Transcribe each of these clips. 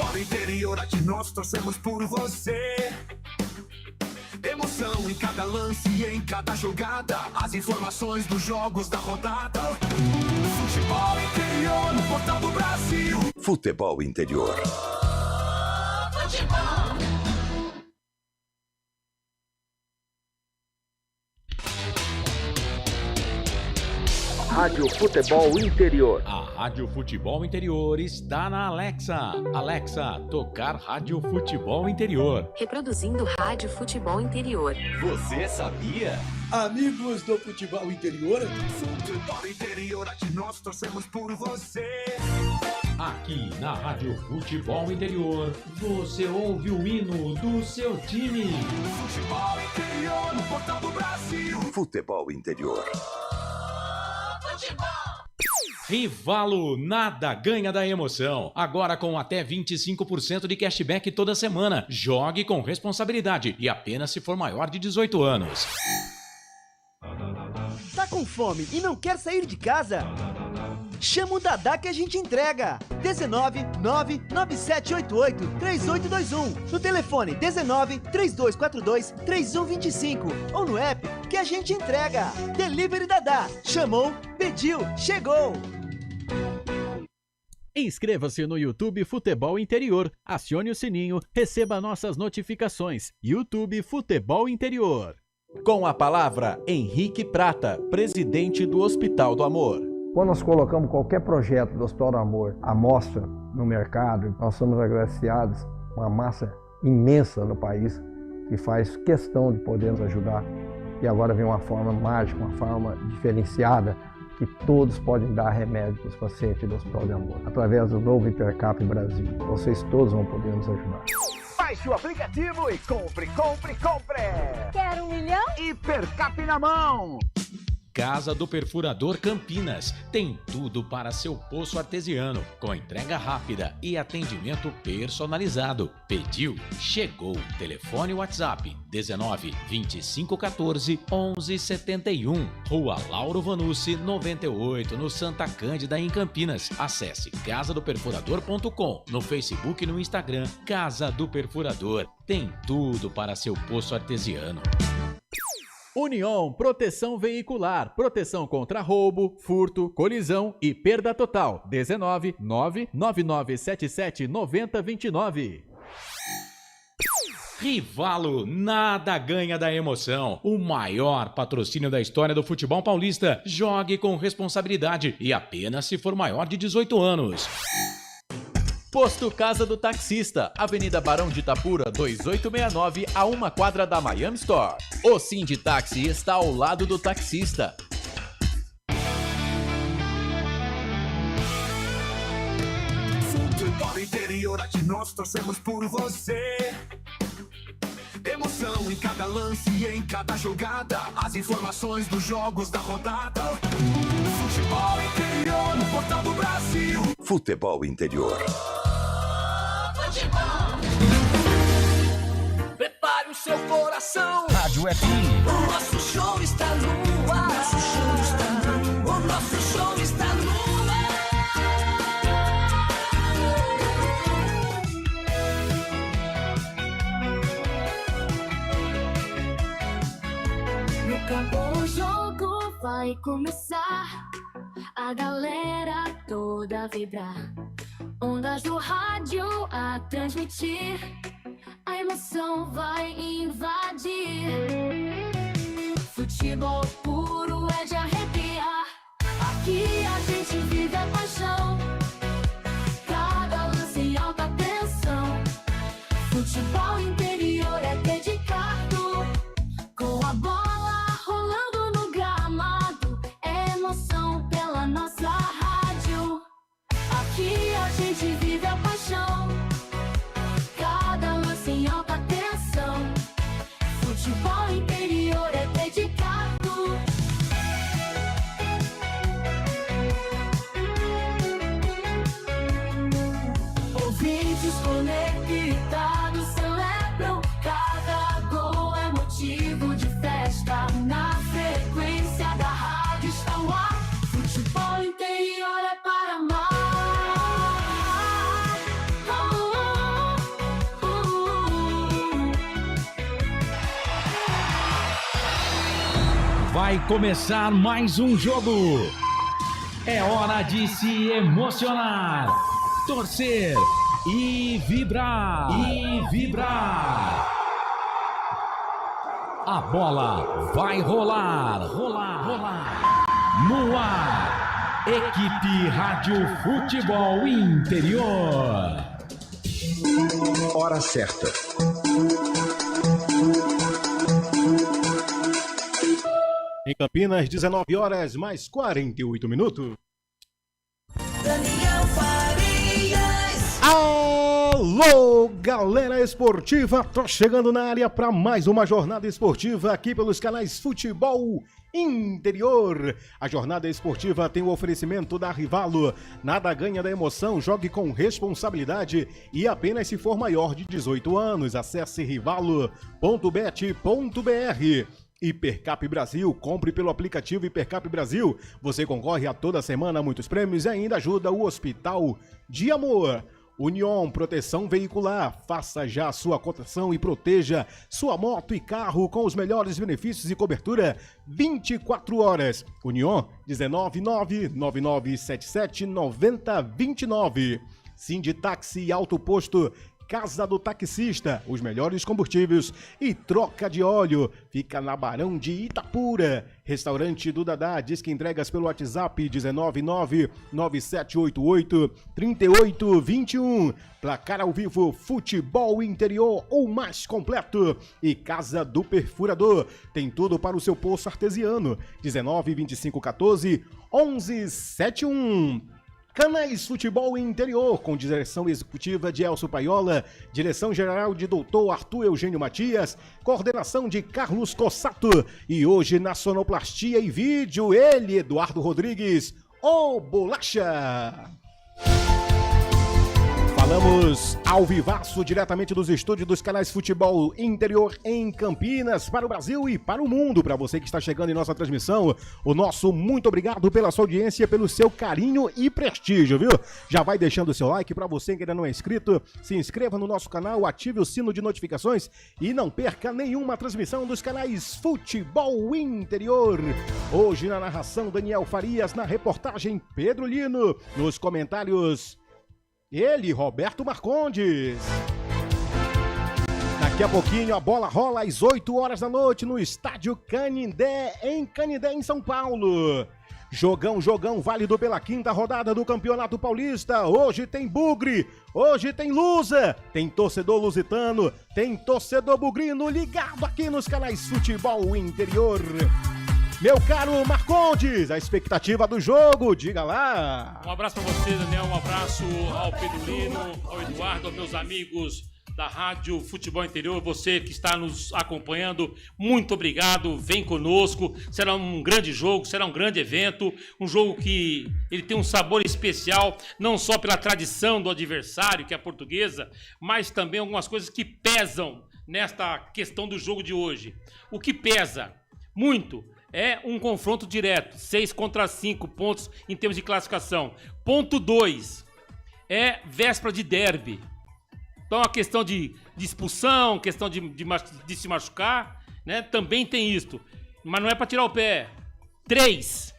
Futebol interior, aqui nós torcemos por você. Emoção em cada lance e em cada jogada. As informações dos jogos da rodada. Futebol interior, no portal do Brasil. Futebol interior. Futebol. Rádio Futebol Interior. A Rádio Futebol Interior está na Alexa. Alexa, tocar Rádio Futebol Interior. Reproduzindo Rádio Futebol Interior. Você sabia? Amigos do Futebol Interior. Futebol interior, aqui nós torcemos por você. Aqui na Rádio Futebol Interior, você ouve o hino do seu time. Futebol interior, no portal do Brasil. Futebol interior. Rivalo, nada ganha da emoção. Agora com até 25% de cashback toda semana. Jogue com responsabilidade e apenas se for maior de 18 anos. Tá com fome e não quer sair de casa? Chama o Dadá que a gente entrega. 19 99788 3821. No telefone 19 3242 3125. Ou no app que a gente entrega. Delivery Dadá. Chamou, pediu, chegou. Inscreva-se no YouTube Futebol Interior. Acione o sininho, receba nossas notificações. YouTube Futebol Interior. Com a palavra, Henrique Prata, presidente do Hospital do Amor. Quando nós colocamos qualquer projeto do Hospital do Amor à mostra no mercado, nós somos agraciados uma massa imensa no país que faz questão de poder nos ajudar. E agora vem uma forma mágica, uma forma diferenciada, que todos podem dar remédio para os pacientes do Hospital do Amor. Através do novo Hipercap Brasil, vocês todos vão poder nos ajudar. Baixe o aplicativo e compre, compre, compre! Quer 1 milhão? Hipercap na mão! Casa do Perfurador Campinas. Tem tudo para seu poço artesiano, com entrega rápida e atendimento personalizado. Pediu, chegou. Telefone WhatsApp 19 25 14 11 71. Rua Lauro Vanucci 98, no Santa Cândida, em Campinas. Acesse casadoperfurador.com. No Facebook e no Instagram, Casa do Perfurador. Tem tudo para seu poço artesiano. União Proteção Veicular, proteção contra roubo, furto, colisão e perda total. 19 99977 9029. Rivalo, nada ganha da emoção. O maior patrocínio da história do futebol paulista. Jogue com responsabilidade e apenas se for maior de 18 anos. Posto Casa do Taxista, Avenida Barão de Itapura, 2869, a 1 quadra da Miami Store. O Sinditaxi está ao lado do taxista. Futebol interior, aqui nós torcemos por você. Emoção em cada lance e em cada jogada. As informações dos jogos da rodada. Futebol interior, no portal do Brasil. Futebol interior. Prepare o seu coração. Rádio FM. O nosso show está no ar. O nosso show está no No campo o jogo vai começar. A galera toda vibrar. Ondas do rádio a transmitir. A emoção vai invadir. Futebol puro é de arrepiar. Aqui a gente vive a paixão. Cada lance em alta tensão. Futebol interior é dedicado. Com a bola rolando no gramado. É emoção pela nossa rádio. Aqui a gente vive a paixão. Cada lance em alta tensão. Futebol interior é dedicado. Vai começar mais um jogo. É hora de se emocionar, torcer e vibrar. A bola vai rolar. No ar, Equipe Rádio Futebol Interior. Hora certa. Em Campinas, 19 horas mais 48 minutos. Daniel Farias. Alô, galera esportiva, tô chegando na área para mais uma jornada esportiva aqui pelos canais Futebol Interior. A jornada esportiva tem o oferecimento da Rivalo. Nada ganha da emoção, jogue com responsabilidade e apenas se for maior de 18 anos. Acesse rivalo.bet.br. Hipercap Brasil, compre pelo aplicativo Hipercap Brasil. Você concorre a toda semana a muitos prêmios e ainda ajuda o Hospital de Amor. Union Proteção Veicular, faça já a sua cotação e proteja sua moto e carro com os melhores benefícios e cobertura 24 horas. Union 19999779029. Sinditaxi e Autoposto Casa do Taxista, os melhores combustíveis e troca de óleo. Fica na Barão de Itapura. Restaurante do Dadá, disque entregas pelo WhatsApp 19997883821. Placar ao vivo, Futebol Interior, o mais completo. E Casa do Perfurador, tem tudo para o seu poço artesiano. 192514-1171. Canais Futebol Interior, com direção executiva de Elcio Paiola, direção geral de Dr. Arthur Eugênio Matias, coordenação de Carlos Cossato e hoje na sonoplastia e vídeo, ele, Eduardo Rodrigues, o Bolacha. Falamos ao vivaço diretamente dos estúdios dos canais Futebol Interior em Campinas, para o Brasil e para o mundo. Para você que está chegando em nossa transmissão, o nosso muito obrigado pela sua audiência, pelo seu carinho e prestígio, viu? Já vai deixando o seu like. Para você que ainda não é inscrito, se inscreva no nosso canal, ative o sino de notificações e não perca nenhuma transmissão dos canais Futebol Interior. Hoje na narração, Daniel Farias, na reportagem, Pedro Lino, nos comentários, ele, Roberto Marcondes. Daqui a pouquinho a bola rola às 8 horas da noite no estádio Canindé, em Canindé, em São Paulo. Jogão válido pela 5ª rodada do Campeonato Paulista. Hoje tem bugre, hoje tem lusa, tem torcedor lusitano, tem torcedor bugrino ligado aqui nos canais Futebol Interior. Meu caro Marcondes, a expectativa do jogo, diga lá. Um abraço para você, Daniel, um abraço ao Pedro Lino, ao Eduardo, aos meus amigos da Rádio Futebol Interior, você que está nos acompanhando, muito obrigado, vem conosco, será um grande jogo, será um grande evento, um jogo que ele tem um sabor especial, não só pela tradição do adversário, que é a Portuguesa, mas também algumas coisas que pesam nesta questão do jogo de hoje. O que pesa muito é um confronto direto, 6 contra 5 pontos em termos de classificação. Ponto 2, é véspera de derby. Então a questão de expulsão, questão de se machucar, né? Também tem isso, mas não é para tirar o pé. 3,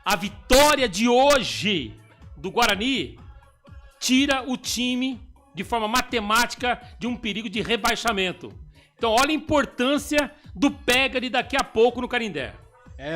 a vitória de hoje do Guarani tira o time de forma matemática de um perigo de rebaixamento. Então olha a importância do pega-lhe daqui a pouco no Canindé.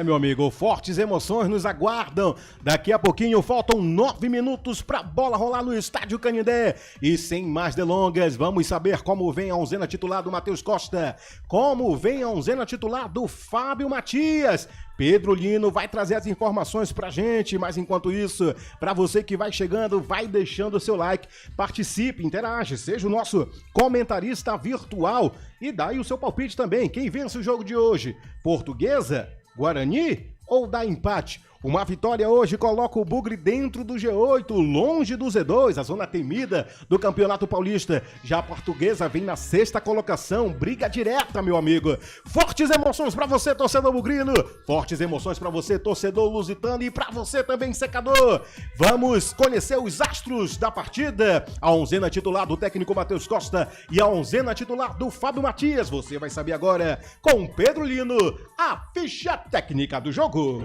Meu amigo, fortes emoções nos aguardam. Daqui a pouquinho faltam 9 minutos pra bola rolar no estádio Canindé. E sem mais delongas, vamos saber como vem a onzena titular do Matheus Costa, como vem a onzena titular do Fábio Matias. Pedro Lino vai trazer as informações pra gente, mas enquanto isso, pra você que vai chegando, vai deixando o seu like, participe, interage, seja o nosso comentarista virtual e dá aí o seu palpite também. Quem vence o jogo de hoje? Portuguesa? Guarani ou dá empate? Uma vitória hoje coloca o Bugre dentro do G8, longe do Z2, a zona temida do Campeonato Paulista. Já a Portuguesa vem na 6ª colocação, briga direta, meu amigo. Fortes emoções pra você, torcedor bugrino. Fortes emoções pra você, torcedor lusitano, e pra você também, secador. Vamos conhecer os astros da partida. A onzena titular do técnico Matheus Costa e a onzena titular do Fábio Matias. Você vai saber agora com Pedro Lino a ficha técnica do jogo.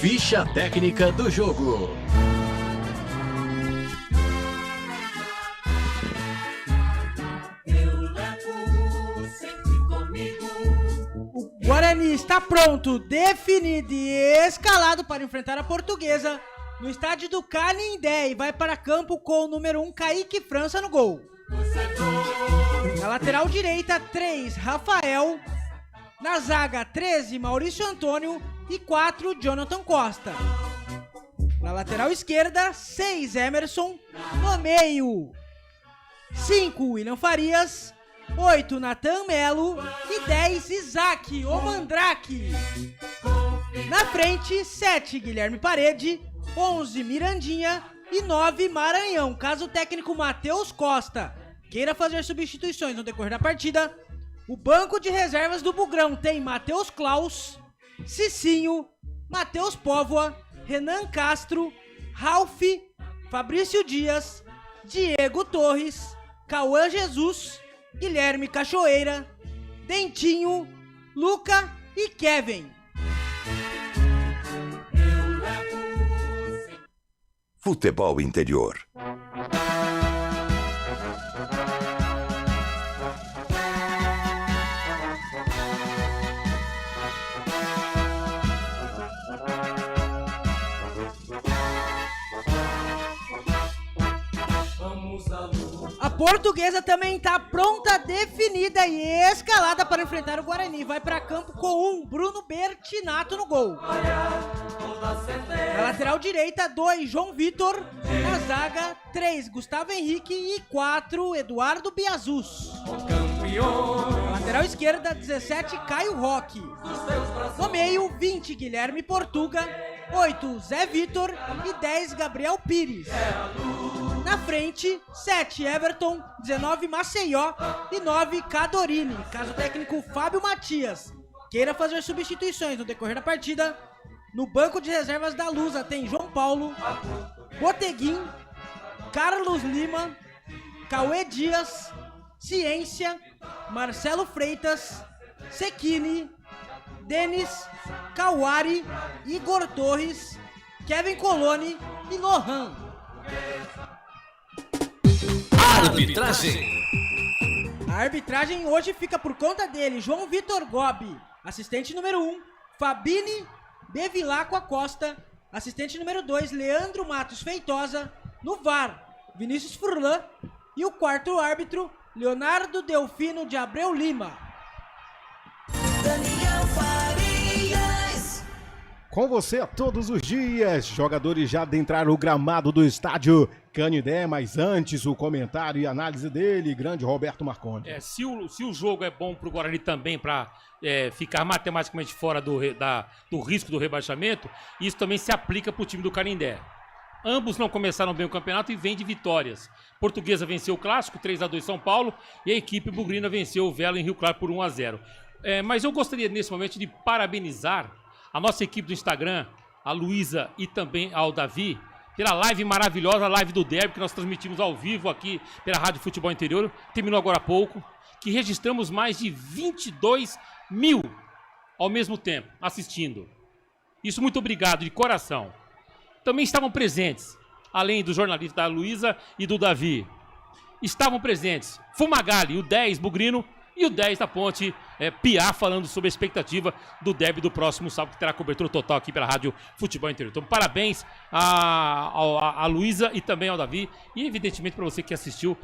Ficha técnica do jogo. O Guarani está pronto, definido e escalado para enfrentar a Portuguesa no estádio do Canindé e vai para campo com o número 1 Kaique França no gol. Na lateral direita, 3 Rafael. Na zaga, 13 Maurício Antônio e 4 Jonathan Costa. Na lateral esquerda, 6 Emerson. No meio, 5 William Farias, 8 Natan Melo e 10 Isaac, o Mandrake. Na frente, 7 Guilherme Parede, 11 Mirandinha e 9 Maranhão. Caso o técnico Matheus Costa queira fazer substituições no decorrer da partida, o banco de reservas do Bugrão tem Matheus Klaus, Cicinho, Matheus Póvoa, Renan Castro, Ralf, Fabrício Dias, Diego Torres, Cauã Jesus, Guilherme Cachoeira, Dentinho, Luca e Kevin. Futebol Interior. A Portuguesa também está pronta, definida e escalada para enfrentar o Guarani. Vai para campo com 1 Bruno Bertinato no gol. Na lateral direita, 2 João Vitor. Na zaga, 3 Gustavo Henrique e 4 Eduardo Biazus. Na lateral esquerda, 17 Caio Roque. No meio, 20 Guilherme Portuga, 8 Zé Vitor e 10 Gabriel Pires. Na frente, 7 Everton, 19 Maceió e 9 Cadorini. Caso o técnico Fábio Matias queira fazer substituições no decorrer da partida, no banco de reservas da Lusa tem João Paulo, Boteguim, Carlos Lima, Cauê Dias, Ciência, Marcelo Freitas, Sequini, Denis, Kawari, Igor Torres, Kevin Coloni e Lohan. Arbitragem. A arbitragem hoje fica por conta dele, João Vitor Gobi. Assistente número 1, Fabini Bevilacqua Costa. Assistente número 2, Leandro Matos Feitosa. No VAR, Vinícius Furlan. E o quarto árbitro, Leonardo Delfino de Abreu Lima. Com você a todos os dias, jogadores já adentraram o gramado do estádio Canindé, mas antes o comentário e análise dele, grande Roberto Marconi. Se o jogo é bom pro Guarani também para ficar matematicamente fora do risco do rebaixamento, isso também se aplica pro time do Canindé. Ambos não começaram bem o campeonato e vêm de vitórias. Portuguesa venceu o Clássico, 3-2 São Paulo, e a equipe bugrina venceu o Vela em Rio Claro por 1-0. Mas eu gostaria nesse momento de parabenizar a nossa equipe do Instagram, a Luísa e também ao Davi, pela live maravilhosa, a live do derby que nós transmitimos ao vivo aqui pela Rádio Futebol Interior, terminou agora há pouco, que registramos mais de 22 mil ao mesmo tempo assistindo. Isso, muito obrigado de coração. Também estavam presentes, além do jornalista da Luísa e do Davi, estavam presentes Fumagalli, o 10 bugrino, e o 10 da Ponte, Piá, falando sobre a expectativa do derby do próximo sábado, que terá cobertura total aqui pela Rádio Futebol Interior. Então, parabéns a Luísa e também ao Davi, e evidentemente para você que assistiu,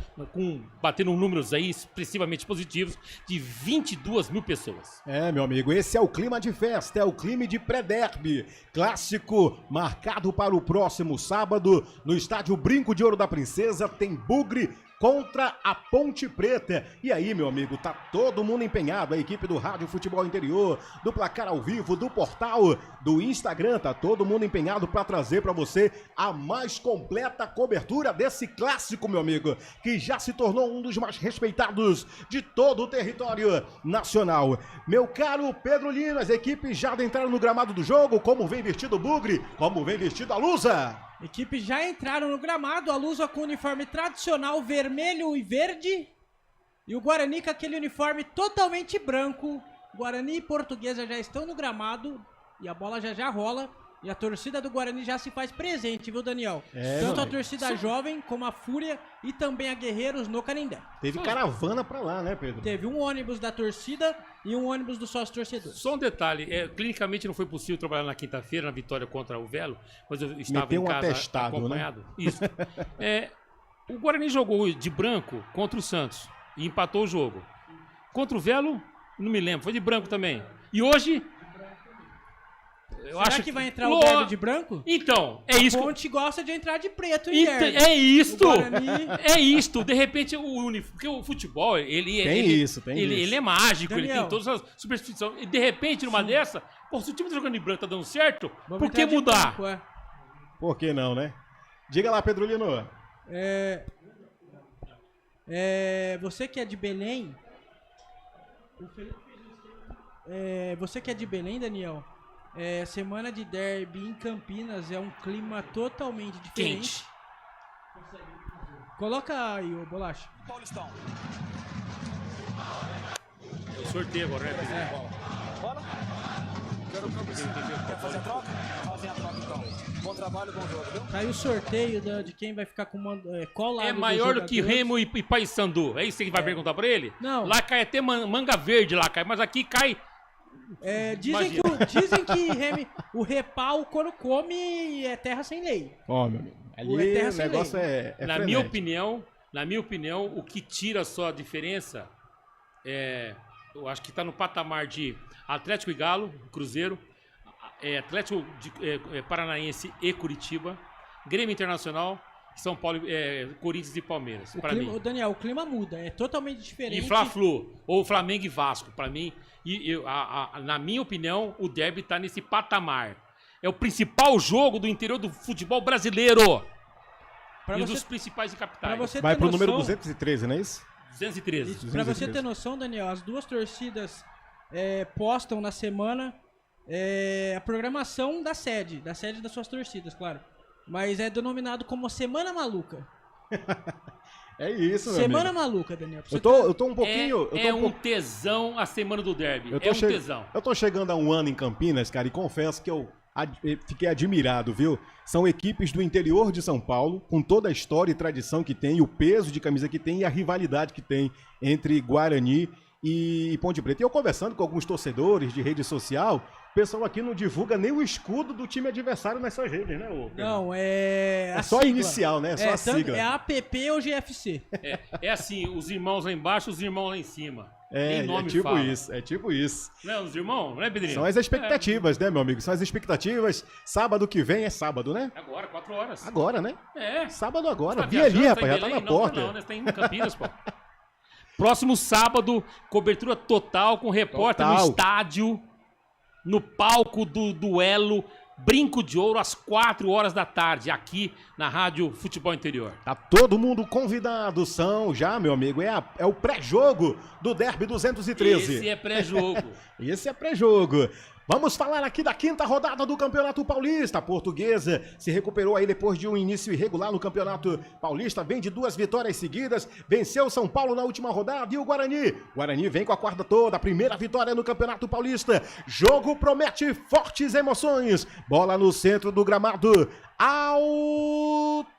batendo números aí expressivamente positivos, de 22 mil pessoas. Meu amigo, esse é o clima de festa, é o clima de pré-derby. Clássico marcado para o próximo sábado, no estádio Brinco de Ouro da Princesa, tem Bugre contra a Ponte Preta. E aí, meu amigo, tá todo mundo empenhado. A equipe do Rádio Futebol Interior, do Placar ao Vivo, do portal, do Instagram. Tá todo mundo empenhado para trazer para você a mais completa cobertura desse clássico, meu amigo, que já se tornou um dos mais respeitados de todo o território nacional. Meu caro Pedro Lino, as equipes já adentraram no gramado do jogo. Como vem vestido o Bugre? Como vem vestido a Lusa? Equipes já entraram no gramado, a Lusa com o uniforme tradicional vermelho e verde. E o Guarani com aquele uniforme totalmente branco. Guarani e Portuguesa já estão no gramado e a bola já rola. E a torcida do Guarani já se faz presente, viu, Daniel? Tanto a torcida jovem como a Fúria e também a Guerreiros no Canindé. Teve caravana pra lá, né, Pedro? Teve um ônibus da torcida e um ônibus do sócio torcedor. Só um detalhe, clinicamente não foi possível trabalhar na quinta-feira, na vitória contra o Velo, mas eu estava em casa atestado, acompanhado. Né? Isso. O Guarani jogou de branco contra o Santos e empatou o jogo. Contra o Velo, não me lembro, foi de branco também. E hoje... Será que vai entrar o derby de branco? Então, é isso. A Ponte gosta de entrar de preto em derby. É isto. Guarani... É isto. De repente, porque o futebol, ele é mágico, Daniel, ele tem todas as superstições. E de repente, numa dessa, se o time tá jogando de branco tá dando certo, por que mudar? Branco, Por que não, né? Diga lá, Pedro Lino. Você que é de Belém... Você que é de Belém, Daniel... semana de derby em Campinas é um clima totalmente diferente. Quente. Coloca aí, ô Bolacha. Paulistão. Eu sorteio agora, né? Bora? Quer fazer a troca? Fazem a troca então. Bom trabalho, bom jogo, viu? Tá aí o sorteio de quem vai ficar com qual lado É maior do que Remo e Paysandu. É isso que você vai perguntar pra ele? Não. Lá cai até manga verde, lá cai, mas aqui cai... Dizem que o Repau, quando come, é terra sem lei. Ó, meu amigo. Ali o negócio é na minha opinião, o que tira só a diferença eu acho que tá no patamar de Atlético e Galo, Cruzeiro, Atlético Paranaense e Curitiba, Grêmio Internacional, São Paulo, Corinthians e Palmeiras. Daniel, o clima muda, é totalmente diferente. E Fla-Flu, ou Flamengo e Vasco, pra mim, na minha opinião, o derby tá nesse patamar. É o principal jogo do interior do futebol brasileiro. Um dos principais capitais. Vai pro número 213, não é isso? 213. Isso, pra você ter noção, Daniel, as duas torcidas postam na semana a programação da sede das suas torcidas, claro. Mas é denominado como Semana Maluca. É isso, meu Semana amigo. Maluca, Daniel. Eu tô um pouquinho... tesão a semana do derby. Um tesão. Eu tô chegando há um ano em Campinas, cara, e confesso que eu fiquei admirado, viu? São equipes do interior de São Paulo, com toda a história e tradição que tem, o peso de camisa que tem e a rivalidade que tem entre Guarani e Ponte Preta. E eu conversando com alguns torcedores de rede social, o pessoal aqui não divulga nem o escudo do time adversário nessas redes, né, Pedro? Não, é só a inicial, né? É só a sigla. É APP ou GFC. É assim, os irmãos lá embaixo, os irmãos lá em cima. É tipo isso. Não é os irmãos, não é, Pedrinho? São as expectativas, né, meu amigo? São as expectativas. Sábado que vem é sábado, né? Agora, 4 horas. Agora, né? Sábado agora. Vi ali, rapaz, já tá na porta. Não, nós estamos em Campinas, pô. Próximo sábado, cobertura total com repórter no estádio, no palco do duelo Brinco de Ouro às 4 horas da tarde, aqui na Rádio Futebol Interior. Tá todo mundo convidado, meu amigo, é o pré-jogo do Derby 213. Esse é pré-jogo. Esse é pré-jogo. Vamos falar aqui da quinta rodada do Campeonato Paulista. A Portuguesa se recuperou aí depois de um início irregular no Campeonato Paulista. Vem de 2 vitórias seguidas. Venceu São Paulo na última rodada. E o Guarani vem com a corda toda. A primeira vitória no Campeonato Paulista. Jogo promete fortes emoções. Bola no centro do gramado. Autoriza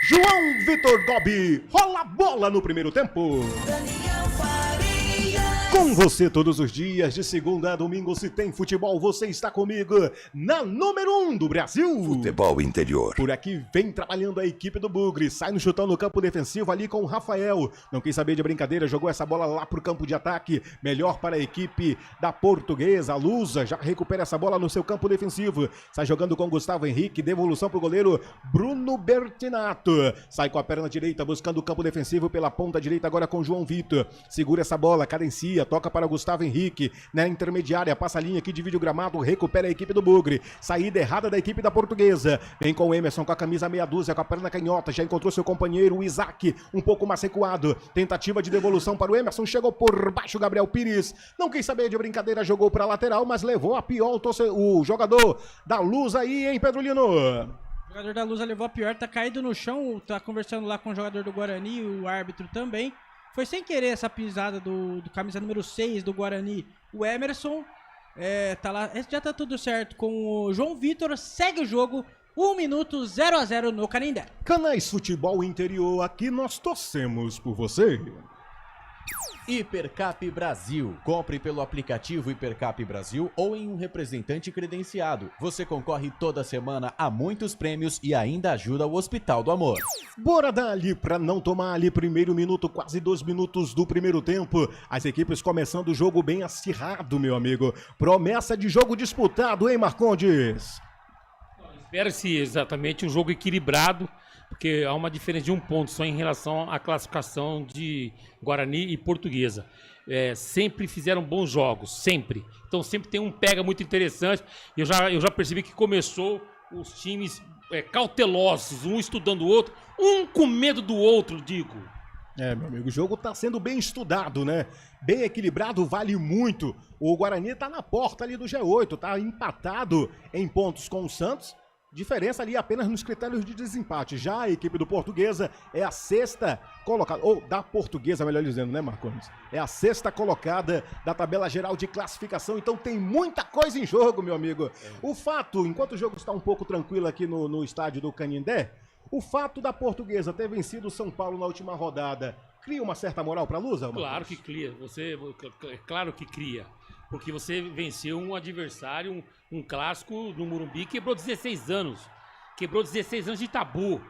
João Vitor Gobi. Rola a bola no primeiro tempo. Com você todos os dias, de segunda a domingo, se tem futebol, você está comigo na número 1 do Brasil. Futebol Interior. Por aqui vem trabalhando a equipe do Bugre, sai no chutão no campo defensivo ali com o Rafael. Não quis saber de brincadeira, jogou essa bola lá pro campo de ataque. Melhor para a equipe da Portuguesa. A Lusa já recupera essa bola no seu campo defensivo. Sai jogando com Gustavo Henrique, devolução pro goleiro Bruno Bertinato. Sai com a perna direita, buscando o campo defensivo pela ponta direita agora com João Vitor. Segura essa bola, cadencia. toca para Gustavo Henrique, na intermediária, passa a linha que divide o gramado, recupera a equipe do Bugre, saída errada da equipe da Portuguesa, vem com o Emerson com a camisa meia dúzia, com a perna canhota, já encontrou seu companheiro, o Isaac, um pouco mais recuado, tentativa de devolução para o Emerson, chegou por baixo o Gabriel Pires, não quis saber de brincadeira, jogou para a lateral, mas levou a pior o jogador da Luz aí, hein, Pedro Lino? O jogador da Lusa levou a pior, tá caído no chão, tá conversando lá com o jogador do Guarani, o árbitro também. Foi sem querer essa pisada do camisa número 6 do Guarani, o Emerson. Tá lá, já tá tudo certo com o João Vitor, segue o jogo, 1 minuto 0-0 no Canindé. Canais Futebol Interior, aqui nós torcemos por você. Hipercap Brasil. Compre pelo aplicativo Hipercap Brasil ou em um representante credenciado. Você concorre toda semana a muitos prêmios e ainda ajuda o Hospital do Amor. Bora dali pra não tomar ali primeiro minuto, quase 2 minutos do primeiro tempo. As equipes começando o jogo bem acirrado, meu amigo. Promessa de jogo disputado, hein, Marcondes? Espera-se exatamente um jogo equilibrado, porque há uma diferença de 1 ponto só em relação à classificação de Guarani e Portuguesa. Sempre fizeram bons jogos, sempre. Então sempre tem um pega muito interessante. Eu já percebi que começou os times cautelosos, um estudando o outro, um com medo do outro, digo. Meu amigo, o jogo tá sendo bem estudado, né? Bem equilibrado, vale muito. O Guarani tá na porta ali do G8, tá empatado em pontos com o Santos. Diferença ali apenas nos critérios de desempate. Já a equipe do Portuguesa é a 6ª colocada, ou da Portuguesa, melhor dizendo, né, Marcondes? É a 6ª colocada da tabela geral de classificação, então tem muita coisa em jogo, meu amigo. O fato, enquanto o jogo está um pouco tranquilo aqui no estádio do Canindé, o fato da Portuguesa ter vencido o São Paulo na última rodada cria uma certa moral para a Lusa? Claro que cria, claro que cria. Porque você venceu um adversário, um clássico no Morumbi, quebrou 16 anos. Quebrou 16 anos de tabu.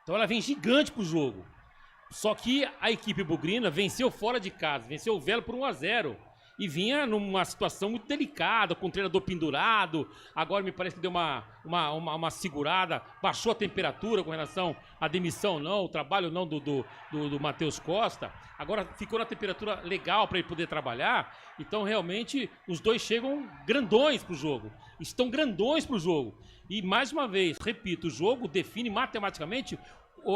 Então ela vem gigante pro jogo. Só que a equipe bugrina venceu fora de casa, venceu o Velo por 1-0. E vinha numa situação muito delicada, com o treinador pendurado. Agora me parece que deu uma segurada, baixou a temperatura com relação à demissão não, o trabalho não do Matheus Costa. Agora ficou na temperatura legal para ele poder trabalhar. Então realmente os dois chegam grandões pro jogo. Estão grandões pro jogo. E mais uma vez, repito, o jogo define matematicamente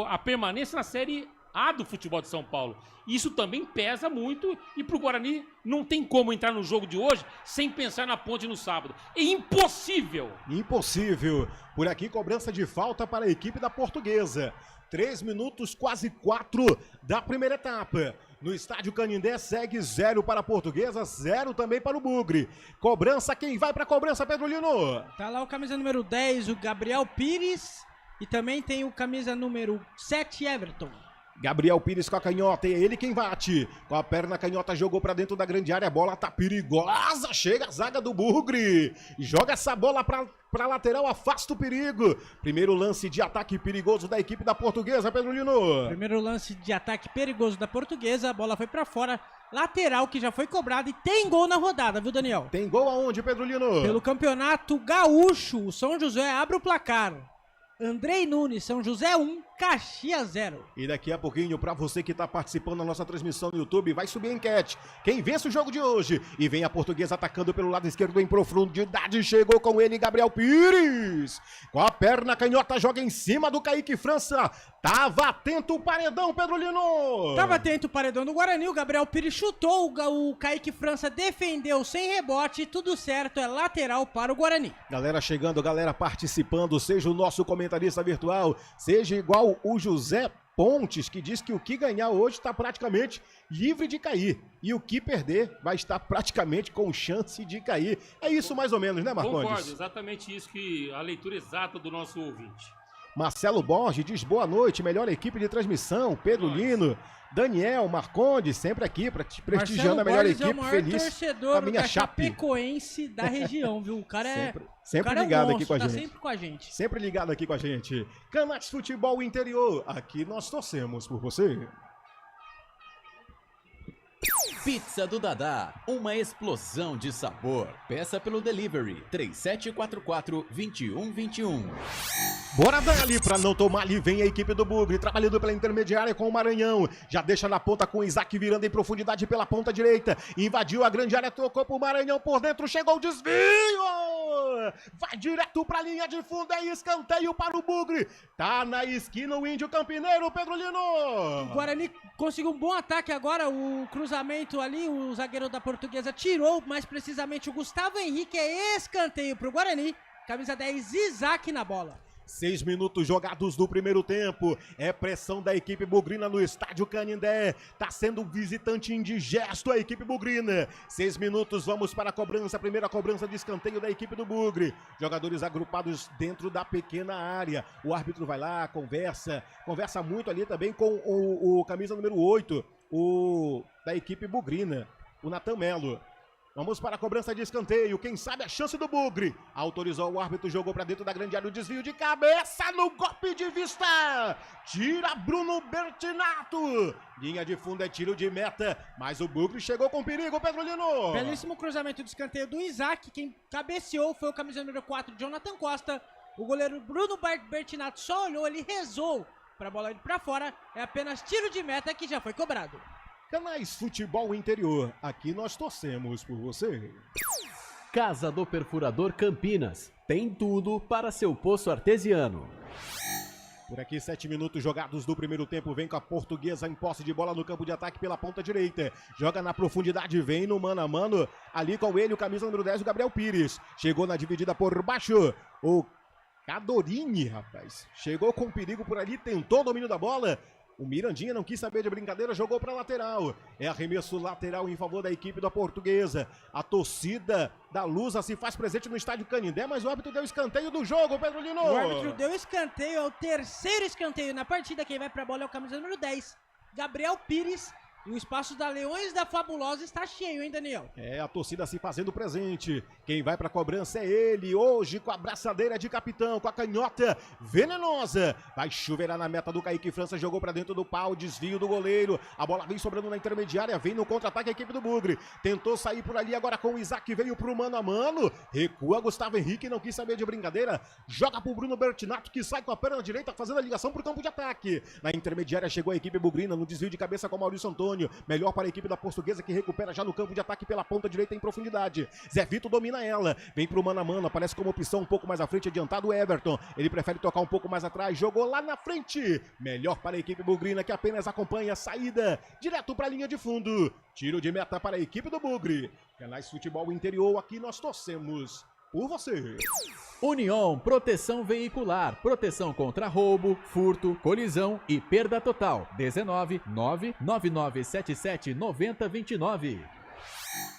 a permanência na Série A do futebol de São Paulo. Isso também pesa muito e pro Guarani não tem como entrar no jogo de hoje sem pensar na ponte no sábado. É impossível! Impossível! Por aqui, cobrança de falta para a equipe da Portuguesa. 3 minutos, quase 4 da primeira etapa. No estádio Canindé segue 0 para a Portuguesa, 0 também para o Bugre. Cobrança, quem vai para a cobrança, Pedro Lino? Tá lá o camisa número 10, o Gabriel Pires, e também tem o camisa número 7, Everton. Gabriel Pires com a canhota, e é ele quem bate. Com a perna canhota, jogou pra dentro da grande área, a bola tá perigosa, chega a zaga do Bugre. Joga essa bola pra lateral, afasta o perigo. Primeiro lance de ataque perigoso da equipe da Portuguesa, Pedro Lino. Primeiro lance de ataque perigoso da Portuguesa, a bola foi pra fora. Lateral que já foi cobrado e tem gol na rodada, viu, Daniel? Tem gol aonde, Pedro Lino? Pelo Campeonato Gaúcho, o São José abre o placar. Andrei Nunes, São José 1, Caxias 0. E daqui a pouquinho, para você que está participando da nossa transmissão no YouTube, vai subir a enquete. Quem vence o jogo de hoje? E vem a Portuguesa atacando pelo lado esquerdo em profundidade. Chegou com ele, Gabriel Pires. Com a perna canhota, joga em cima do Kaique França. Tava atento o paredão, Pedro Lino. Tava atento o paredão do Guarani. O Gabriel Pires chutou, o Kaique França defendeu sem rebote. Tudo certo, é lateral para o Guarani. Galera chegando, galera participando. Seja o nosso comentarista virtual, seja igual o José Pontes, que diz que o que ganhar hoje está praticamente livre de cair. E o que perder vai estar praticamente com chance de cair. É isso mais ou menos, né, Marcondes? Concordo, exatamente isso, que a leitura exata do nosso ouvinte. Marcelo Borges diz boa noite, melhor equipe de transmissão, Pedro Lino, Daniel, Marcondes, sempre aqui prestigiando Marcelo a melhor Borges equipe, é o maior feliz torcedor com a minha da Chape. Chapecoense da região, viu? O cara sempre o cara ligado é um aqui com a monstro, gente. tá sempre com a gente. Sempre ligado aqui com a gente. Canais Futebol Interior, aqui nós torcemos por você. Pizza do Dadá, uma explosão de sabor. Peça pelo delivery 3744-2121. Bora dali, pra não tomar ali, vem a equipe do Bugre, trabalhando pela intermediária com o Maranhão, já deixa na ponta com o Isaac virando em profundidade pela ponta direita, invadiu a grande área, tocou pro Maranhão por dentro, chegou o desvio, vai direto pra linha de fundo, é escanteio para o Bugre, tá na esquina o Índio Campineiro, Pedro Lino. O Guarani conseguiu um bom ataque agora, o cruzamento ali, o zagueiro da Portuguesa tirou, mais precisamente o Gustavo Henrique, é escanteio pro Guarani, camisa 10, Isaac na bola. 6 minutos jogados do primeiro tempo, é pressão da equipe bugrina no estádio Canindé, tá sendo visitante indigesto a equipe bugrina. 6 minutos, vamos para a cobrança, a primeira cobrança de escanteio da equipe do Bugre. Jogadores agrupados dentro da pequena área, o árbitro vai lá, conversa muito ali também com o camisa número 8, da equipe bugrina, o Natan Melo. Vamos para a cobrança de escanteio, quem sabe a chance do Bugre. Autorizou o árbitro, jogou para dentro da grande área, o desvio de cabeça no golpe de vista. Tira Bruno Bertinato. Linha de fundo é tiro de meta, mas o Bugre chegou com perigo, Pedro Lino. Belíssimo cruzamento de escanteio do Isaac, quem cabeceou foi o camisa número 4, Jonathan Costa. O goleiro Bruno Bertinato só olhou, ele rezou para a bola ir para fora. É apenas tiro de meta que já foi cobrado. Canais Futebol Interior, aqui nós torcemos por você. Casa do Perfurador Campinas, tem tudo para seu poço artesiano. Por aqui, 7 minutos jogados do primeiro tempo, vem com a Portuguesa em posse de bola no campo de ataque pela ponta direita. Joga na profundidade, vem no mano a mano, ali com ele o camisa número 10, o Gabriel Pires. Chegou na dividida por baixo, o Cadorini, rapaz. Chegou com perigo por ali, tentou o domínio da bola. O Mirandinha não quis saber de brincadeira, jogou para lateral. É arremesso lateral em favor da equipe da Portuguesa. A torcida da Lusa se faz presente no estádio Canindé, mas o árbitro deu escanteio do jogo, Pedro Lino. O árbitro deu escanteio, é o terceiro escanteio na partida. Quem vai para a bola é o camisa número 10, Gabriel Pires. E o espaço da Leões da Fabulosa está cheio, hein, Daniel? É, a torcida se fazendo presente. Quem vai pra cobrança é ele, hoje com a braçadeira de capitão, com a canhota venenosa. Vai chuveirar na meta do Kaique França, jogou pra dentro do pau, desvio do goleiro. A bola vem sobrando na intermediária, vem no contra-ataque a equipe do Bugre. Tentou sair por ali, agora com o Isaac, veio pro mano a mano. Recua Gustavo Henrique, não quis saber de brincadeira. Joga pro Bruno Bertinato, que sai com a perna direita, fazendo a ligação pro campo de ataque. Na intermediária chegou a equipe bugrina, no desvio de cabeça com o Maurício Antônio. Melhor para a equipe da Portuguesa, que recupera já no campo de ataque pela ponta direita em profundidade. Zé Vitor domina ela, vem pro mano a mano, aparece como opção um pouco mais à frente, adiantado o Everton. Ele prefere tocar um pouco mais atrás, jogou lá na frente. Melhor para a equipe bugrina, que apenas acompanha a saída, direto para a linha de fundo. Tiro de meta para a equipe do Bugre. Canais Futebol Interior, aqui nós torcemos por você. União Proteção Veicular, proteção contra roubo, furto, colisão e perda total. 19 99977 9029.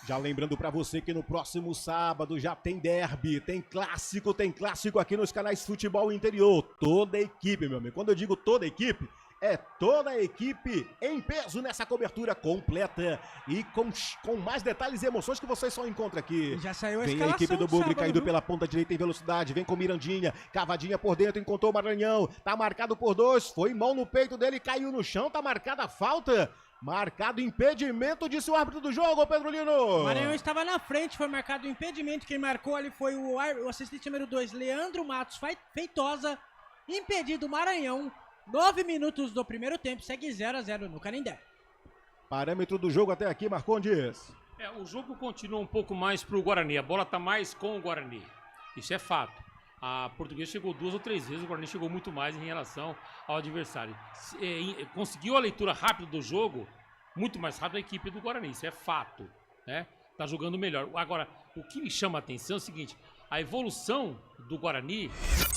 Já lembrando pra você que no próximo sábado já tem derby, tem clássico aqui nos Canais Futebol Interior. Toda a equipe, meu amigo. Quando eu digo toda a equipe, é toda a equipe em peso nessa cobertura completa e com mais detalhes e emoções que você só encontra aqui. Já saiu a Vem escalação a equipe do Bugre sábado, caindo pela ponta direita em velocidade, vem com Mirandinha, cavadinha por dentro, encontrou o Maranhão, tá marcado por 2, foi mão no peito dele, caiu no chão, tá marcada a falta. Marcado impedimento, disse o árbitro do jogo, Pedro Lino. O Maranhão estava na frente, foi marcado o impedimento. Quem marcou ali foi o assistente número 2, Leandro Matos Feitosa. Impedido o Maranhão. 9 minutos do primeiro tempo, segue 0-0 no Canindé. Parâmetro do jogo até aqui, Marcondes. O jogo continua um pouco mais pro Guarani, a bola tá mais com o Guarani. Isso é fato. A Portuguesa chegou 2 ou 3 vezes, o Guarani chegou muito mais em relação ao adversário. Conseguiu a leitura rápida do jogo, muito mais rápido a equipe do Guarani, isso é fato, né? Tá jogando melhor. Agora, o que me chama a atenção é o seguinte, a evolução do Guarani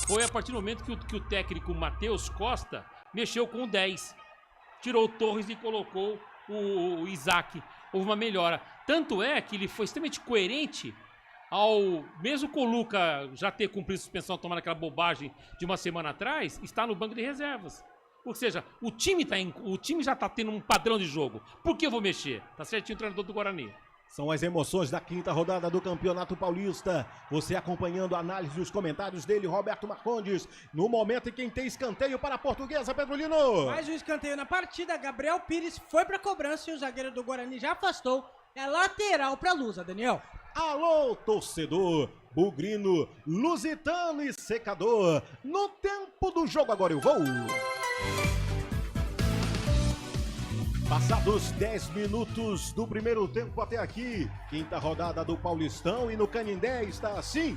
foi a partir do momento que o técnico Matheus Costa mexeu com o 10. Tirou o Torres e colocou o Isaac. Houve uma melhora. Tanto é que ele foi extremamente coerente mesmo com o Luca já ter cumprido suspensão, tomando aquela bobagem de uma semana atrás, está no banco de reservas. Ou seja, o time já está tendo um padrão de jogo. Por que eu vou mexer? Tá certinho o treinador do Guarani. São as emoções da quinta rodada do Campeonato Paulista. Você acompanhando a análise e os comentários dele, Roberto Marcondes. No momento em que tem escanteio para a Portuguesa, Pedro Lino. Mais um escanteio na partida. Gabriel Pires foi para a cobrança e o zagueiro do Guarani já afastou. É lateral para a Lusa, Daniel. Alô, torcedor, bugrino, lusitano e secador. No tempo do jogo agora eu vou. Passados 10 minutos do primeiro tempo até aqui, quinta rodada do Paulistão e no Canindé está assim.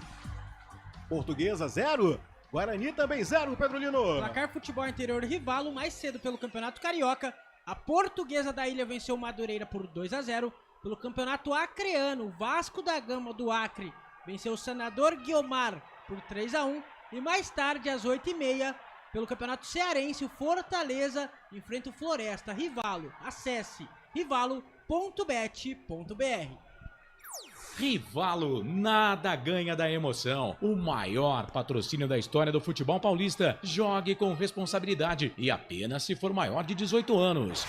Portuguesa 0, Guarani também 0, Pedro Lino. Placar Futebol Interior Rivalo, mais cedo pelo Campeonato Carioca. A Portuguesa da Ilha venceu o Madureira por 2-0. Pelo Campeonato Acreano, Vasco da Gama do Acre venceu o Senador Guiomar por 3-1. E mais tarde, às 8h30, pelo Campeonato Cearense, o Fortaleza enfrenta o Floresta Rivalo. Acesse rivalo.bet.br. Rivalo, nada ganha da emoção. O maior patrocínio da história do futebol paulista. Jogue com responsabilidade e apenas se for maior de 18 anos.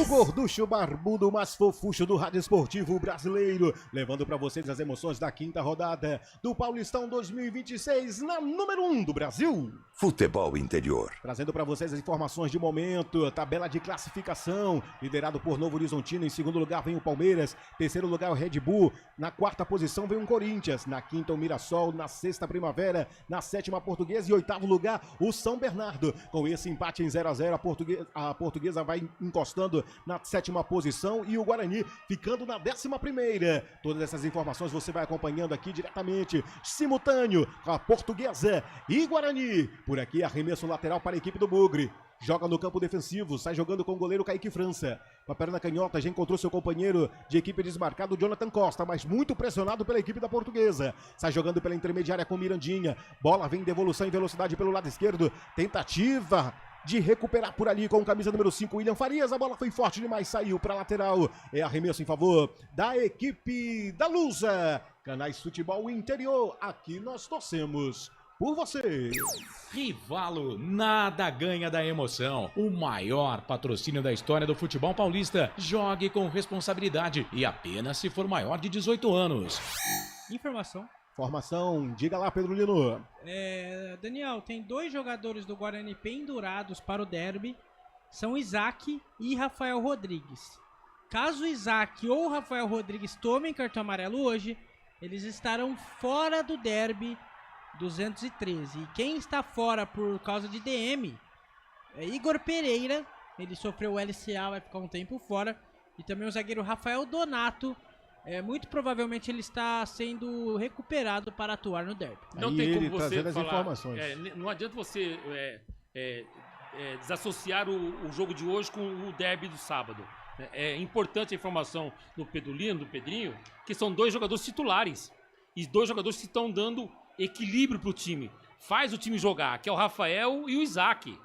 O gorducho barbudo mais fofucho do rádio esportivo brasileiro, levando para vocês as emoções da quinta rodada do Paulistão 2026 na número 1 do Brasil. Futebol Interior. Trazendo para vocês as informações de momento, tabela de classificação, liderado por Novo Horizontino. Em segundo lugar vem o Palmeiras, terceiro lugar o Red Bull, na quarta posição vem o Corinthians, na quinta o Mirassol, na sexta Primavera, na sétima a Portuguesa e oitavo lugar o São Bernardo. Com esse empate em 0-0, a Portuguesa vai encostando na sétima posição e o Guarani ficando na 11ª. Todas essas informações você vai acompanhando aqui diretamente, simultâneo, com a Portuguesa e Guarani. Por aqui, arremesso lateral para a equipe do Bugre. Joga no campo defensivo, sai jogando com o goleiro Kaique França. Com a perna canhota, já encontrou seu companheiro de equipe desmarcado, Jonathan Costa, mas muito pressionado pela equipe da Portuguesa. Sai jogando pela intermediária com Mirandinha. Bola vem em devolução em velocidade pelo lado esquerdo. Tentativa de recuperar por ali com o camisa número 5, William Farias. A bola foi forte demais, saiu para lateral. É arremesso em favor da equipe da Lusa. Canais Futebol Interior, aqui nós torcemos por você. Rivalo, nada ganha da emoção. O maior patrocínio da história do futebol paulista. Jogue com responsabilidade e apenas se for maior de 18 anos. Formação, diga lá, Pedro Lino. Daniel, tem 2 jogadores do Guarani pendurados para o derby. São Isaac e Rafael Rodrigues. Caso Isaac ou Rafael Rodrigues tomem cartão amarelo hoje, eles estarão fora do derby 213. E quem está fora por causa de DM é Igor Pereira. Ele sofreu o LCA, vai ficar um tempo fora. E também o zagueiro Rafael Donato. Muito provavelmente ele está sendo recuperado para atuar no derby. Não tem como você as falar. informações. Não adianta você desassociar o jogo de hoje com o derby do sábado. É importante a informação do Pedrolino, do Pedrinho, que são 2 jogadores titulares. E 2 jogadores que estão dando equilíbrio para o time. Faz o time jogar, que é o Rafael e o Isaac.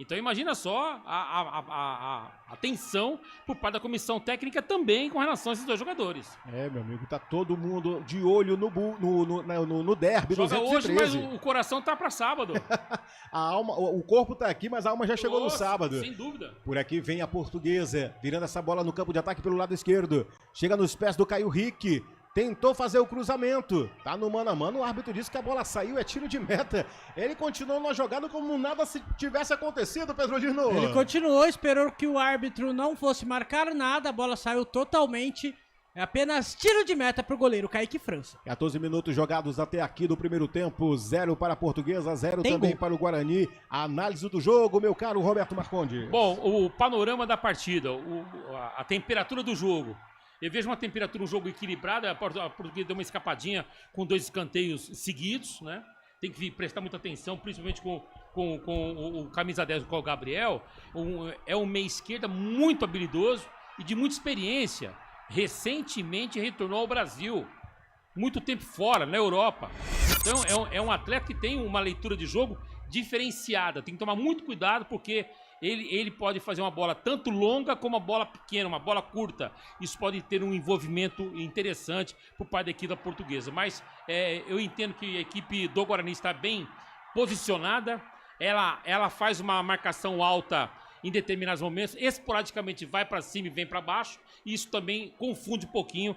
Então imagina só a tensão por parte da comissão técnica também com relação a esses 2 jogadores. Meu amigo, tá todo mundo de olho no derby. Joga 213. hoje, mas o coração tá para sábado. A alma, o corpo tá aqui, mas a alma já chegou no sábado. Sem dúvida. Por aqui vem a Portuguesa, virando essa bola no campo de ataque pelo lado esquerdo. Chega nos pés do Caio Rick. Tentou fazer o cruzamento, tá no mano a mano, o árbitro disse que a bola saiu, é tiro de meta. Ele continuou na jogada como nada se tivesse acontecido, Pedro Lino. Ele continuou, esperou que o árbitro não fosse marcar nada, a bola saiu totalmente. É apenas tiro de meta pro goleiro Kaique França. 14 minutos jogados até aqui do primeiro tempo, 0 para a Portuguesa, 0 também para o Guarani. A análise do jogo, meu caro Roberto Marconde. Bom, o panorama da partida, a temperatura do jogo. Eu vejo uma temperatura, um jogo equilibrado. A Portuguesa deu uma escapadinha com 2 escanteios seguidos, né? Tem que prestar muita atenção, principalmente com o camisa 10, com o Gabriel. É um meia esquerda muito habilidoso e de muita experiência. Recentemente retornou ao Brasil. Muito tempo fora, na Europa. Então é um atleta que tem uma leitura de jogo diferenciada. Tem que tomar muito cuidado porque ele pode fazer uma bola tanto longa como uma bola pequena, uma bola curta. Isso pode ter um envolvimento interessante por parte da equipe da Portuguesa. Mas eu entendo que a equipe do Guarani está bem posicionada. Ela faz uma marcação alta em determinados momentos, esporadicamente vai para cima e vem para baixo, e isso também confunde um pouquinho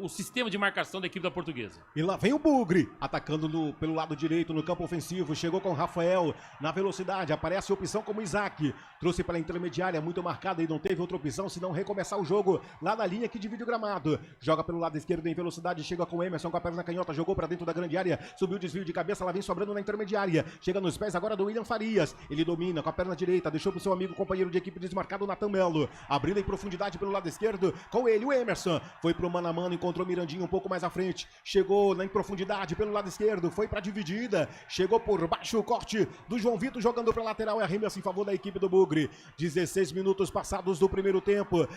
o sistema de marcação da equipe da Portuguesa. E lá vem o Bugre, atacando pelo lado direito no campo ofensivo, chegou com o Rafael na velocidade, aparece a opção como Isaac, trouxe para a intermediária, muito marcada e não teve outra opção senão recomeçar o jogo lá na linha que divide o gramado, joga pelo lado esquerdo em velocidade, chega com o Emerson com a perna canhota, jogou para dentro da grande área, subiu o desvio de cabeça, lá vem sobrando na intermediária, chega nos pés agora do William Farias, ele domina com a perna direita, deixou pro seu amigo companheiro de equipe desmarcado, Natan Melo, abrindo em profundidade pelo lado esquerdo, com ele o Emerson, foi pro mano a mano, encontrou o Mirandinho um pouco mais à frente, chegou em profundidade pelo lado esquerdo, foi pra dividida, chegou por baixo o corte do João Vitor, jogando pra lateral, é arremesso em favor da equipe do Bugre, 16 minutos passados do primeiro tempo,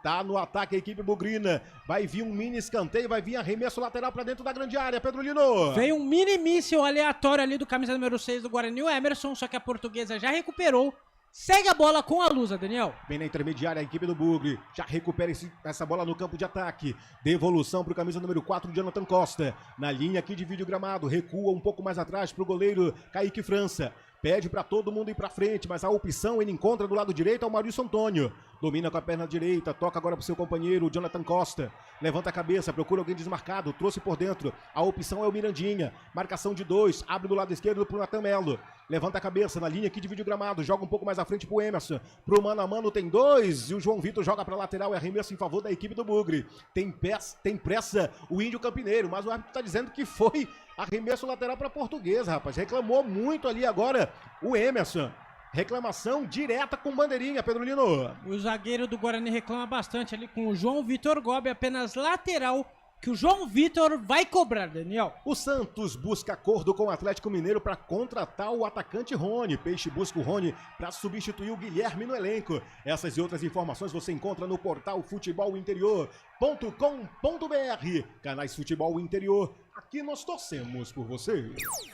tá no ataque a equipe bugrina, vai vir um mini escanteio, vai vir arremesso lateral pra dentro da grande área, Pedro Lino. Veio um mini míssil aleatório ali do camisa número 6 do Guarani, o Emerson, só que a Portuguesa já recuperou. Segue a bola com a Lusa, Daniel. Bem na intermediária, a equipe do Bugre já recupera essa bola no campo de ataque. Devolução para o camisa número 4, Jonathan Costa. Na linha que divide o gramado, recua um pouco mais atrás para o goleiro Kaique França. Pede para todo mundo ir para frente, mas a opção ele encontra do lado direito é o Maurício Antônio. Domina com a perna direita, toca agora para o seu companheiro, Jonathan Costa. Levanta a cabeça, procura alguém desmarcado, trouxe por dentro. A opção é o Mirandinha. Marcação de 2, abre do lado esquerdo para o Natan Melo. Levanta a cabeça na linha que divide o gramado, joga um pouco mais à frente pro Emerson. Pro mano a mano tem 2 e o João Vitor joga pra lateral e arremesso em favor da equipe do Bugre. Tem pressa o Índio Campineiro, mas o árbitro tá dizendo que foi arremesso lateral pra Portuguesa, rapaz. Reclamou muito ali agora o Emerson. Reclamação direta com bandeirinha, Pedro Lino. O zagueiro do Guarani reclama bastante ali com o João Vitor Gobi, apenas lateral, que o João Vitor vai cobrar, Daniel. O Santos busca acordo com o Atlético Mineiro para contratar o atacante Rony. Peixe busca o Rony para substituir o Guilherme no elenco. Essas e outras informações você encontra no portal futebolinterior.com.br. Canais Futebol Interior. Aqui nós torcemos por você.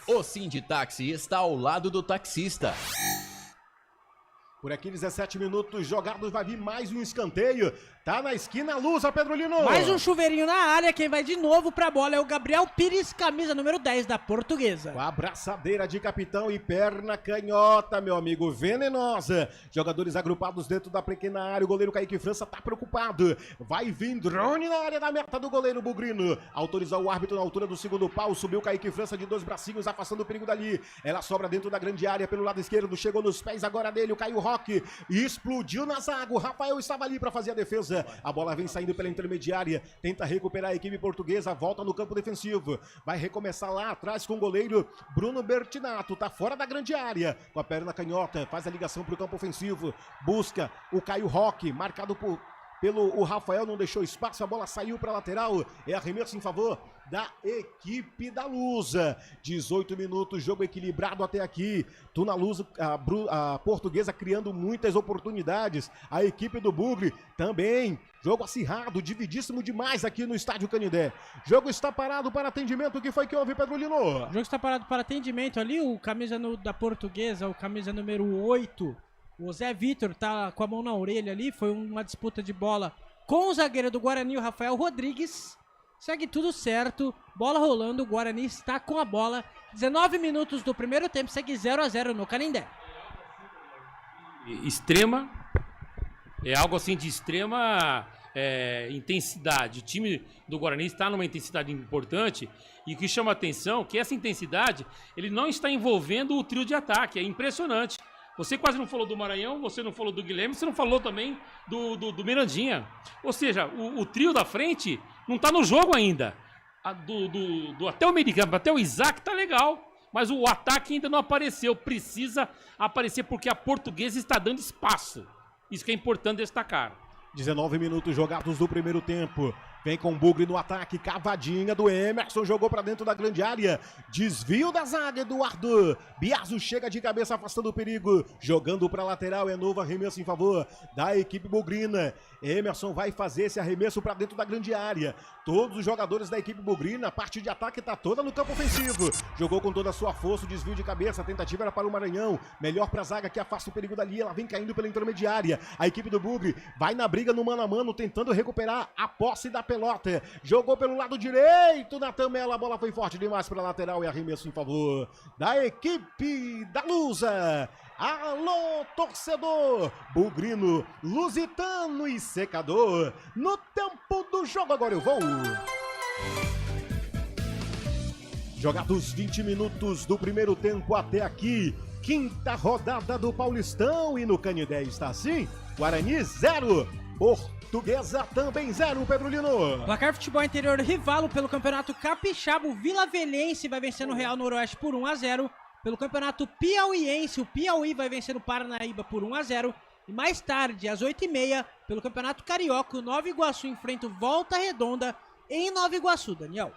O Sinditáxi está ao lado do taxista. Por aqui, 17 minutos jogados, vai vir mais um escanteio. Tá na esquina, Lusa, Pedro Lino. Mais um chuveirinho na área, quem vai de novo pra bola é o Gabriel Pires, camisa número 10 da Portuguesa. Com a abraçadeira de capitão e perna canhota, meu amigo, venenosa. Jogadores agrupados dentro da pequena área, o goleiro Kaique França tá preocupado. Vai vir drone na área da meta do goleiro bugrino. Autorizar o árbitro na altura do segundo pau, subiu Kaique França de 2 bracinhos, afastando o perigo dali. Ela sobra dentro da grande área pelo lado esquerdo, chegou nos pés agora dele, o Caio Roque. Explodiu na zaga, o Rafael estava ali para fazer a defesa. A bola vem saindo pela intermediária, tenta recuperar a equipe portuguesa, volta no campo defensivo, vai recomeçar lá atrás com o goleiro Bruno Bertinato, tá fora da grande área, com a perna canhota, faz a ligação para o campo ofensivo, busca o Caio Roque, marcado pelo o Rafael, não deixou espaço, a bola saiu para a lateral, é arremesso em favor da equipe da Lusa. 18 minutos, jogo equilibrado até aqui. Tu na Lusa, a Portuguesa criando muitas oportunidades. A equipe do Bugre também. Jogo acirrado, dividíssimo demais aqui no Estádio Canindé. Jogo está parado para atendimento. O que foi que houve, Pedro Lino? O jogo está parado para atendimento ali. O camisa da Portuguesa, o camisa número 8, o Zé Vitor, tá com a mão na orelha ali. Foi uma disputa de bola com o zagueiro do Guarani, o Rafael Rodrigues. Segue tudo certo, bola rolando, o Guarani está com a bola. 19 minutos do primeiro tempo, segue 0-0 no Canindé. Extrema, é algo assim de extrema intensidade. O time do Guarani está numa intensidade importante e o que chama a atenção é que essa intensidade ele não está envolvendo o trio de ataque, é impressionante. Você quase não falou do Maranhão, você não falou do Guilherme, você não falou também do Mirandinha. Ou seja, o trio da frente não tá no jogo ainda. Até o meio de campo, até o Isaac tá legal. Mas o ataque ainda não apareceu. Precisa aparecer porque a Portuguesa está dando espaço. Isso que é importante destacar. 19 minutos jogados do primeiro tempo. Vem com o Bugre no ataque, cavadinha do Emerson, jogou pra dentro da grande área, desvio da zaga, Eduardo Biaso chega de cabeça afastando o perigo, jogando pra lateral, é novo arremesso em favor da equipe bugrina. Emerson vai fazer esse arremesso pra dentro da grande área, todos os jogadores da equipe bugrina, a parte de ataque tá toda no campo ofensivo, jogou com toda a sua força, o desvio de cabeça, a tentativa era para o Maranhão, melhor pra zaga que afasta o perigo dali, ela vem caindo pela intermediária, a equipe do Bugre vai na briga no mano a mano, tentando recuperar a posse da pelota. Jogou pelo lado direito, Natan Melo. A bola foi forte demais para a lateral e arremesso em favor da equipe da Lusa. Alô, torcedor, bugrino, lusitano e secador. No tempo do jogo, agora eu vou. Jogados 20 minutos do primeiro tempo até aqui. Quinta rodada do Paulistão e no Canindé está assim. Guarani 0, Portuguesa também 0, Pedro Lino. Placar Futebol Interior Rivalo pelo Campeonato Capixaba, o Vila Velhense vai vencer no Real Noroeste por 1-0. Pelo Campeonato Piauiense, o Piauí vai vencer o Paranaíba por 1-0. E mais tarde, às 8h30, pelo Campeonato Carioca, o Nova Iguaçu enfrenta o Volta Redonda em Nova Iguaçu, Daniel.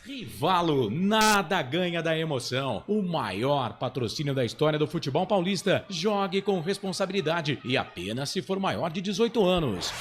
Rivalo, nada ganha da emoção. O maior patrocínio da história do futebol paulista. Jogue com responsabilidade e apenas se for maior de 18 anos.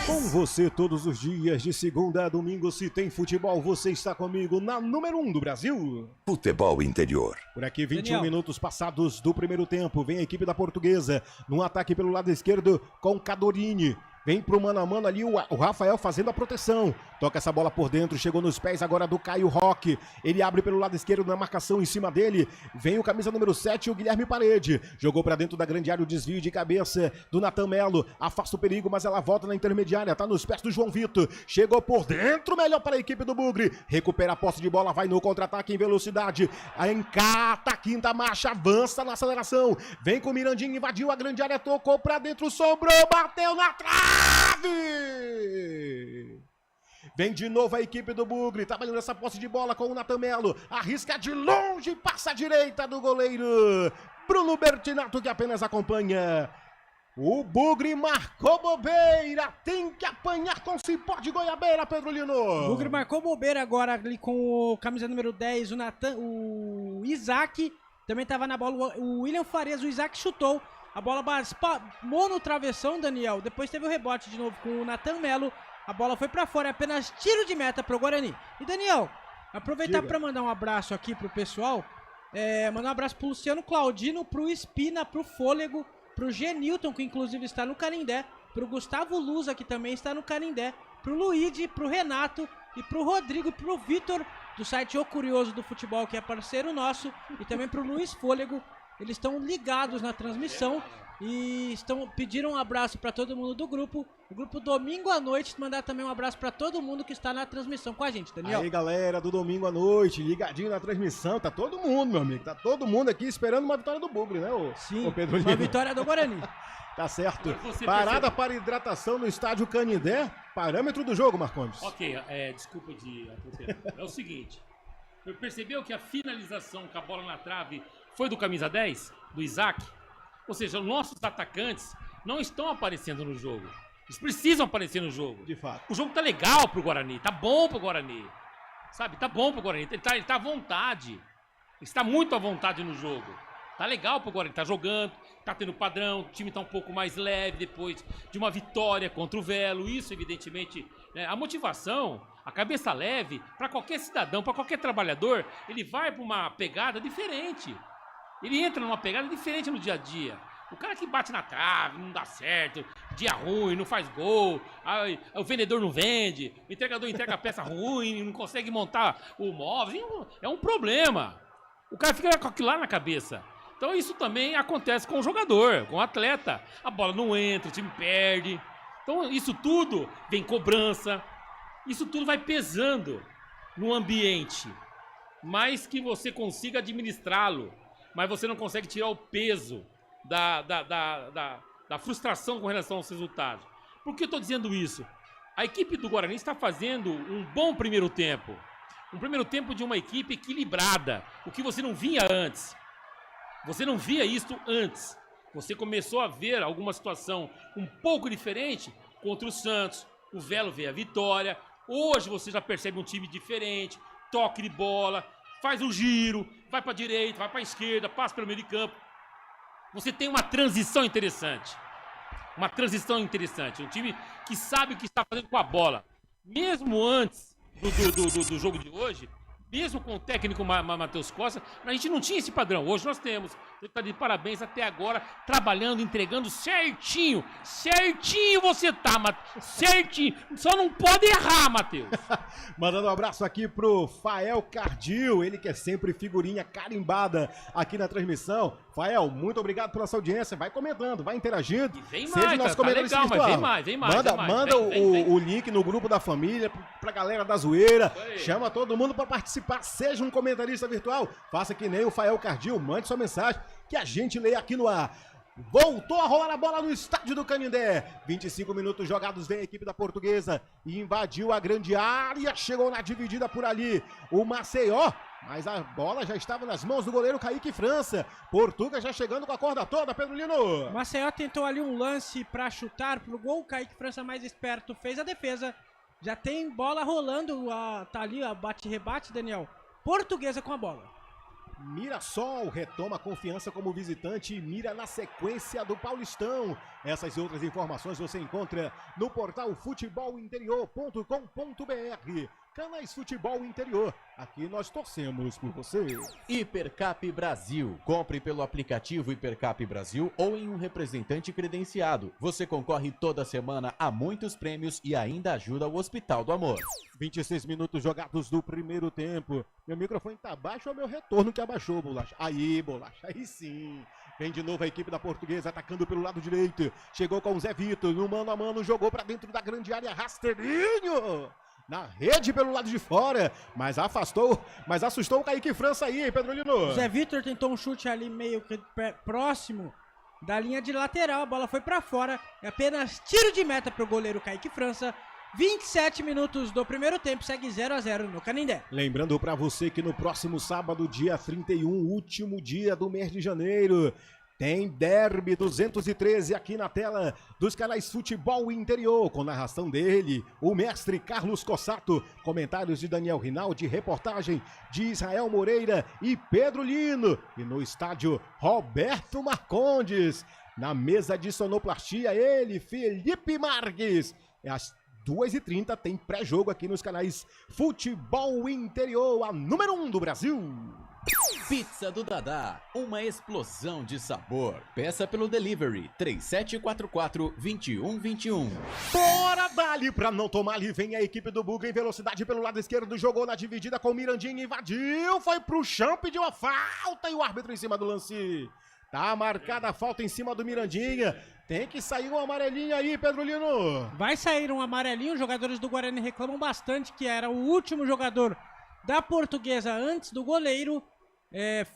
Com você todos os dias, de segunda a domingo, se tem futebol, você está comigo na número 1 do Brasil. Futebol Interior. Por aqui, 21 Daniel. minutos passados do primeiro tempo. Vem a equipe da Portuguesa no ataque pelo lado esquerdo com Cadorini. Vem pro mano a mano ali o Rafael fazendo a proteção. Toca essa bola por dentro, chegou nos pés agora do Caio Roque. Ele abre pelo lado esquerdo na marcação em cima dele. Vem o camisa número 7, o Guilherme Parede. Jogou pra dentro da grande área o desvio de cabeça do Natan Melo. Afasta o perigo, mas ela volta na intermediária. Tá nos pés do João Vitor. Chegou por dentro, melhor para a equipe do Bugre. Recupera a posse de bola, vai no contra-ataque em velocidade. Encata a quinta marcha, avança na aceleração. Vem com o Mirandinho, invadiu a grande área, tocou pra dentro, sobrou, bateu na trave! Vem de novo a equipe do Bugre, trabalhando essa posse de bola com o Natan Melo. Arrisca de longe, passa à direita do goleiro Bruno Bertinato, que apenas acompanha. O Bugre marcou bobeira, tem que apanhar com cipó de goiabeira, Pedro Lino. O Bugre marcou bobeira agora ali com o camisa número 10, o Isaac. Também estava na bola o William Farias, o Isaac chutou. A bola espalmou no travessão, Daniel. Depois teve o rebote de novo com o Natan Melo. A bola foi pra fora, é apenas tiro de meta pro Guarani. E Daniel, aproveitar para mandar um abraço aqui pro pessoal. Mandar um abraço pro Luciano Claudino, pro Espina, pro Fôlego, pro Genilton, que inclusive está no Canindé, pro Gustavo Luza, que também está no Canindé, pro Luigi, pro Renato e pro Rodrigo e pro Vitor, do site O Curioso do Futebol, que é parceiro nosso, e também pro Luiz Fôlego. Eles estão ligados na transmissão e pediram um abraço para todo mundo do grupo. O grupo Domingo à Noite, mandar também um abraço para todo mundo que está na transmissão com a gente, Daniel. Aí, galera do Domingo à Noite, ligadinho na transmissão. Tá todo mundo, meu amigo. Tá todo mundo aqui esperando uma vitória do Bugre, né, Sim, Pedro uma vitória do Guarani. Tá certo. Parada para hidratação no estádio Canindé. Parâmetro do jogo, Marcondes. Ok, desculpa de atropelar. É o seguinte. Percebeu que a finalização com a bola na trave foi do camisa 10, do Isaac? Ou seja, os nossos atacantes não estão aparecendo no jogo. Eles precisam aparecer no jogo. De fato. O jogo tá legal pro Guarani, tá bom pro Guarani. Sabe, tá bom pro Guarani. Ele tá à vontade. Ele está muito à vontade no jogo. Tá legal pro Guarani, tá jogando, tá tendo padrão, o time tá um pouco mais leve depois de uma vitória contra o Velo. Isso, evidentemente, né, a motivação, a cabeça leve, para qualquer cidadão, para qualquer trabalhador, ele vai pra uma pegada diferente. Ele entra numa pegada diferente no dia a dia. O cara que bate na trave, não dá certo, dia ruim, não faz gol, o vendedor não vende, o entregador entrega a peça ruim, não consegue montar o móvel, é um problema. O cara fica com aquilo lá na cabeça. Então isso também acontece com o jogador, com o atleta. A bola não entra, o time perde. Então isso tudo vem cobrança, isso tudo vai pesando no ambiente. Mais que você consiga administrá-lo, mas você não consegue tirar o peso da frustração com relação aos resultados. Por que eu estou dizendo isso? A equipe do Guarani está fazendo um bom primeiro tempo. Um primeiro tempo de uma equipe equilibrada, o que você não via antes. Você não via isso antes. Você começou a ver alguma situação um pouco diferente contra o Santos. O Velo veio a vitória. Hoje você já percebe um time diferente. Toque de bola, faz um giro, vai para a direita, vai para a esquerda, passa pelo meio de campo. Você tem uma transição interessante. Uma transição interessante. Um time que sabe o que está fazendo com a bola. Mesmo antes do jogo de hoje, mesmo com o técnico Matheus Costa, a gente não tinha esse padrão. Hoje nós temos. Você tá de parabéns até agora, trabalhando, entregando certinho. Certinho você tá, Matheus. Certinho. Só não pode errar, Matheus. Mandando um abraço aqui pro Fael Cardil, ele que é sempre figurinha carimbada aqui na transmissão. Fael, muito obrigado pela sua audiência. Vai comentando, vai interagindo. E vem Seja mais, nosso tá comentarista legal, mas virtual. vem mais. Manda vem. o link no grupo da família, pra galera da zoeira. Chama todo mundo pra participar. Seja um comentarista virtual. Faça que nem o Fael Cardil. Mande sua mensagem que a gente lê aqui no ar. Voltou a rolar a bola no estádio do Canindé. 25 minutos jogados, vem a equipe da Portuguesa e invadiu a grande área. Chegou na dividida por ali o Maceió, mas a bola já estava nas mãos do goleiro Kaique França. Portuga já chegando com a corda toda, Pedro Lino. Maceió tentou ali um lance pra chutar pro gol. Kaique França, mais esperto, fez a defesa. Já tem bola rolando, tá ali a bate-rebate, Daniel. Portuguesa com a bola. Mirassol retoma a confiança como visitante e mira na sequência do Paulistão. Essas e outras informações você encontra no portal futebolinterior.com.br. Canais Futebol Interior. Aqui nós torcemos por você. Hipercap Brasil. Compre pelo aplicativo Hipercap Brasil ou em um representante credenciado. Você concorre toda semana a muitos prêmios e ainda ajuda o Hospital do Amor. 26 minutos jogados do primeiro tempo. Meu microfone tá baixo ou meu retorno que abaixou, Bolacha? Aí, Bolacha, aí sim. Vem de novo a equipe da Portuguesa atacando pelo lado direito. Chegou com o Zé Vitor, no mano a mano, jogou pra dentro da grande área, rasteirinho. Na rede pelo lado de fora, mas assustou o Kaique França aí, hein, Pedro Lino? Zé Vitor tentou um chute ali meio que próximo da linha de lateral, a bola foi pra fora, é apenas tiro de meta pro goleiro Kaique França. 27 minutos do primeiro tempo, segue 0-0 no Canindé. Lembrando pra você que no próximo sábado, dia 31, último dia do mês de janeiro, tem Derby 213 aqui na tela dos canais Futebol Interior, com narração dele, o mestre Carlos Cossato, comentários de Daniel Rinaldi, reportagem de Israel Moreira e Pedro Lino, e no estádio Roberto Marcondes, na mesa de sonoplastia ele, Felipe Marques. Às 2h30 tem pré-jogo aqui nos canais Futebol Interior, a número 1 do Brasil. Pizza do Dadá, uma explosão de sabor. Peça pelo delivery 3744-2121. Bora dali pra não tomar ali, vem a equipe do Buga em velocidade pelo lado esquerdo, jogou na dividida com o Mirandinha, invadiu, foi pro chão, pediu a falta e o árbitro em cima do lance. Tá marcada a falta em cima do Mirandinha. Tem que sair um amarelinho aí, Pedro Lino. Vai sair um amarelinho, os jogadores do Guarani reclamam bastante que era o último jogador da Portuguesa antes do goleiro.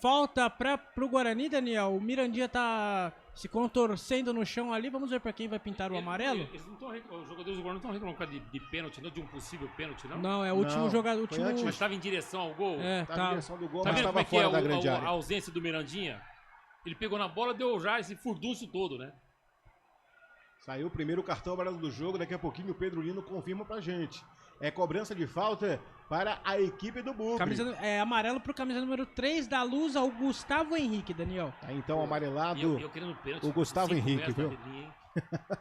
Falta pro Guarani, Daniel. O Mirandinha tá se contorcendo no chão ali. Vamos ver pra quem vai pintar o amarelo. Os jogadores do Guarani não estão reclamando de pênalti, não? De um possível pênalti, não? Não, é o último jogador. Mas estava em direção ao gol? Tava em direção do gol, tá mas vendo estava como é fora da grande a área. ausência do Mirandinha? Ele pegou na bola, deu já esse furdúncio todo, né? Saiu o primeiro cartão amarelo do jogo, daqui a pouquinho o Pedro Lino confirma pra gente. É cobrança de falta para a equipe do Bugre. Amarelo pro camisa número 3 da Luz ao Gustavo Henrique, Daniel. Tá então amarelado Eu querendo pênalti, o Gustavo Henrique, viu?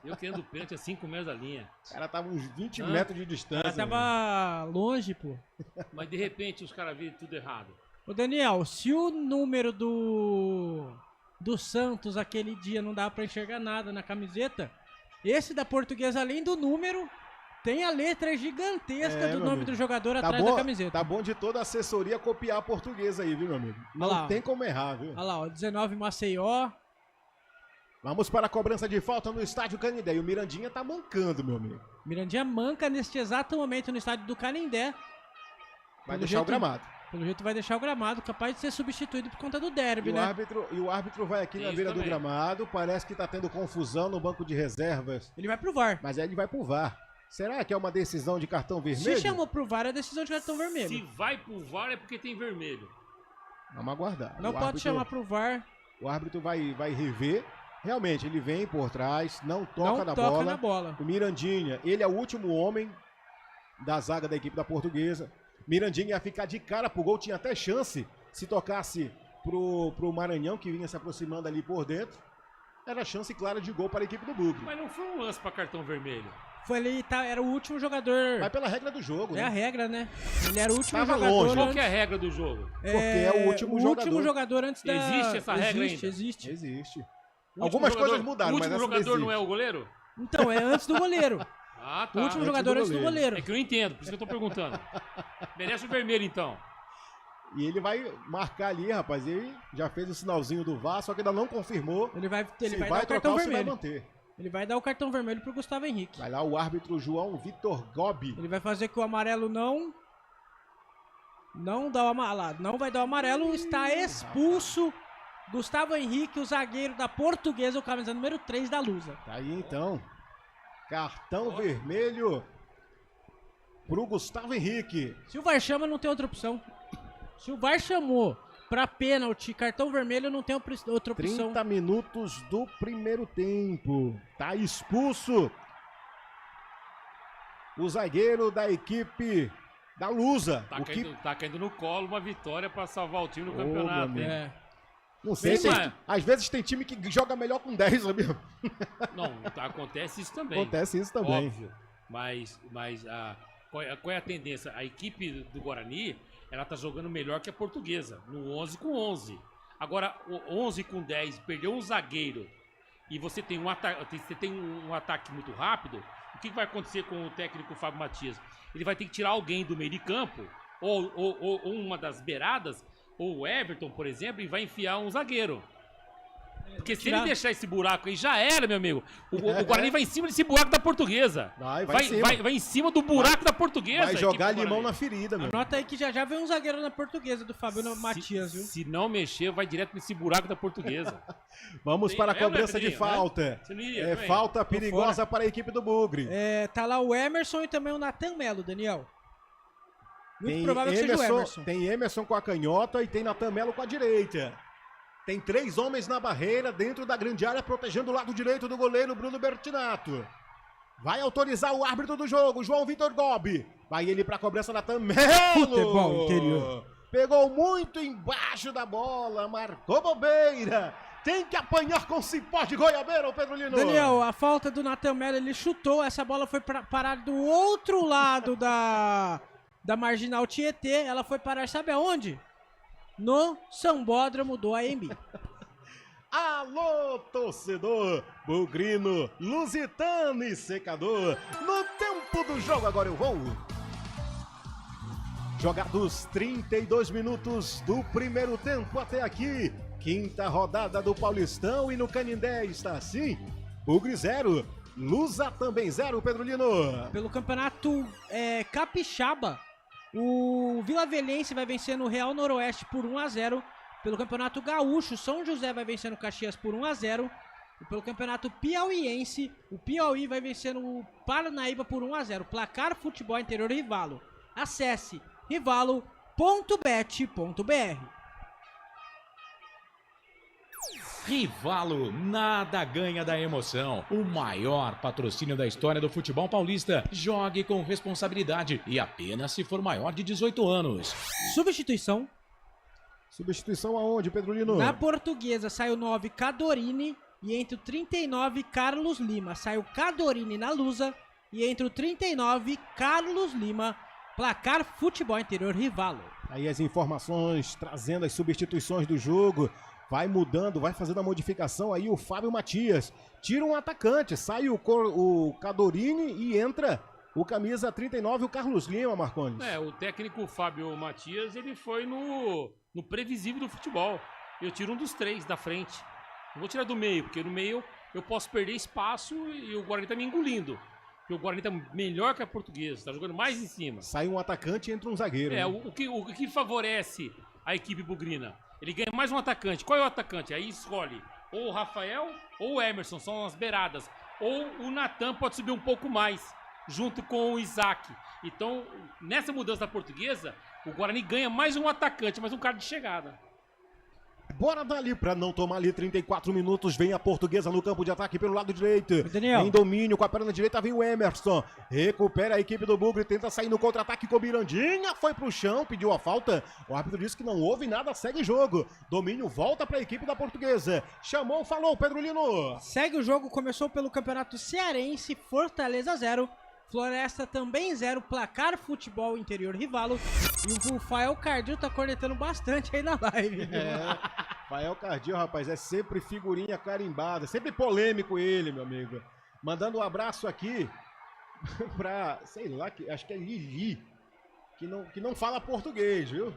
Eu querendo pênalti a 5 metros da linha. O cara tava uns 20 metros de distância. O cara tava longe, pô. Mas de repente os caras viram tudo errado. Ô Daniel, se o número do Santos aquele dia não dá pra enxergar nada na camiseta, esse da Portuguesa, além do número, tem a letra gigantesca do nome do jogador atrás da camiseta. Tá bom de toda a assessoria copiar a Portuguesa aí, viu, meu amigo? Não tem como errar, viu? Olha lá, ó, 19 Maceió. Vamos para a cobrança de falta no estádio Canindé. E o Mirandinha tá mancando, meu amigo. Mirandinha manca neste exato momento no estádio do Canindé. Vai deixar o gramado. Pelo jeito vai deixar o gramado, capaz de ser substituído por conta do derby, e né? O árbitro vai aqui na beira do gramado, parece que tá tendo confusão no banco de reservas. Ele vai pro VAR. Mas aí ele vai pro VAR. Será que é uma decisão de cartão vermelho? Se chamou pro VAR, é decisão de cartão vermelho. Se vai pro VAR é porque tem vermelho. Vamos aguardar. Não pode chamar pro VAR. O árbitro vai rever. Realmente, ele vem por trás, não toca na bola. O Mirandinha, ele é o último homem da zaga da equipe da Portuguesa. Mirandinha ia ficar de cara pro gol, tinha até chance se tocasse pro Maranhão, que vinha se aproximando ali por dentro. Era chance clara de gol para a equipe do Bugre. Mas não foi um lance para cartão vermelho. Era o último jogador. Vai pela regra do jogo, É né? a regra, né? Ele era o último Tava jogador. longe. Qual que é a regra do jogo? Porque é o último jogador. O último jogador antes da... Existe essa regra ainda? Existe. Existe. O Algumas último coisas jogador- mudaram, O mas último essa jogador não é existe. o goleiro? Então, é antes do goleiro. Ah, tá. O último jogador antes do goleiro. É que eu não entendo, por isso que eu tô perguntando. Merece o vermelho, então. E ele vai marcar ali, rapaz. Ele já fez o sinalzinho do VAR, só que ainda não confirmou. Ele vai se dar o trocar cartão ou se vai vermelho. manter. Ele vai dar o cartão vermelho pro Gustavo Henrique. Vai lá o árbitro João Vitor Gobi. Ele vai fazer que o amarelo não dá o amarelo. Não vai dar o amarelo. Está expulso Gustavo Henrique, o zagueiro da Portuguesa, o camisa número 3 da Lusa. Tá aí então. Cartão vermelho pro Gustavo Henrique. Se o VAR chama, não tem outra opção. Se o VAR chamou pra pênalti, cartão vermelho, não tem outra opção. 30 minutos do primeiro tempo. Tá expulso o zagueiro da equipe da Lusa. Tá caindo no colo uma vitória pra salvar o time no Ô, campeonato. meu hein? amigo. Não sei, Sim, às vezes tem time que joga melhor com 10, sabia? Não, acontece isso também. Acontece isso também. Óbvio. Mas qual é a tendência? A equipe do Guarani, ela tá jogando melhor que a Portuguesa, no 11 com 11. Agora, o 11 com 10, perdeu um zagueiro e você tem um ataque muito rápido, o que vai acontecer com o técnico Fábio Matias? Ele vai ter que tirar alguém do meio de campo, ou uma das beiradas, ou o Everton, por exemplo, e vai enfiar um zagueiro. Porque se ele deixar esse buraco aí, já era, meu amigo. O Guarani vai em cima desse buraco da Portuguesa. Vai em cima do buraco da Portuguesa. Vai jogar limão na ferida, meu. Anota aí que já vem um zagueiro na Portuguesa do Fábio Matias, viu? Se não mexer, vai direto nesse buraco da Portuguesa. Vamos para a cobrança de falta. É falta perigosa para a equipe do Bugre. Tá lá o Emerson e também o Natan Melo, Daniel. Muito Tem provável que seja o Emerson. Tem Emerson com a canhota e tem Natan Melo com a direita. Tem 3 homens na barreira dentro da grande área protegendo o lado direito do goleiro Bruno Bertinato. Vai autorizar o árbitro do jogo, João Vitor Gobi. Vai ele para a cobrança Natan Melo. Futebol interior. Pegou muito embaixo da bola, marcou bobeira. Tem que apanhar com cipó de goiabeira, o Pedro Lino. Daniel, a falta do Natan Melo, ele chutou, essa bola foi parar do outro lado da Marginal Tietê. Ela foi parar, sabe aonde? No Sambódromo do AMB. Alô, torcedor, bugrino, lusitano e secador. No tempo do jogo, agora eu vou. Jogados 32 minutos do primeiro tempo até aqui. Quinta rodada do Paulistão e no Canindé está assim. Bugre 0, Lusa também 0, Pedro Lino. Pelo campeonato capixaba, o Vila Velhense vai vencer no Real Noroeste por 1-0. Pelo campeonato gaúcho, São José vai vencer no Caxias por 1-0. E pelo campeonato piauiense, o Piauí vai vencer no Paranaíba por 1-0. Placar Futebol Interior Rivalo. Acesse rivalo.bet.br. Rivalo, nada ganha da emoção. O maior patrocínio da história do futebol paulista. Jogue com responsabilidade e apenas se for maior de 18 anos. Substituição. Substituição aonde, Pedro Lino? Na Portuguesa sai o 9 Cadorini e entre o 39 Carlos Lima. Sai o Cadorini na Lusa e entre o 39 Carlos Lima. Placar Futebol Interior Rivalo. Aí as informações trazendo as substituições do jogo. Vai mudando, vai fazendo a modificação aí o Fábio Matias. Tira um atacante, sai o Cadorini e entra o camisa 39, o Carlos Lima, Marcones. O técnico Fábio Matias, ele foi no previsível do futebol. Eu tiro um dos 3 da frente. Não vou tirar do meio, porque no meio eu posso perder espaço e o Guarani tá me engolindo. Porque o Guarani tá melhor que a Portuguesa, tá jogando mais em cima. Sai um atacante e entra um zagueiro. Né? O que favorece a equipe bugrina? Ele ganha mais um atacante. Qual é o atacante? Aí escolhe ou o Rafael ou o Emerson, são as beiradas. Ou o Natan pode subir um pouco mais, junto com o Isaac. Então, nessa mudança da Portuguesa, o Guarani ganha mais um atacante, mais um cara de chegada. Bora dali pra não tomar ali 34 minutos. Vem a Portuguesa no campo de ataque pelo lado direito. Daniel. Em domínio com a perna direita vem o Emerson. Recupera a equipe do Bugre, tenta sair no contra-ataque com o Mirandinha. Foi pro chão, pediu a falta. O árbitro disse que não houve nada, segue jogo. Domínio volta pra equipe da Portuguesa. Chamou, falou, Pedro Lino. Segue o jogo, começou pelo Campeonato Cearense, Fortaleza 0. Floresta também 0, placar Futebol Interior Rivalo. E o Rafael Cardio tá cornetando bastante aí na live. Rafael Cardio, rapaz, é sempre figurinha carimbada, sempre polêmico ele, meu amigo. Mandando um abraço aqui pra, sei lá, acho que é Lili, que não fala português, viu?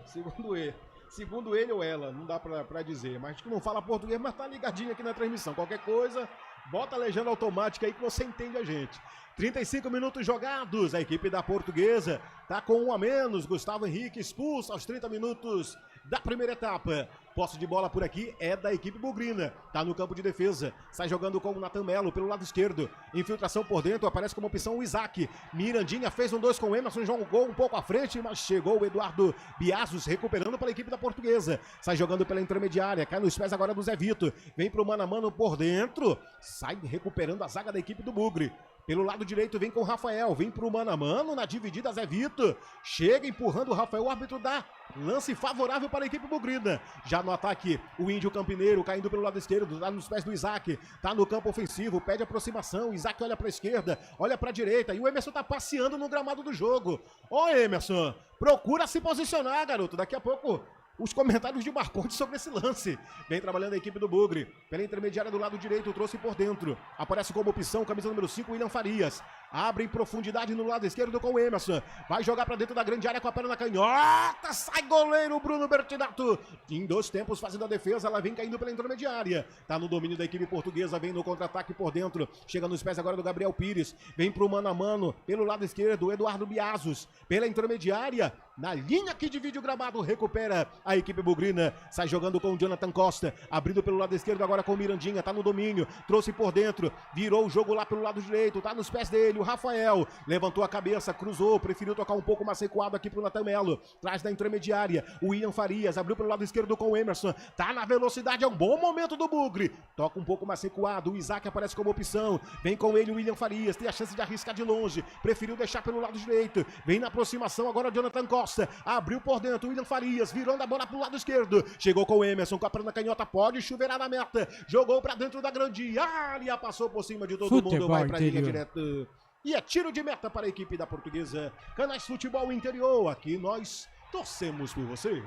Segundo ele ou ela, não dá pra dizer, mas que não fala português, mas tá ligadinho aqui na transmissão. Qualquer coisa, bota a legenda automática aí que você entende a gente. 35 minutos jogados, a equipe da Portuguesa tá com 1 a menos. Gustavo Henrique expulso aos 30 minutos da primeira etapa. Posse de bola por aqui é da equipe bugrina. Tá no campo de defesa. Sai jogando com o Natan Melo pelo lado esquerdo. Infiltração por dentro. Aparece como opção o Isaac. Mirandinha fez 1-2 com o Emerson. Jogou um pouco à frente, mas chegou o Eduardo Biazos recuperando pela equipe da Portuguesa. Sai jogando pela intermediária. Cai nos pés agora do Zé Vito. Vem pro mano a mano por dentro. Sai recuperando a zaga da equipe do Bugre. Pelo lado direito vem com o Rafael, vem pro mano a mano, na dividida Zé Vito, chega empurrando o Rafael, o árbitro dá lance favorável para a equipe bugrina. Já no ataque, o Índio Campineiro caindo pelo lado esquerdo, tá nos pés do Isaac, tá no campo ofensivo, pede aproximação, Isaac olha pra esquerda, olha pra direita, e o Emerson tá passeando no gramado do jogo. Ó Emerson, procura se posicionar, garoto, daqui a pouco os comentários de Marcondes sobre esse lance. Vem trabalhando a equipe do Bugre. Pela intermediária do lado direito, trouxe por dentro. Aparece como opção, camisa número 5, William Farias. Abre em profundidade no lado esquerdo com o Emerson. Vai jogar pra dentro da grande área com a perna na canhota. Sai goleiro Bruno Bertinato. Em 2 tempos fazendo a defesa, ela vem caindo pela intermediária. Tá no domínio da equipe portuguesa, vem no contra-ataque por dentro. Chega nos pés agora do Gabriel Pires. Vem pro mano a mano, pelo lado esquerdo, Eduardo Biazos. Pela intermediária, na linha que divide o gramado, recupera a equipe bugrina. Sai jogando com o Jonathan Costa. Abrindo pelo lado esquerdo agora com o Mirandinha. Tá no domínio, trouxe por dentro. Virou o jogo lá pelo lado direito. Tá nos pés dele, o Rafael. Levantou a cabeça, cruzou. Preferiu tocar um pouco mais recuado aqui pro Natan Melo. Traz da intermediária, o Ian Farias. Abriu pelo lado esquerdo com o Emerson. Tá na velocidade, é um bom momento do Bugre. Toca um pouco mais recuado. O Isaac aparece como opção. Vem com ele o William Farias. Tem a chance de arriscar de longe. Preferiu deixar pelo lado direito. Vem na aproximação agora o Jonathan Costa. Abriu por dentro o William Farias. Virando a bola pro lado esquerdo. Chegou com o Emerson com a perna canhota. Pode chuveirar na meta. Jogou pra dentro da grande área. Passou por cima de todo mundo. Vai pra linha direto. E é tiro de meta para a equipe da Portuguesa. Canais Futebol Interior. Aqui nós torcemos por você.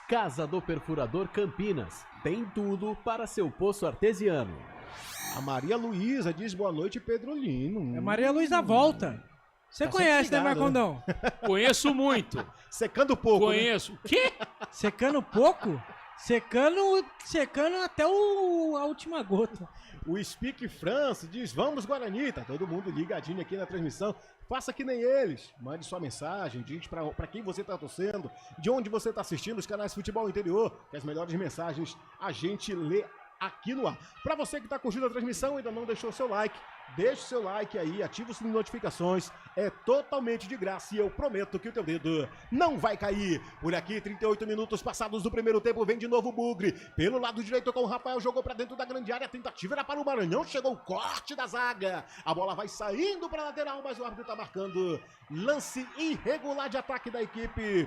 Casa do Perfurador Campinas. Tem tudo para seu poço artesiano. A Maria Luísa diz boa noite, Pedro Lino. É Maria Luísa volta. Você Tá conhece, ligado, né, Marcondão? Conheço muito. Secando pouco. Conheço. O quê? Secando pouco? Secando até a última gota. O Speak France diz, vamos Guarani, tá todo mundo ligadinho aqui na transmissão. Faça que nem eles, mande sua mensagem, diz pra quem você tá torcendo, de onde você tá assistindo os canais Futebol Interior, que as melhores mensagens a gente lê aqui no ar. Pra você que tá curtindo a transmissão e ainda não deixou seu like, deixe seu like aí, ativa o sininho de notificações, é totalmente de graça e eu prometo que o teu dedo não vai cair. Por aqui, 38 minutos passados do primeiro tempo, vem de novo o Bugre, pelo lado direito com o Rafael, jogou pra dentro da grande área, a tentativa era para o Maranhão, chegou o corte da zaga, a bola vai saindo pra lateral, mas o árbitro tá marcando lance irregular de ataque da equipe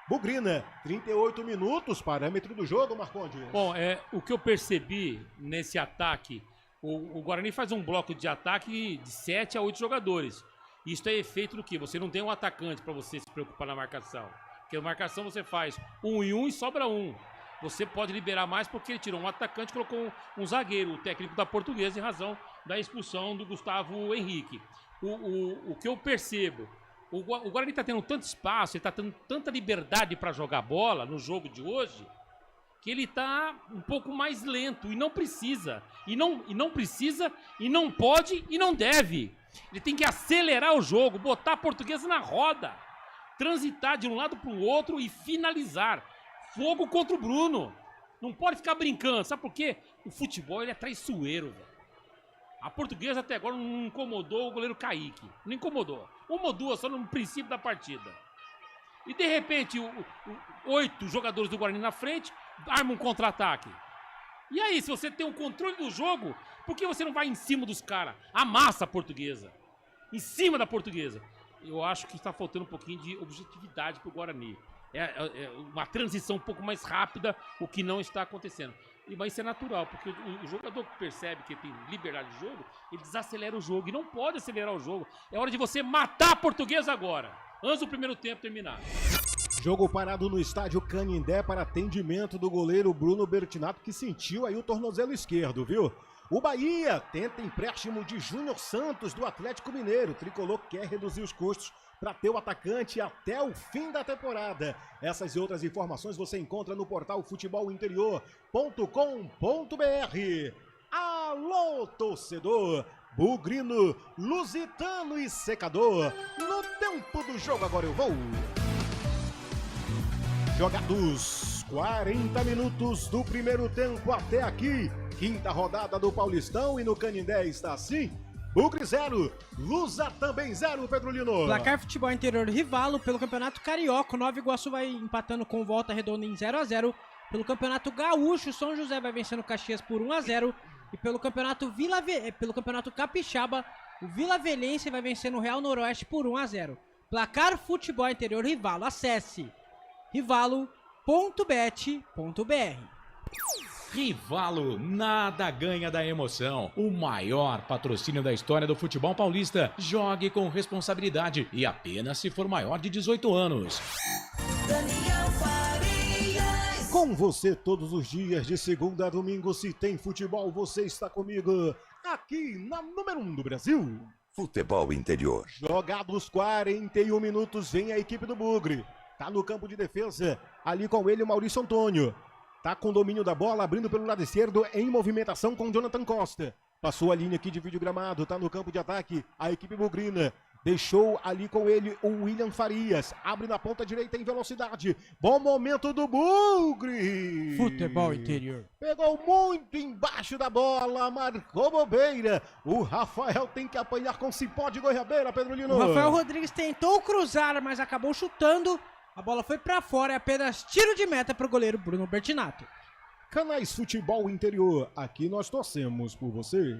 bugrina. 38 minutos, parâmetro do jogo, Marcondes. Bom, o que eu percebi nesse ataque, o Guarani faz um bloco de ataque de 7 a 8 jogadores. Isso é efeito do quê? Você não tem um atacante para você se preocupar na marcação. Porque a marcação você faz 1 e 1 e sobra 1. Você pode liberar mais porque ele tirou um atacante e colocou um zagueiro, o técnico da Portuguesa, em razão da expulsão do Gustavo Henrique. O que eu percebo, o Guarani está tendo tanto espaço, ele está tendo tanta liberdade para jogar bola no jogo de hoje, que ele está um pouco mais lento e não precisa. E não precisa, e não pode, e não deve. Ele tem que acelerar o jogo, botar a Portuguesa na roda, transitar de um lado para o outro e finalizar. Fogo contra o Bruno. Não pode ficar brincando, sabe por quê? O futebol ele é traiçoeiro, velho. A Portuguesa até agora não incomodou o goleiro Kaique. Não incomodou. Uma ou duas só no princípio da partida. E de repente, 8 jogadores do Guarani na frente, arma um contra-ataque. E aí, se você tem o controle do jogo, por que você não vai em cima dos caras? Amassa a Portuguesa. Em cima da Portuguesa. Eu acho que está faltando um pouquinho de objetividade pro Guarani. É uma transição um pouco mais rápida, o que não está acontecendo. Mas isso é natural, porque o jogador que percebe que tem liberdade de jogo, ele desacelera o jogo. E não pode acelerar o jogo. É hora de você matar a Portuguesa agora, antes do primeiro tempo terminar. Jogo parado no estádio Canindé para atendimento do goleiro Bruno Bertinato, que sentiu aí o tornozelo esquerdo, viu? O Bahia tenta empréstimo de Júnior Santos do Atlético Mineiro. O tricolor quer reduzir os custos para ter o atacante até o fim da temporada. Essas e outras informações você encontra no portal futebolinterior.com.br. Alô, torcedor! Bugrino, Lusitano e Secador. No tempo do jogo agora eu vou. Jogados 40 minutos do primeiro tempo até aqui. Quinta rodada do Paulistão e no Canindé está assim. Bugre 0, Lusa também 0, Pedro Lino. Placar Futebol Interior Rivalo pelo Campeonato Carioca. O Nova Iguaçu vai empatando com Volta Redonda em 0-0. Pelo Campeonato Gaúcho, São José vai vencendo Caxias por 1-0. E pelo Campeonato Capixaba, o Vila Velhense vai vencendo o Real Noroeste por 1-0. Placar Futebol Interior Rivalo. Acesse rivalo.bet.br. Rivalo, nada ganha da emoção. O maior patrocínio da história do futebol paulista. Jogue com responsabilidade e apenas se for maior de 18 anos. Com você todos os dias, de segunda a domingo, se tem futebol, você está comigo aqui na número 1 do Brasil. Futebol Interior. Jogados 41 minutos, vem a equipe do Bugre. Tá no campo de defesa, ali com ele o Maurício Antônio. Tá com domínio da bola, abrindo pelo lado esquerdo, em movimentação com Jonathan Costa. Passou a linha aqui de vídeo gramado, tá no campo de ataque, a equipe bugrina. Deixou ali com ele o William Farias. Abre na ponta direita em velocidade. Bom momento do Bugre. Futebol Interior. Pegou muito embaixo da bola, marcou bobeira. O Rafael tem que apanhar com cipó de goiabeira, Pedro Lino. O Rafael Rodrigues tentou cruzar, mas acabou chutando. A bola foi pra fora, é apenas tiro de meta pro goleiro Bruno Bertinato. Canais Futebol Interior, aqui nós torcemos por você.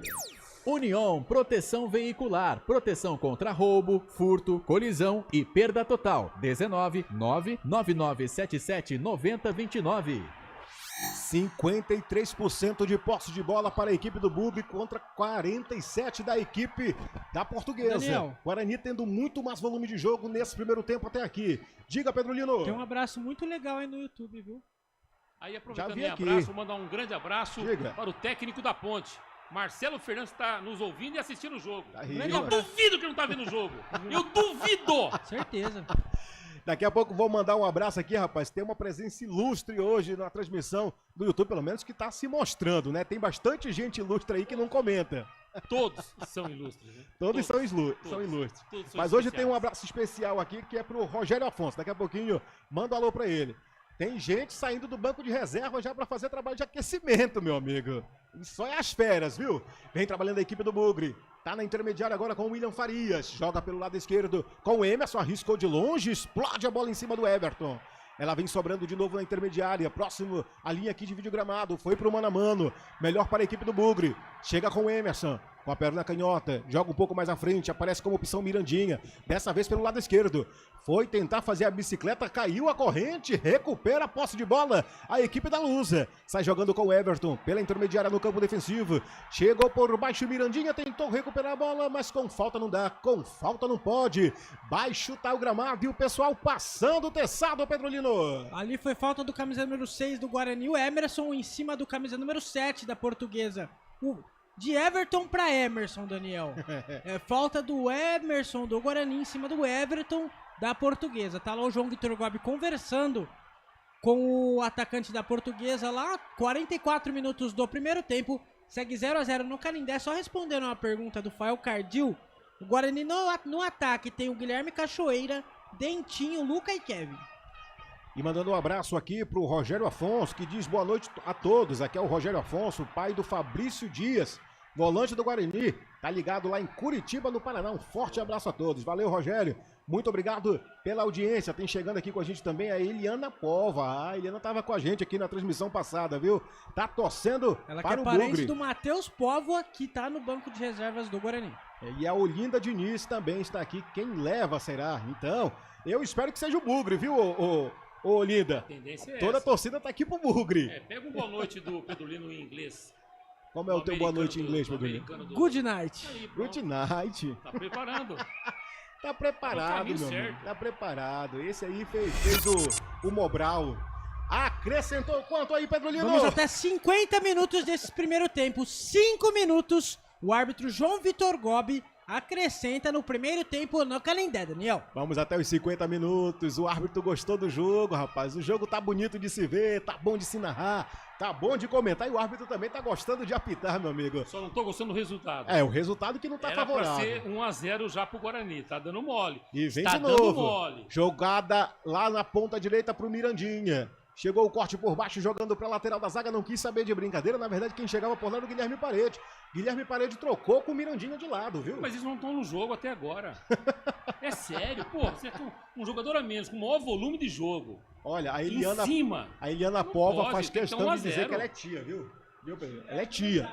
União Proteção Veicular, proteção contra roubo, furto, colisão e perda total. 19 99977 9029. 53% de posse de bola para a equipe do Bugre contra 47% da equipe da Portuguesa. Daniel. Guarani tendo muito mais volume de jogo nesse primeiro tempo até aqui. Diga, Pedro Lino. Tem um abraço muito legal aí no YouTube, viu? Aí aproveitando o abraço, vou mandar um grande abraço para o técnico da Ponte. Marcelo Fernandes está nos ouvindo e assistindo o jogo. Eu duvido que não está vendo o jogo. Eu duvido! Certeza. Daqui a pouco vou mandar um abraço aqui, rapaz. Tem uma presença ilustre hoje na transmissão do YouTube, pelo menos que está se mostrando, né? Tem bastante gente ilustre aí que não comenta. Todos são ilustres, né? Todos são ilustres. Todos Mas hoje tem um abraço especial aqui que é pro Rogério Afonso. Daqui a pouquinho manda um alô pra ele. Tem gente saindo do banco de reserva já para fazer trabalho de aquecimento, meu amigo. Só é as férias, viu? Vem trabalhando a equipe do Bugre. Tá na intermediária agora com o William Farias. Joga pelo lado esquerdo com o Emerson. Arriscou de longe. Explode a bola em cima do Everton. Ela vem sobrando de novo na intermediária. Próximo a linha aqui de vídeo gramado. Foi pro mano a mano. Melhor para a equipe do Bugre. Chega com o Emerson. Com a perna canhota. Joga um pouco mais à frente. Aparece como opção Mirandinha. Dessa vez pelo lado esquerdo. Foi tentar fazer a bicicleta. Caiu a corrente. Recupera a posse de bola. A equipe da Lusa. Sai jogando com o Everton. Pela intermediária no campo defensivo. Chegou por baixo Mirandinha. Tentou recuperar a bola. Mas com falta não dá. Com falta não pode. Baixo tá o gramado. E o pessoal passando o teçado, Pedro Lino. Ali foi falta do camisa número 6 do Guarani. O Emerson em cima do camisa número 7 da Portuguesa. De Everton para Emerson, Daniel. É falta do Emerson do Guarani em cima do Everton da Portuguesa. Tá lá o João Vitor Gobi conversando com o atacante da Portuguesa lá. 44 minutos do primeiro tempo. Segue 0-0 no Canindé. Só respondendo uma pergunta do Fael Cardil. O Guarani no ataque tem o Guilherme Cachoeira, Dentinho, Luca e Kevin. E mandando um abraço aqui pro Rogério Afonso, que diz boa noite a todos. Aqui é o Rogério Afonso, pai do Fabrício Dias, volante do Guarani. Tá ligado lá em Curitiba, no Paraná. Um forte abraço a todos. Valeu, Rogério. Muito obrigado pela audiência. Tem chegando aqui com a gente também a Eliana Pova. A Eliana estava com a gente aqui na transmissão passada, viu? Tá torcendo Ela para que é o parente Bugre. do Matheus Póvoa, que tá no banco de reservas do Guarani. E a Olinda Diniz também está aqui. Quem leva será? Então, eu espero que seja o Bugre, viu, ô Olinda? A tendência é Toda a essa. torcida tá aqui pro Bugre. Pega um boa noite do Pedrolino em inglês. Como é o teu boa noite em inglês, Pedrinho? Good night. Good night. Tá preparando. Tá preparado, caminho meu certo. amigo. Tá preparado. Esse aí fez o Mobral. Acrescentou quanto aí, Pedrolino? Vamos até 50 minutos desse primeiro tempo. 5 minutos. O árbitro João Vitor Gobi acrescenta no primeiro tempo no Canindé, Daniel. Vamos até os 50 minutos. O árbitro gostou do jogo, rapaz. O jogo tá bonito de se ver, tá bom de se narrar, tá bom de comentar. E o árbitro também tá gostando de apitar, meu amigo. Só não tô gostando do resultado. É, o resultado que não tá Era pra favorável. ser 1-0 já pro Guarani. Tá dando mole. E vem tá de dando novo. mole. Jogada lá na ponta direita pro Mirandinha. Chegou o corte por baixo, jogando pra lateral da zaga, não quis saber de brincadeira. Na verdade, quem chegava por lá era o Guilherme Parede. Guilherme Parede trocou com o Mirandinha de lado, viu? Mas eles não estão no jogo até agora. É sério, pô. Você tem um jogador a menos, com maior volume de jogo. Olha, a Em Eliana, cima. a Eliana Pova pode, faz tem que ter questão 1 a de dizer 0. que ela é tia, viu? Viu, Pedro? Ela é tia.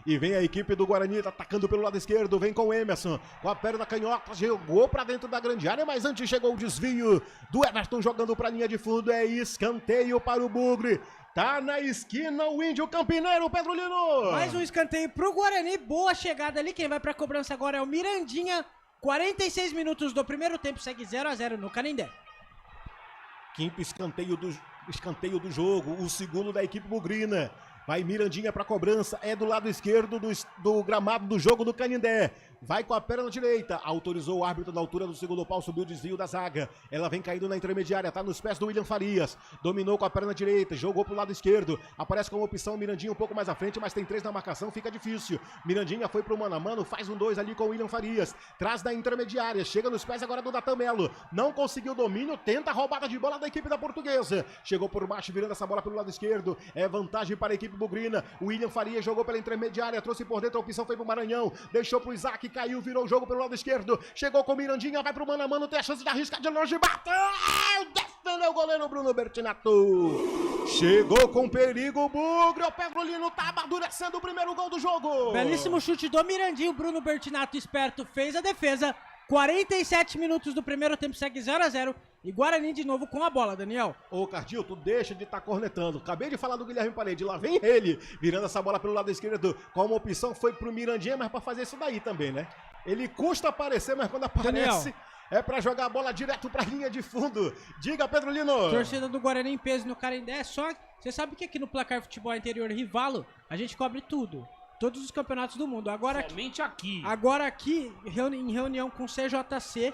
E vem a equipe do Guarani, tá atacando pelo lado esquerdo, vem com o Emerson, com a perna canhota, jogou pra dentro da grande área, mas antes chegou o desvio do Everton jogando pra linha de fundo, é escanteio para o Bugre. Tá na esquina o Índio Campineiro, Pedro Lino. Mais um escanteio pro Guarani, boa chegada ali, quem vai pra cobrança agora é o Mirandinha. 46 minutos do primeiro tempo, segue 0-0 no Canindé. Quinto escanteio do jogo, o segundo da equipe bugrina. Vai Mirandinha pra cobrança, é do lado esquerdo do gramado do jogo do Canindé. Vai com a perna direita, autorizou o árbitro na altura do segundo pau, subiu o desvio da zaga. Ela vem caindo na intermediária, tá nos pés do William Farias. Dominou com a perna direita, jogou pro lado esquerdo. Aparece como opção Mirandinha um pouco mais à frente, mas tem 3 na marcação, fica difícil. Mirandinha foi pro mano a mano, faz um 2 ali com o William Farias. Traz da intermediária, chega nos pés agora do Natan Melo. Não conseguiu domínio, tenta a roubada de bola da equipe da Portuguesa. Chegou por baixo, virando essa bola pelo lado esquerdo. É vantagem para a equipe bugrina. O William Farias jogou pela intermediária, trouxe por dentro, a opção foi pro Maranhão. Deixou pro Isaac, caiu, virou o jogo pelo lado esquerdo. Chegou com o Mirandinha, vai pro mano a mano, tem a chance de arriscar de longe, bateu! Defendeu o goleiro Bruno Bertinato. Chegou com perigo o Bugre, o Pedro Lino tá amadurecendo o primeiro gol do jogo. Belíssimo chute do Mirandinho, o Bruno Bertinato esperto fez a defesa. 47 minutos do primeiro tempo, segue 0-0. E Guarani de novo com a bola, Daniel. Ô, Cardil, tu deixa de estar cornetando. Acabei de falar do Guilherme Parede, lá vem ele, virando essa bola pelo lado esquerdo. Como opção foi pro Mirandinha, mas pra fazer isso daí também, né? Ele custa aparecer, mas quando aparece, Daniel, é pra jogar a bola direto pra linha de fundo. Diga, Pedro Lino. Torcida do Guarani em peso no Canindé, só... Você sabe que aqui no Placar Futebol Interior Rivalo, a gente cobre tudo. Todos os campeonatos do mundo. Somente aqui. Agora aqui, em reunião com o CJC,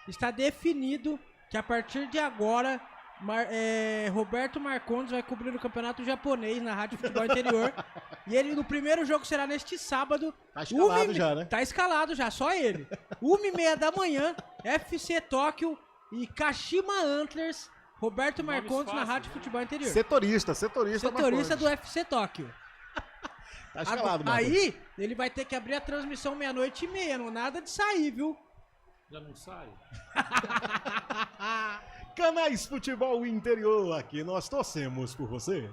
está definido que a partir de agora, Roberto Marcondes vai cobrir o campeonato japonês na Rádio Futebol Interior. E ele no primeiro jogo será neste sábado. Tá escalado já, né? Tá escalado já, só ele. 1h30 da manhã, FC Tóquio e Kashima Antlers. Roberto Marcondes na Rádio Futebol Interior. Setorista Setorista do FC Tóquio. Tá escalado, mano. Aí, ele vai ter que abrir a transmissão 00:30, não nada de sair, viu? Já não sai? Canais Futebol Interior, aqui nós torcemos por você.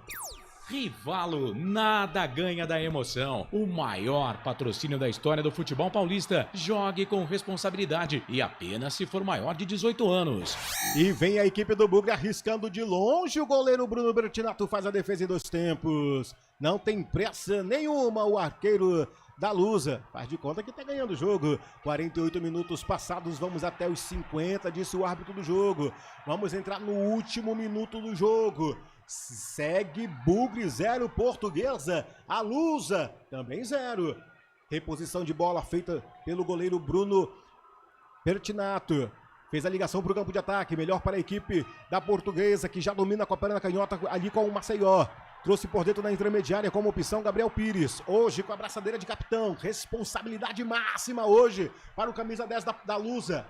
Rivalo, nada ganha da emoção. O maior patrocínio da história do futebol paulista. Jogue com responsabilidade e apenas se for maior de 18 anos. E vem a equipe do Bugre arriscando de longe. O goleiro Bruno Bertinato faz a defesa em 2 tempos. Não tem pressa nenhuma o arqueiro da Lusa. Faz de conta que tá ganhando o jogo. 48 minutos passados, vamos até os 50, disse o árbitro do jogo. Vamos entrar no último minuto do jogo. Segue Bugre 0, Portuguesa. A Lusa também 0. Reposição de bola feita pelo goleiro Bruno Bertinato. Fez a ligação para o campo de ataque. Melhor para a equipe da Portuguesa, que já domina com a perna canhota ali com o Maceió. Trouxe por dentro da intermediária como opção Gabriel Pires. Hoje com a braçadeira de capitão. Responsabilidade máxima hoje para o camisa 10 da Lusa.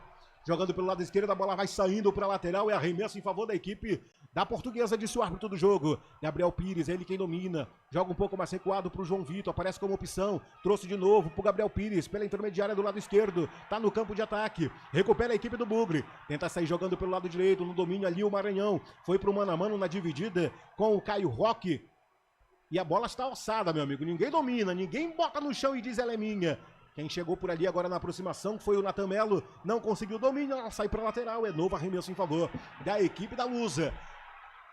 jogando pelo lado esquerdo, a bola vai saindo para a lateral, é arremesso em favor da equipe da Portuguesa, disse o árbitro do jogo. Gabriel Pires, ele quem domina, joga um pouco mais recuado para o João Vitor, aparece como opção, trouxe de novo para o Gabriel Pires, pela intermediária do lado esquerdo, tá no campo de ataque, recupera a equipe do Bugre, tenta sair jogando pelo lado direito, no domínio ali o Maranhão, foi pro mano a mano na dividida com o Caio Roque, e a bola está alçada, meu amigo, ninguém domina, ninguém bota no chão e diz ela é minha. Quem chegou por ali agora na aproximação foi o Natan Melo, não conseguiu domínio, ela sai para lateral, é novo arremesso em favor da equipe da Lusa.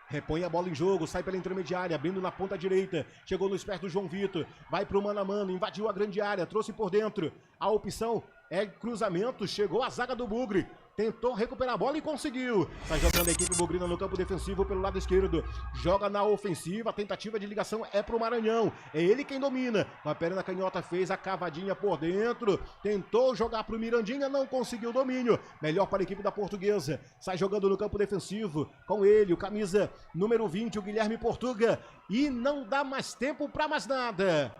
Repõe a bola em jogo, sai pela intermediária, abrindo na ponta direita, chegou no esperto do João Vitor, vai pro mano a mano, invadiu a grande área, trouxe por dentro, a opção é cruzamento, chegou a zaga do Bugre, tentou recuperar a bola e conseguiu. Sai jogando a equipe bugrina no campo defensivo pelo lado esquerdo. Joga na ofensiva, a tentativa de ligação é pro Maranhão. É ele quem domina. Com a perna canhota fez a cavadinha por dentro. Tentou jogar pro Mirandinha, não conseguiu o domínio. Melhor para a equipe da Portuguesa. Sai jogando no campo defensivo. Com ele, o camisa número 20, o Guilherme Portuga. E não dá mais tempo para mais nada.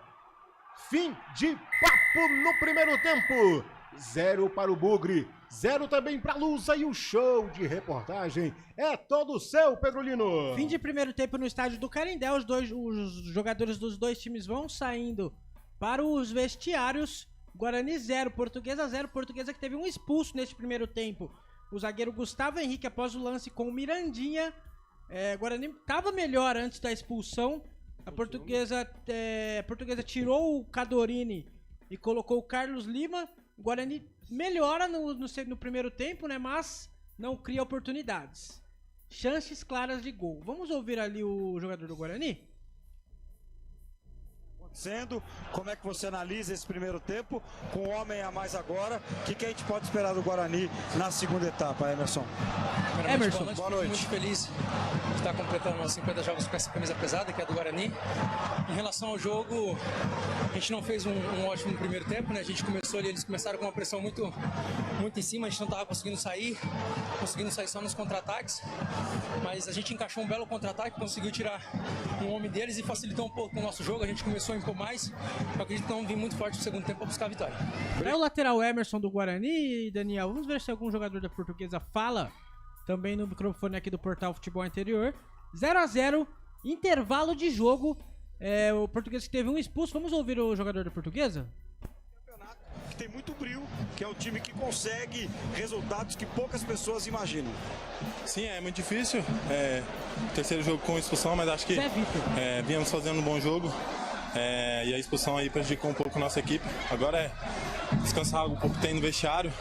Fim de papo no primeiro tempo. 0 para o Bugre, 0 também para a Lusa, e o show de reportagem é todo seu, Pedro Lino. Fim de primeiro tempo no estádio do Canindé, os jogadores dos dois times vão saindo para os vestiários. Guarani 0, Portuguesa 0, Portuguesa que teve um expulso neste primeiro tempo. O zagueiro Gustavo Henrique após o lance com o Mirandinha. Guarani estava melhor antes da expulsão. A Portuguesa tirou o Cadorini e colocou o Carlos Lima. O Guarani melhora no primeiro tempo, né? Mas não cria oportunidades. Chances claras de gol. Vamos ouvir ali o jogador do Guarani? Como é que você analisa esse primeiro tempo com um homem a mais agora? O que a gente pode esperar do Guarani na segunda etapa, Emerson? Emerson, boa noite. Muito feliz de estar completando 50 jogos com essa camisa pesada, que é a do Guarani. Em relação ao jogo, a gente não fez um ótimo primeiro tempo, né? A gente começou ali, eles começaram com uma pressão muito em cima, a gente não estava conseguindo sair só nos contra-ataques, mas a gente encaixou um belo contra-ataque, conseguiu tirar um homem deles e facilitou um pouco o nosso jogo. A gente começou a impor mais, eu acredito que vamos vir muito forte no segundo tempo para buscar a vitória. É o lateral Emerson do Guarani, Daniel. Vamos ver se algum jogador da Portuguesa fala também no microfone aqui do Portal Futebol Interior. 0-0, intervalo de jogo. O Portuguesa teve um expulso. Vamos ouvir o jogador da Portuguesa? Que tem muito brilho, que é um time que consegue resultados que poucas pessoas imaginam. Sim, é muito difícil. Terceiro jogo com expulsão, mas acho que viemos fazendo um bom jogo. E a expulsão aí prejudicou um pouco a nossa equipe. Agora é descansar um pouco, tem no vestiário,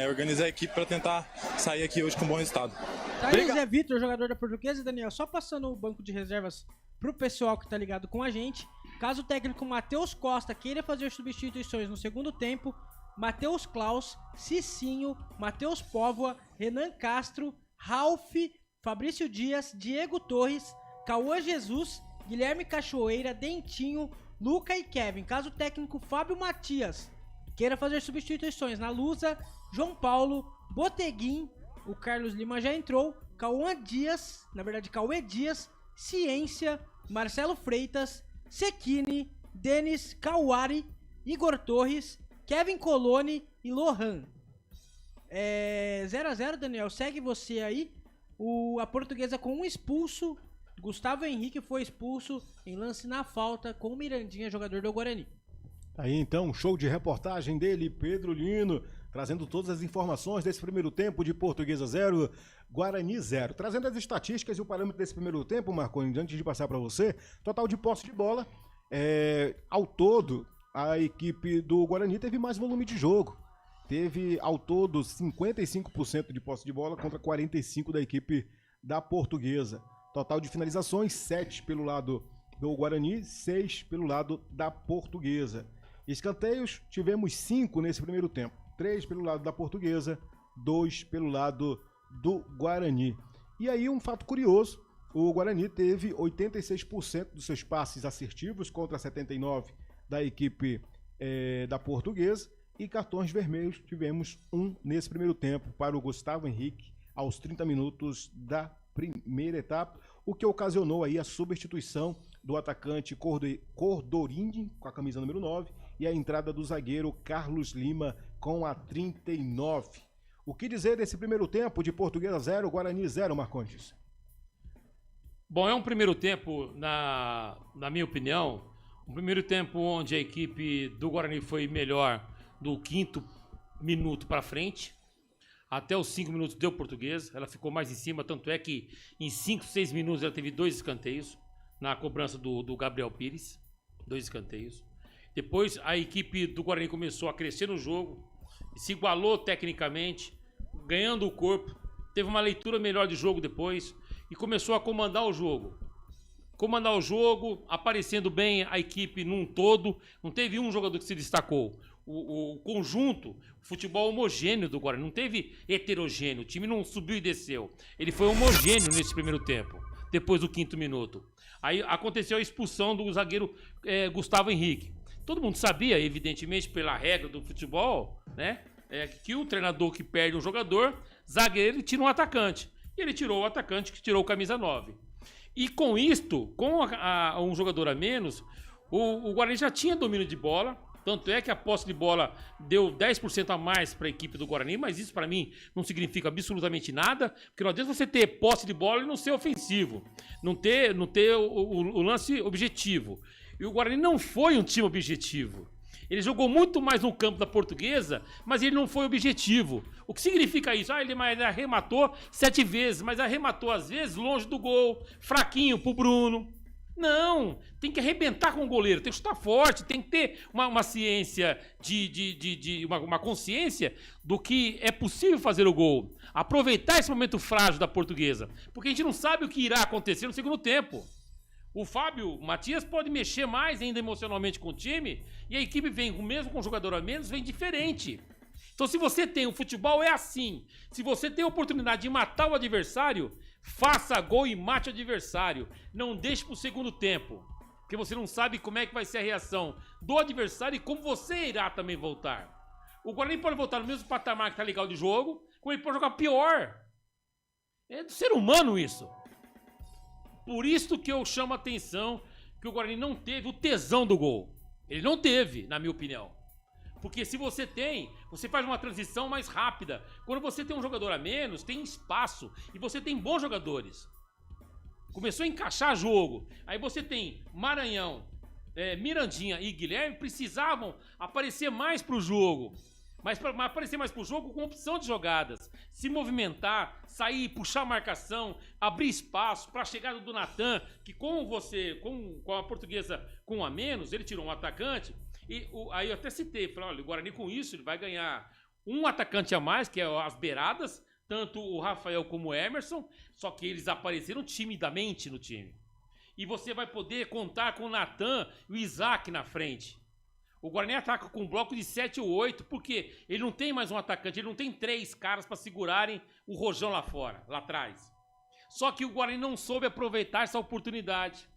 organizar a equipe para tentar sair aqui hoje com um bom resultado. Tá aí o Zé Vitor, jogador da Portuguesa. Daniel, só passando o banco de reservas pro pessoal que tá ligado com a gente. Caso o técnico Matheus Costa queira fazer substituições no segundo tempo, Matheus Klaus, Cicinho, Matheus Póvoa, Renan Castro, Ralf, Fabrício Dias, Diego Torres, Cauã Jesus, Guilherme Cachoeira, Dentinho, Luca e Kevin. Caso o técnico Fábio Matias queira fazer substituições na Lusa, João Paulo, Boteguim, o Carlos Lima já entrou, Cauã Dias, na verdade Cauê Dias, Ciência, Marcelo Freitas, Sekini, Denis Kawari, Igor Torres, Kevin Coloni e Lohan. 0-0, Daniel, segue você aí. A Portuguesa com um expulso. Gustavo Henrique foi expulso em lance na falta com o Mirandinha, jogador do Guarani. Aí então, show de reportagem dele, Pedro Lino, trazendo todas as informações desse primeiro tempo de Portuguesa 0, Guarani 0. Trazendo as estatísticas e o parâmetro desse primeiro tempo, Marconi, antes de passar para você, total de posse de bola, ao todo, a equipe do Guarani teve mais volume de jogo. Teve, ao todo, 55% de posse de bola contra 45% da equipe da Portuguesa. Total de finalizações, 7 pelo lado do Guarani, 6 pelo lado da Portuguesa. Escanteios, tivemos 5 nesse primeiro tempo. 3 pelo lado da Portuguesa, 2 pelo lado do Guarani. E aí um fato curioso, o Guarani teve 86% dos seus passes assertivos contra 79% da equipe da Portuguesa. E cartões vermelhos, tivemos 1 nesse primeiro tempo para o Gustavo Henrique aos 30 minutos da primeira etapa, o que ocasionou aí a substituição do atacante Cordorini com a camisa número 9 e a entrada do zagueiro Carlos Lima com a 39. O que dizer desse primeiro tempo de Portuguesa 0, Guarani 0, Marcondes? Bom, é um primeiro tempo, na minha opinião, um primeiro tempo onde a equipe do Guarani foi melhor do 5º minuto para frente. Até os 5 minutos deu Portuguesa, ela ficou mais em cima, tanto é que em 5, 6 minutos ela teve 2 escanteios na cobrança do Gabriel Pires, 2 escanteios. Depois a equipe do Guarani começou a crescer no jogo, se igualou tecnicamente, ganhando o corpo, teve uma leitura melhor de jogo depois e começou a comandar o jogo. Comandar o jogo, aparecendo bem a equipe num todo, não teve um jogador que se destacou. O conjunto, o futebol homogêneo do Guarani, não teve heterogêneo, o time não subiu e desceu. Ele foi homogêneo nesse primeiro tempo, depois do 5º minuto. Aí aconteceu a expulsão do zagueiro Gustavo Henrique. Todo mundo sabia, evidentemente, pela regra do futebol, né, que o treinador que perde um jogador, zagueiro, ele tira um atacante. E ele tirou o atacante que tirou o camisa 9. E com isto, com um jogador a menos, o Guarani já tinha domínio de bola. Tanto é que a posse de bola deu 10% a mais para a equipe do Guarani, mas isso para mim não significa absolutamente nada, porque não adianta você ter posse de bola e não ser ofensivo, não ter o lance objetivo. E o Guarani não foi um time objetivo. Ele jogou muito mais no campo da Portuguesa, mas ele não foi objetivo. O que significa isso? Ele arrematou 7 vezes, mas arrematou às vezes longe do gol, fraquinho pro Bruno. Não, tem que arrebentar com o goleiro, tem que chutar forte, tem que ter uma ciência, uma consciência do que é possível fazer o gol. Aproveitar esse momento frágil da Portuguesa, porque a gente não sabe o que irá acontecer no segundo tempo. O Fábio Matias pode mexer mais ainda emocionalmente com o time e a equipe vem, mesmo com um jogador a menos, vem diferente. Então se você tem, o futebol é assim, se você tem a oportunidade de matar o adversário, faça gol e mate o adversário. Não deixe para o segundo tempo, porque você não sabe como é que vai ser a reação do adversário e como você irá também voltar. O Guarani pode voltar no mesmo patamar que tá legal de jogo, como ele pode jogar pior. É do ser humano isso. Por isso que eu chamo a atenção que o Guarani não teve o tesão do gol. Ele não teve, na minha opinião. Porque se você faz uma transição mais rápida. Quando você tem um jogador a menos, tem espaço e você tem bons jogadores. Começou a encaixar jogo. Aí você tem Maranhão, Mirandinha e Guilherme precisavam aparecer mais pro jogo. Mas para aparecer mais pro jogo com opção de jogadas. Se movimentar, sair, puxar a marcação, abrir espaço para a chegada do Natan, que com a Portuguesa com um a menos, ele tirou um atacante. E aí eu até citei, falei, olha, o Guarani com isso ele vai ganhar um atacante a mais, que é as beiradas, tanto o Rafael como o Emerson, só que eles apareceram timidamente no time. E você vai poder contar com o Natan e o Isaac na frente. O Guarani ataca com um bloco de 7 ou 8, porque ele não tem mais um atacante, ele não tem 3 caras para segurarem o Rojão lá fora, lá atrás. Só que o Guarani não soube aproveitar essa oportunidade.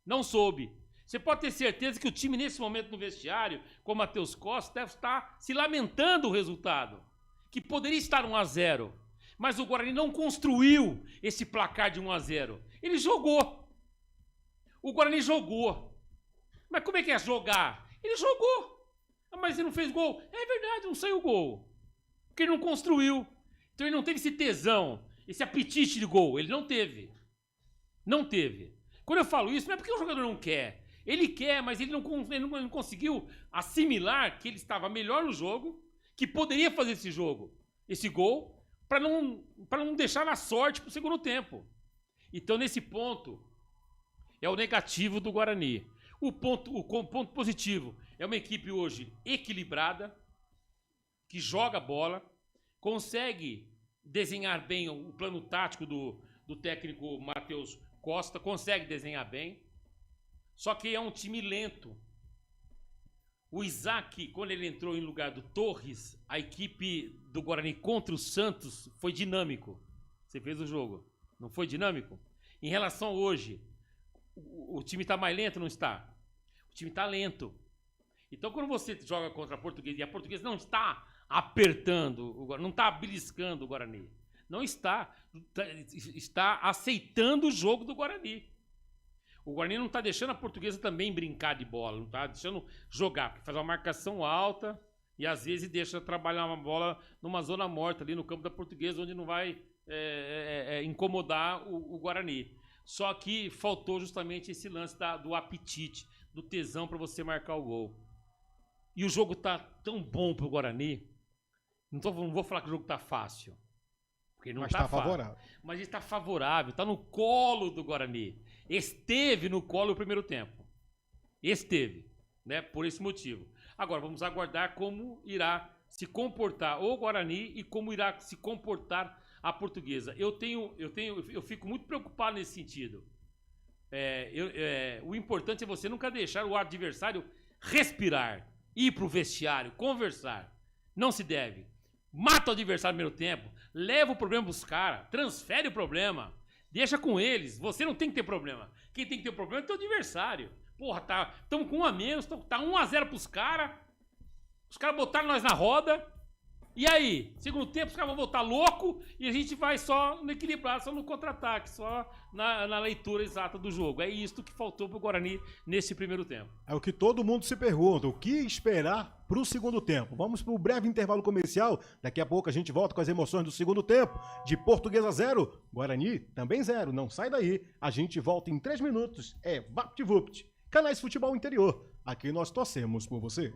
Não soube. Você pode ter certeza que o time nesse momento no vestiário, com o Matheus Costa, deve estar se lamentando o resultado. Que poderia estar 1-0. Mas o Guarani não construiu esse placar de 1-0. Ele jogou. O Guarani jogou. Mas como é que é jogar? Ele jogou. Mas ele não fez gol? É verdade, não saiu gol. Porque ele não construiu. Então ele não teve esse tesão, esse apetite de gol. Ele não teve. Não teve. Quando eu falo isso, não é porque o jogador não quer. Ele quer, mas ele não conseguiu assimilar que ele estava melhor no jogo, que poderia fazer esse gol, para não deixar na sorte pro segundo tempo. Então, nesse ponto, é o negativo do Guarani. O ponto positivo é uma equipe hoje equilibrada, que joga bola, consegue desenhar bem o plano tático do técnico Matheus Costa, consegue desenhar bem, só que é um time lento. O Isaac, quando ele entrou em lugar do Torres, a equipe do Guarani contra o Santos foi dinâmico. Você fez o jogo, não foi dinâmico? Em relação a hoje, o time está mais lento, não está? O time está lento. Então, quando você joga contra a Portuguesa e a Portuguesa não está apertando, não está beliscando o Guarani, não está, está aceitando o jogo do Guarani. O Guarani não está deixando a Portuguesa também brincar de bola, não está deixando jogar, porque faz uma marcação alta E às vezes deixa trabalhar uma bola numa zona morta ali no campo da Portuguesa, onde não vai incomodar o Guarani. Só que faltou justamente esse lance do apetite, do tesão para você marcar o gol. E o jogo tá tão bom pro Guarani. Não vou falar que o jogo tá fácil. Porque não tá favorável. Mas está favorável, tá no colo do Guarani. Esteve no colo o primeiro tempo. Esteve, né? Por esse motivo. Agora, vamos aguardar como irá se comportar o Guarani e como irá se comportar a Portuguesa. Eu fico muito preocupado nesse sentido. O importante é você nunca deixar o adversário respirar, ir pro vestiário, conversar. Não se deve. Mata o adversário no primeiro tempo, leva o problema pros caras, transfere o problema, deixa com eles. Você não tem que ter problema. Quem tem que ter problema é o teu adversário. Porra, estamos com 1 a menos, tá 1-0 pros caras. Os caras botaram nós na roda. E aí? Segundo tempo, os caras vão voltar louco e a gente vai só no equilibrado, só no contra-ataque, só na leitura exata do jogo. É isso que faltou pro Guarani nesse primeiro tempo. É o que todo mundo se pergunta, o que esperar pro segundo tempo. Vamos pro breve intervalo comercial, daqui a pouco a gente volta com as emoções do segundo tempo. De Portuguesa 0, Guarani também 0, não sai daí. A gente volta em 3 minutos, VaptVupt. Canais Futebol Interior, aqui nós torcemos por você.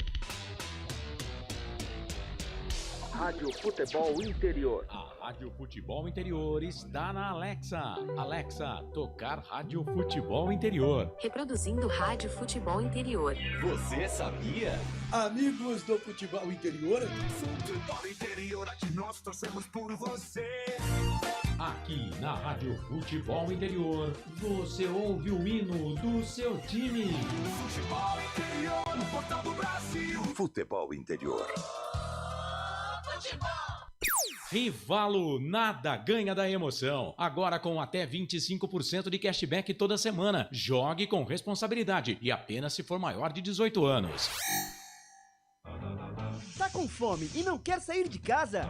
Rádio Futebol Interior. A Rádio Futebol Interior está na Alexa. Alexa, tocar Rádio Futebol Interior. Reproduzindo Rádio Futebol Interior. Você sabia? Amigos do Futebol Interior. Futebol Interior, aqui nós torcemos por você. Aqui na Rádio Futebol Interior, você ouve o hino do seu time. Futebol Interior, no portal do Brasil. Futebol Interior. Rivalo, nada ganha da emoção. Agora com até 25% de cashback toda semana. Jogue com responsabilidade e apenas se for maior de 18 anos. Tá com fome e não quer sair de casa?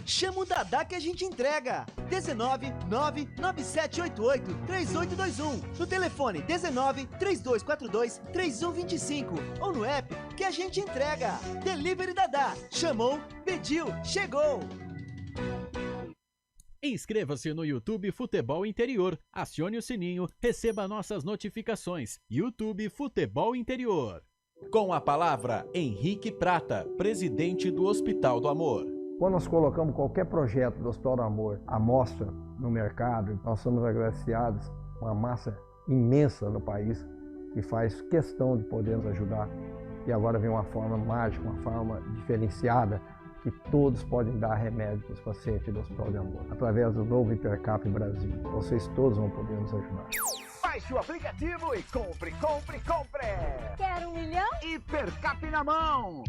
Chama o Dadá que a gente entrega. 19 99788 3821. No telefone 19 3242 3125 ou no app que a gente entrega. Delivery Dadá. Chamou, pediu, chegou. Inscreva-se no YouTube Futebol Interior, acione o sininho, receba nossas notificações. YouTube Futebol Interior. Com a palavra, Henrique Prata, presidente do Hospital do Amor. Quando nós colocamos qualquer projeto do Hospital do Amor à mostra no mercado, nós somos agraciados com uma massa imensa no país que faz questão de poder nos ajudar. E agora vem uma forma mágica, uma forma diferenciada, que todos podem dar remédio para os pacientes do Hospital do Amor. Através do novo Hipercap Brasil, vocês todos vão poder nos ajudar. Baixe o aplicativo e compre! Quero 1 milhão? Hipercap na mão!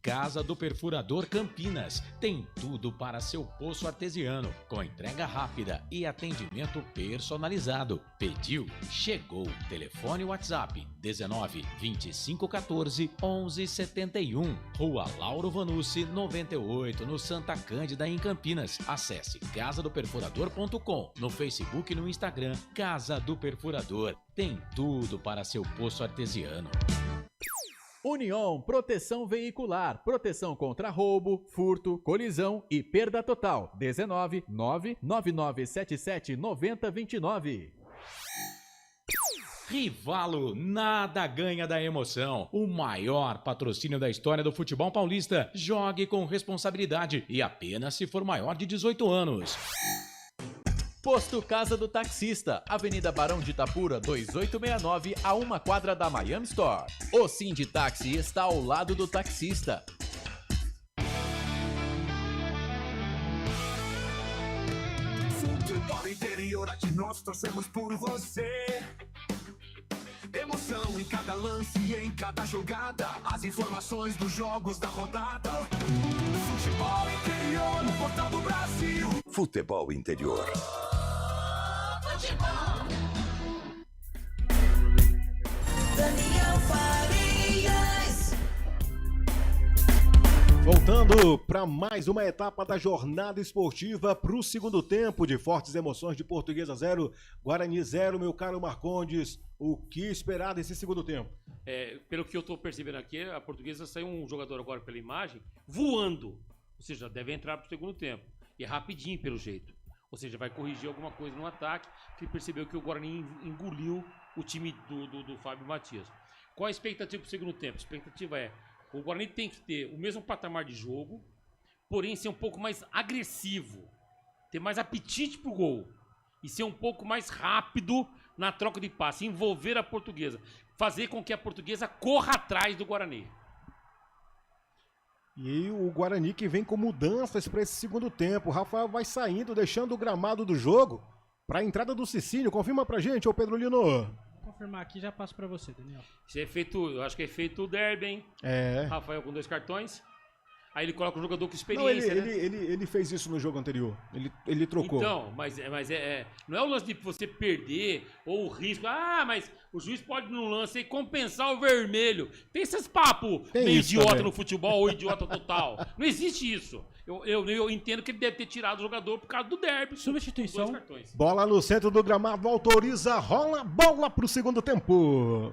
Casa do Perfurador Campinas. Tem tudo para seu poço artesiano, com entrega rápida e atendimento personalizado. Pediu? Chegou. Telefone WhatsApp 19 25 14 11 71. Rua Lauro Vanucci 98, no Santa Cândida, em Campinas. Acesse casadoperfurador.com. No Facebook e no Instagram, Casa do Perfurador. Tem tudo para seu poço artesiano. União Proteção Veicular, proteção contra roubo, furto, colisão e perda total. 19 99977 9029. Rivalo, nada ganha da emoção. O maior patrocínio da história do futebol paulista. Jogue com responsabilidade e apenas se for maior de 18 anos. Posto Casa do Taxista, Avenida Barão de Itapura, 2869, a 1 quadra da Miami Store. O Sinditaxi está ao lado do taxista. Futebol Interior, aqui nós torcemos por você. Emoção em cada lance e em cada jogada. As informações dos jogos da rodada. Futebol Interior, no portal do Brasil. Futebol Interior. Daniel Farias. Voltando chegando para mais uma etapa da jornada esportiva para o segundo tempo de fortes emoções de Portuguesa 0, Guarani 0, meu caro Marcondes. O que esperar desse segundo tempo? Pelo que eu estou percebendo aqui, a Portuguesa saiu um jogador agora pela imagem voando. Ou seja, deve entrar para o segundo tempo. E é rapidinho pelo jeito. Ou seja, vai corrigir alguma coisa no ataque, que percebeu que o Guarani engoliu o time do Fábio Matias. Qual a expectativa para o segundo tempo? A expectativa é: o Guarani tem que ter o mesmo patamar de jogo, porém ser um pouco mais agressivo, ter mais apetite pro gol e ser um pouco mais rápido na troca de passe, envolver a Portuguesa, fazer com que a Portuguesa corra atrás do Guarani. E o Guarani que vem com mudanças para esse segundo tempo. O Rafael vai saindo, deixando o gramado do jogo para a entrada do Cicinho. Confirma pra gente, ô Pedro Lino. Vou confirmar aqui, já passo pra você, Daniel. Isso é feito, eu acho que é feito o derby, hein? Rafael com 2 cartões. Aí ele coloca o jogador com experiência. Não, ele fez isso no jogo anterior. Ele trocou. Então, mas não é o lance de você perder ou o risco. Ah, mas o juiz pode no lance aí compensar o vermelho. Tem esses papos meio idiota também no futebol ou idiota total. Não existe isso. Eu entendo que ele deve ter tirado o jogador por causa do derby. Substituição. Bola no centro do gramado, autoriza, rola bola pro segundo tempo.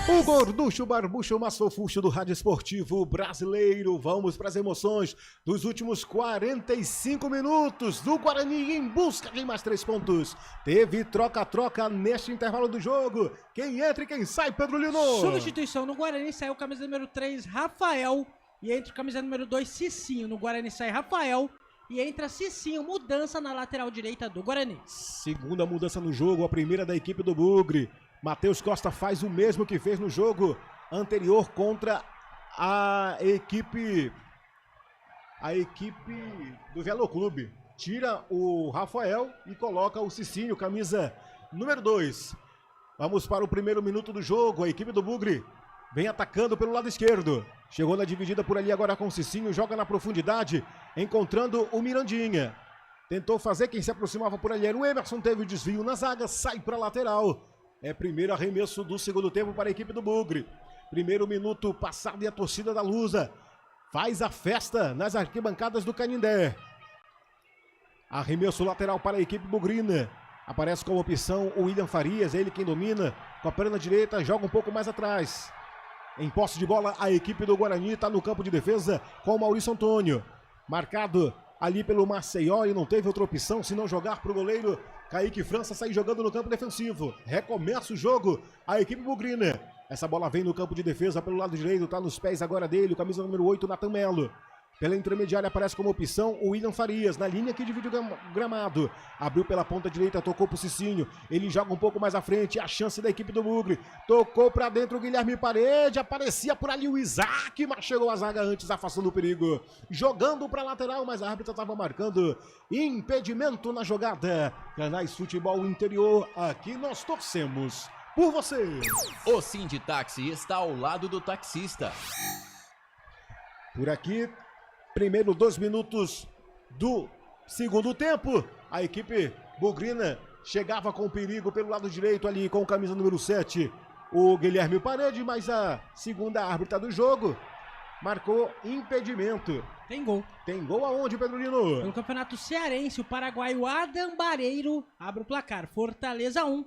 O gorducho, barbucho, massofuxo do rádio esportivo brasileiro. Vamos para as emoções dos últimos 45 minutos do Guarani em busca de mais 3 pontos. Teve troca-troca neste intervalo do jogo. Quem entra e quem sai, Pedro Lino? Substituição no Guarani, saiu camisa número 3, Rafael. E entra camisa número 2, Cicinho. No Guarani sai Rafael. E entra Cicinho, mudança na lateral direita do Guarani. Segunda mudança no jogo, a primeira da equipe do Bugre. Matheus Costa faz o mesmo que fez no jogo anterior contra a equipe do Velo Clube. Tira o Rafael e coloca o Cicinho, camisa número 2. Vamos para o primeiro minuto do jogo. A equipe do Bugre vem atacando pelo lado esquerdo. Chegou na dividida por ali agora com o Cicinho, joga na profundidade, encontrando o Mirandinha. Tentou fazer, quem se aproximava por ali era o Emerson, teve o desvio na zaga, sai para a lateral. É primeiro arremesso do segundo tempo para a equipe do Bugre. Primeiro minuto passado e a torcida da Lusa faz a festa nas arquibancadas do Canindé. Arremesso lateral para a equipe bugrina. Aparece como opção o William Farias, ele quem domina. Com a perna direita, joga um pouco mais atrás. Em posse de bola, a equipe do Guarani está no campo de defesa com o Maurício Antônio. Marcado ali pelo Maceió e não teve outra opção senão jogar para o goleiro Kaique França, sair jogando no campo defensivo. Recomeça o jogo, a equipe bugrina. Essa bola vem no campo de defesa pelo lado direito, tá nos pés agora dele, o camisa número 8, Natan Melo. Pela intermediária aparece como opção o William Farias, na linha que divide o gramado. Abriu pela ponta direita, tocou pro Cicinho. Ele joga um pouco mais à frente, a chance da equipe do Bugre. Tocou pra dentro o Guilherme Parede, aparecia por ali o Isaac, mas chegou a zaga antes, afastando o perigo. Jogando pra lateral, mas a árbitra estava marcando impedimento na jogada. Canais Futebol Interior, aqui nós torcemos por você. O Sinditáxi está ao lado do taxista. Por aqui, primeiro 2 minutos do segundo tempo. A equipe bugrina chegava com perigo pelo lado direito ali com camisa número 7. O Guilherme Parede, mas a segunda árbitra do jogo marcou impedimento. Tem gol. Tem gol aonde, Pedro Lino? Pelo Campeonato Cearense, o paraguaio Adam Bareiro abre o placar. Fortaleza 1,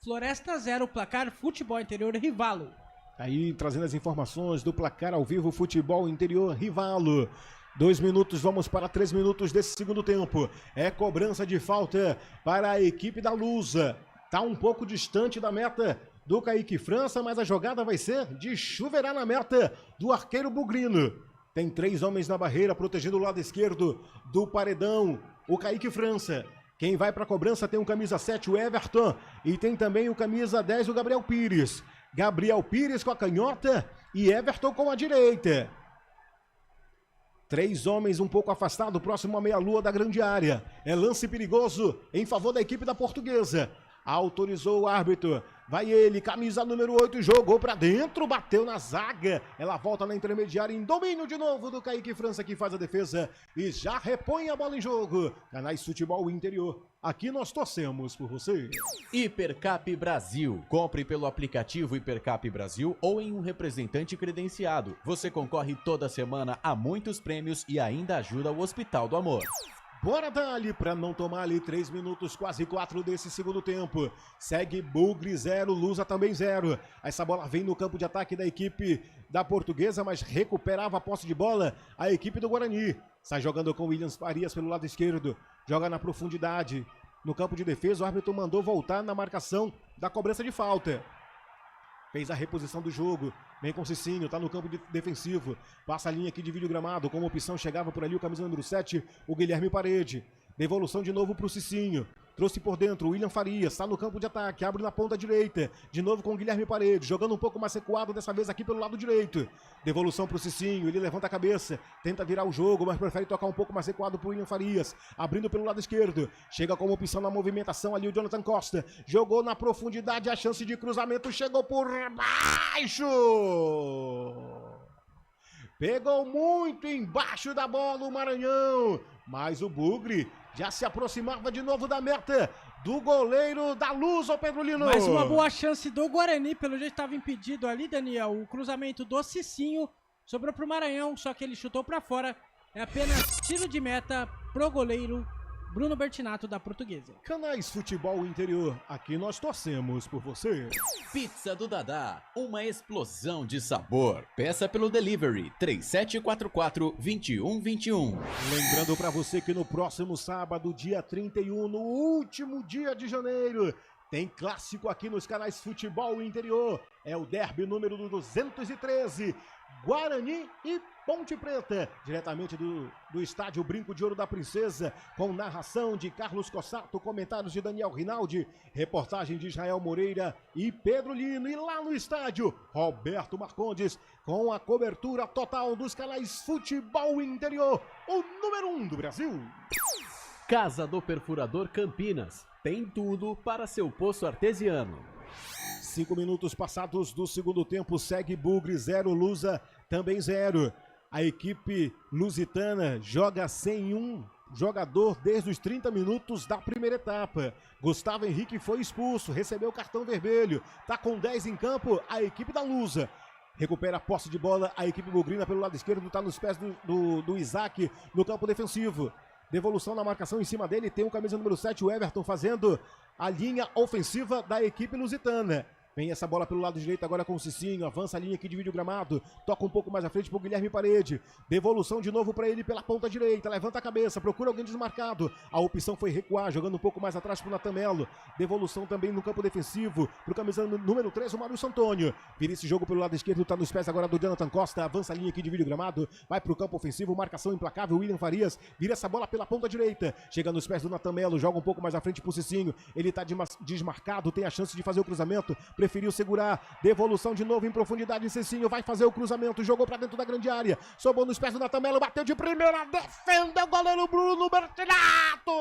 Floresta 0, placar Futebol Interior Rivalo. Aí trazendo as informações do placar ao vivo Futebol Interior Rivalo. 2 minutos, vamos para 3 minutos desse segundo tempo. É cobrança de falta para a equipe da Lusa. Tá um pouco distante da meta do Kaique França, mas a jogada vai ser de chuveirar na meta do arqueiro bugrino. Tem 3 homens na barreira protegendo o lado esquerdo do paredão, o Kaique França. Quem vai para a cobrança tem o camisa 7, o Everton, e tem também o camisa 10, o Gabriel Pires. Gabriel Pires com a canhota e Everton com a direita. 3 homens um pouco afastados, próximo à meia-lua da grande área. É lance perigoso em favor da equipe da Portuguesa. Autorizou o árbitro. Vai ele, camisa número 8, jogou pra dentro, bateu na zaga. Ela volta na intermediária em domínio de novo do Kaique França, que faz a defesa e já repõe a bola em jogo. Canais Futebol Interior, aqui nós torcemos por você. Hipercap Brasil. Compre pelo aplicativo Hipercap Brasil ou em um representante credenciado. Você concorre toda semana a muitos prêmios e ainda ajuda o Hospital do Amor. Bora dali pra não tomar ali 3 minutos, quase 4 desse segundo tempo. Segue Bugre 0, Lusa também 0. Essa bola vem no campo de ataque da equipe da Portuguesa, mas recuperava a posse de bola a equipe do Guarani. Sai jogando com Williams Farias pelo lado esquerdo, joga na profundidade. No campo de defesa, o árbitro mandou voltar na marcação da cobrança de falta. Fez a reposição do jogo, vem com o Cicinho, tá no campo defensivo, passa a linha aqui, divide o gramado, como opção chegava por ali o camisa número 7, o Guilherme Parede. Devolução de novo pro Cicinho, trouxe por dentro o William Farias, tá no campo de ataque, abre na ponta direita, de novo com o Guilherme Parede, jogando um pouco mais recuado, dessa vez aqui pelo lado direito. Devolução pro Cicinho, ele levanta a cabeça, tenta virar o jogo, mas prefere tocar um pouco mais recuado pro William Farias, abrindo pelo lado esquerdo, chega como opção na movimentação ali o Jonathan Costa, jogou na profundidade, a chance de cruzamento chegou por baixo! Pegou muito embaixo da bola o Maranhão, mas o Bugre já se aproximava de novo da meta do goleiro da Luz, ô Pedro Lino. Mais uma boa chance do Guarani, pelo jeito estava impedido ali, Daniel. O cruzamento do Cicinho sobrou pro Maranhão, só que ele chutou para fora. É apenas tiro de meta pro goleiro Bruno Bertinato da Portuguesa. Canais Futebol Interior, aqui nós torcemos por você. Pizza do Dadá, uma explosão de sabor. Peça pelo delivery 3744-2121. Lembrando para você que no próximo sábado, dia 31, no último dia de janeiro, tem clássico aqui nos canais Futebol Interior. É o derby número 213, Guarani e Ponte Preta, diretamente do estádio Brinco de Ouro da Princesa, com narração de Carlos Cossato, comentários de Daniel Rinaldi, reportagem de Israel Moreira e Pedro Lino. E lá no estádio, Roberto Marcondes, com a cobertura total dos canais Futebol Interior, o número 1 do Brasil. Casa do Perfurador Campinas, tem tudo para seu poço artesiano. 5 minutos passados do segundo tempo, segue Bugre 0, Lusa também 0. A equipe lusitana joga sem um jogador desde os 30 minutos da primeira etapa. Gustavo Henrique foi expulso, recebeu cartão vermelho. Tá com 10 em campo a equipe da Lusa. Recupera a posse de bola a equipe bugrina pelo lado esquerdo, tá nos pés do Isaac no campo defensivo. Devolução na marcação em cima dele, tem o camisa número 7, o Everton, fazendo a linha ofensiva da equipe lusitana. Vem essa bola pelo lado direito agora com o Cicinho, avança a linha que divide o gramado, toca um pouco mais à frente pro Guilherme Parede, devolução de novo para ele pela ponta direita, levanta a cabeça, procura alguém desmarcado, a opção foi recuar, jogando um pouco mais atrás pro Natan Melo, devolução também no campo defensivo, pro camisa número 3, o Mário Santônio, vira esse jogo pelo lado esquerdo, tá nos pés agora do Jonathan Costa, avança a linha que divide o gramado, vai pro campo ofensivo, marcação implacável, William Farias, vira essa bola pela ponta direita, chega nos pés do Natan Melo, joga um pouco mais à frente pro Cicinho, ele tá desmarcado, tem a chance de fazer o cruzamento, preferiu segurar, devolução de novo em profundidade, Cicinho vai fazer o cruzamento, jogou pra dentro da grande área, sobrou nos pés do Natan Melo, bateu de primeira, defende o goleiro Bruno Bertinato!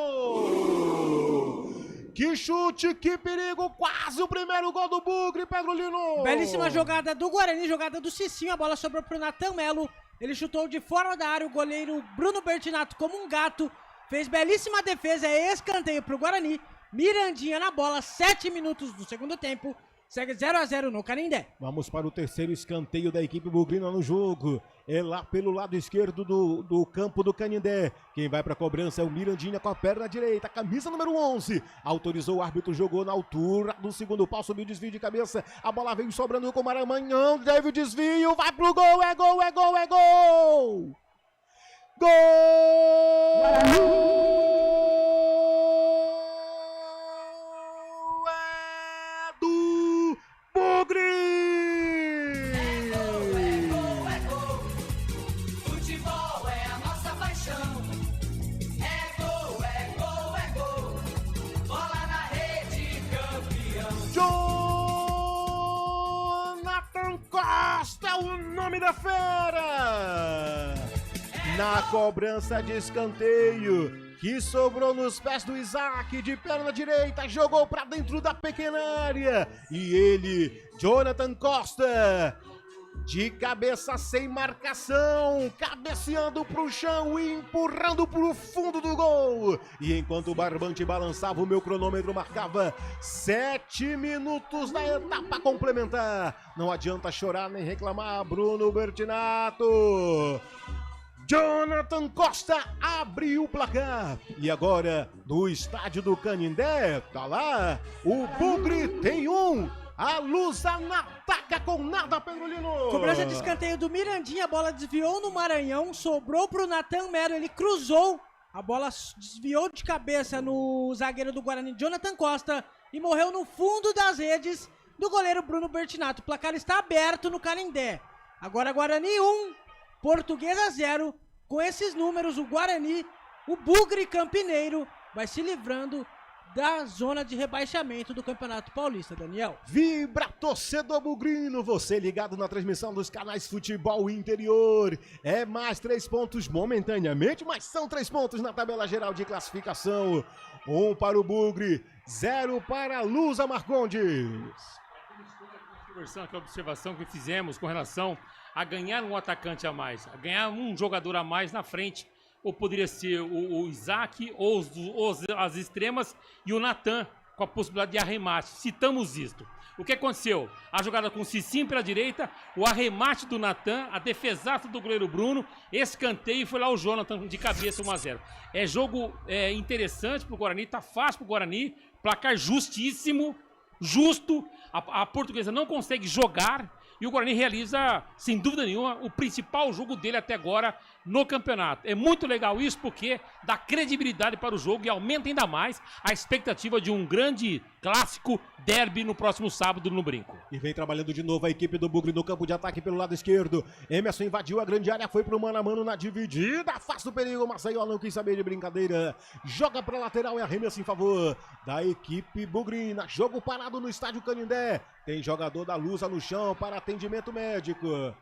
Que chute, que perigo, quase o primeiro gol do Bugre, Pedro Lino! Belíssima jogada do Guarani, jogada do Cicinho, a bola sobrou pro Natan Melo, ele chutou de fora da área, o goleiro Bruno Bertinato como um gato, fez belíssima defesa, escanteio pro Guarani, Mirandinha na bola, 7 minutos do segundo tempo, segue 0-0 no Canindé. Vamos para o terceiro escanteio da equipe bugrina no jogo. É lá pelo lado esquerdo do campo do Canindé. Quem vai para a cobrança é o Mirandinha com a perna direita, camisa número 11. Autorizou o árbitro, jogou na altura do segundo pau, subiu desvio de cabeça. A bola veio sobrando com o Maranhão, teve o desvio, vai pro gol, é gol, é gol, é gol! Gol! Da fera! Na cobrança de escanteio, que sobrou nos pés do Isaac, de perna direita, jogou pra dentro da pequena área. E ele, Jonathan Costa, de cabeça sem marcação, cabeceando pro chão e empurrando pro fundo do gol. E enquanto o barbante balançava, o meu cronômetro marcava 7 minutos na etapa complementar. Não adianta chorar nem reclamar, Bruno Bertinato. Jonathan Costa abriu o placar. E agora, no estádio do Canindé, tá lá, o Bugre tem um. A Lusa não ataca com nada, Pedro Lino. Cobrança de escanteio do Mirandinha, a bola desviou no Maranhão, sobrou pro Natan Mero, ele cruzou, a bola desviou de cabeça no zagueiro do Guarani, Jonathan Costa, e morreu no fundo das redes do goleiro Bruno Bertinato. O placar está aberto no Canindé. Agora Guarani 1, Portuguesa 0. Com esses números, o Guarani, o Bugre Campineiro, vai se livrando da zona de rebaixamento do Campeonato Paulista, Daniel. Vibra, torcedor bugrino, você ligado na transmissão dos canais Futebol Interior. É mais 3 pontos momentaneamente, mas são 3 pontos na tabela geral de classificação. 1 para o Bugre, 0 para a Lusa Marcondes. Conversando com a observação que fizemos com relação a ganhar um atacante a mais, a ganhar um jogador a mais na frente. Ou poderia ser o Isaac, ou as extremas, e o Natan, com a possibilidade de arremate. Citamos isto. O que aconteceu? A jogada com o Cicinho pela direita, o arremate do Natan, a defesaça do goleiro Bruno, escanteio e foi lá o Jonathan de cabeça 1-0. É jogo interessante pro Guarani, tá fácil pro Guarani, placar justíssimo, justo, a Portuguesa não consegue jogar e o Guarani realiza, sem dúvida nenhuma, o principal jogo dele até agora no campeonato. É muito legal isso porque dá credibilidade para o jogo e aumenta ainda mais a expectativa de um grande clássico derby no próximo sábado no Brinco. E vem trabalhando de novo a equipe do Bugre no campo de ataque pelo lado esquerdo. Emerson invadiu a grande área, foi pro mano a mano na dividida, afasta o perigo, Maceió não quis saber de brincadeira. Joga pra lateral e arremesso em favor da equipe bugrina. Jogo parado no estádio Canindé. Tem jogador da Lusa no chão para atendimento médico.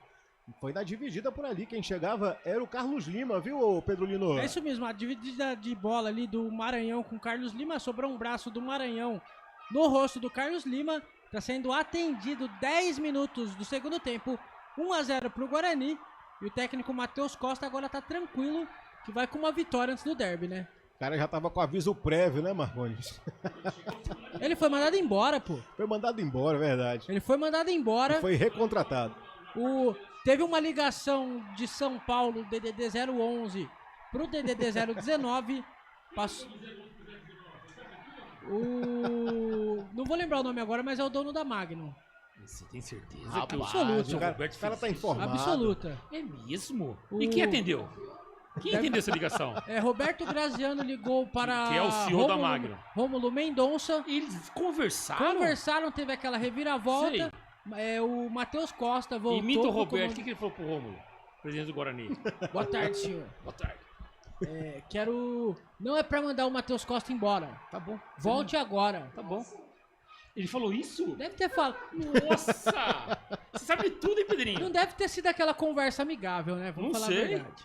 Foi na dividida por ali, quem chegava era o Carlos Lima, viu, Pedro Lino? É isso mesmo, a dividida de bola ali do Maranhão com o Carlos Lima, sobrou um braço do Maranhão no rosto do Carlos Lima, tá sendo atendido 10 minutos do segundo tempo, 1-0 pro Guarani, e o técnico Matheus Costa agora tá tranquilo, que vai com uma vitória antes do derby, né? O cara já tava com aviso prévio, né, Marcondes? Ele foi mandado embora, pô. Foi mandado embora, verdade. Ele foi mandado embora. E foi recontratado. Teve uma ligação de São Paulo, DDD 011, pro DDD 019. Passou. Não vou lembrar o nome agora, mas é o dono da Magnum. Você tem certeza? Absoluta. O cara tá informado. Absoluta. É mesmo? E quem atendeu? Quem entendeu essa ligação? Roberto Graziano ligou para... Que é o CEO da Magnum. Rômulo Mendonça. Eles conversaram? Conversaram, teve aquela reviravolta. O Matheus Costa voltou... Imita o Roberto. O que ele falou pro Rômulo? Presidente do Guarani. Boa tarde, senhor. Boa tarde. Não é pra mandar o Matheus Costa embora. Tá bom. Volte agora. Tá bom. Ele falou isso? Deve ter falado. Nossa! Você sabe tudo, hein, Pedrinho? Não deve ter sido aquela conversa amigável, né? Vamos falar a verdade.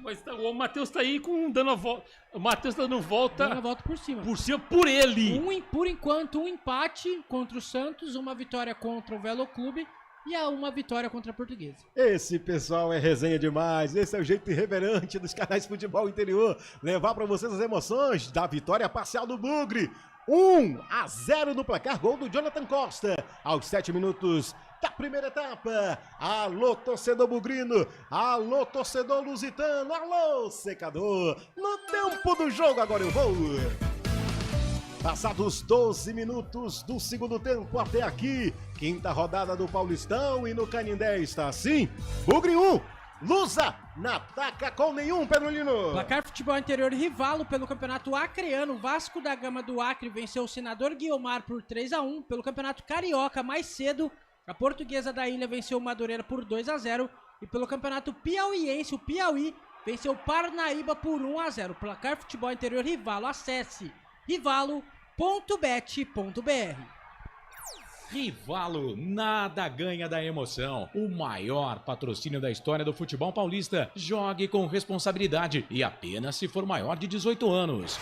Mas o Matheus tá aí dando a volta. O Matheus tá dando volta. Dando a volta por cima. Por cima, por ele. Por enquanto, um empate contra o Santos, uma vitória contra o Velo Clube e uma vitória contra a Portuguesa. Esse pessoal é resenha demais. Esse é o jeito irreverente dos canais Futebol Interior. Levar pra vocês as emoções da vitória parcial do Bugre. 1-0 no placar, gol do Jonathan Costa. Aos 7 minutos da primeira etapa. Alô, torcedor bugrino. Alô, torcedor lusitano. Alô, secador. No tempo do jogo, agora eu vou. Passados 12 minutos do segundo tempo até aqui. Quinta rodada do Paulistão e no Canindé está assim. Bugre 1. Lusa não ataca com nenhum, Pedro Lino. Placar Futebol Interior Rivalo pelo Campeonato Acreano. Vasco da Gama do Acre venceu o Senador Guiomar por 3-1. Pelo Campeonato Carioca, mais cedo, a Portuguesa da Ilha venceu o Madureira por 2-0. E pelo Campeonato Piauiense, o Piauí venceu o Parnaíba por 1-0. Placar Futebol Interior Rivalo. Acesse rivalo.bet.br. Rivalo, nada ganha da emoção. O maior patrocínio da história do futebol paulista. Jogue com responsabilidade e apenas se for maior de 18 anos.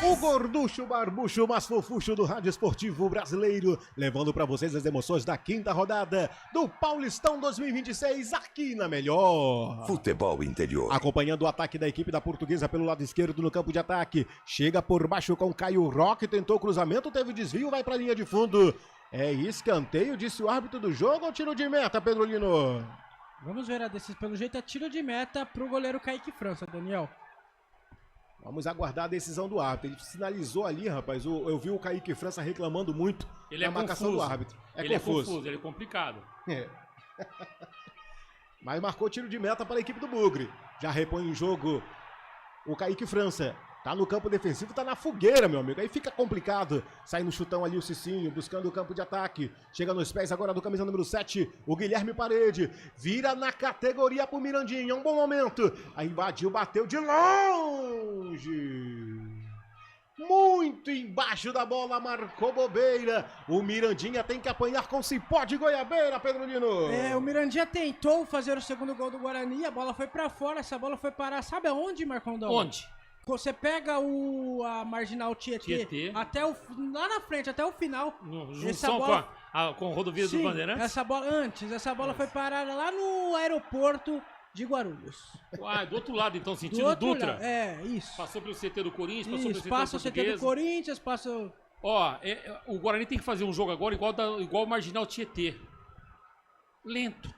O gorducho, barbucho, mais fofucho do rádio esportivo brasileiro, levando para vocês as emoções da quinta rodada do Paulistão 2026 aqui na Melhor. Futebol Interior. Acompanhando o ataque da equipe da Portuguesa pelo lado esquerdo no campo de ataque. Chega por baixo com Caio Roque, tentou cruzamento, teve desvio, vai para a linha de fundo. É escanteio, disse o árbitro do jogo ou tiro de meta, Pedro Lino? Vamos ver a decisão. Pelo jeito é tiro de meta pro goleiro Kaique França, Daniel. Vamos aguardar a decisão do árbitro. Ele sinalizou ali, rapaz. Eu vi o Kaique França reclamando muito Ele na é marcação confuso. do árbitro. Ele é confuso, ele é complicado. É. Mas marcou tiro de meta para a equipe do Bugre. Já repõe em jogo o Kaique França. Tá no campo defensivo, tá na fogueira, meu amigo. Aí fica complicado. Sai no chutão ali o Cicinho, buscando o campo de ataque. Chega nos pés agora do camisa número 7, o Guilherme Parede. Vira na categoria pro Mirandinha. Um bom momento. Aí invadiu, bateu de longe. Muito embaixo da bola, marcou bobeira. O Mirandinha tem que apanhar com cipó de goiabeira, Pedro Lino. O Mirandinha tentou fazer o segundo gol do Guarani, a bola foi pra fora, essa bola foi parar, sabe aonde, Marcondão? Onde? Você pega a marginal Tietê, até lá na frente, até o final. Junção com a rodovia do Bandeirantes? Essa bola foi parada lá no aeroporto de Guarulhos. Do outro lado, então, sentido Dutra? Isso. Passou pelo CT do Corinthians, passou pelo CT do Corinthians, passou... O Guarani tem que fazer um jogo agora igual o marginal Tietê. Lento.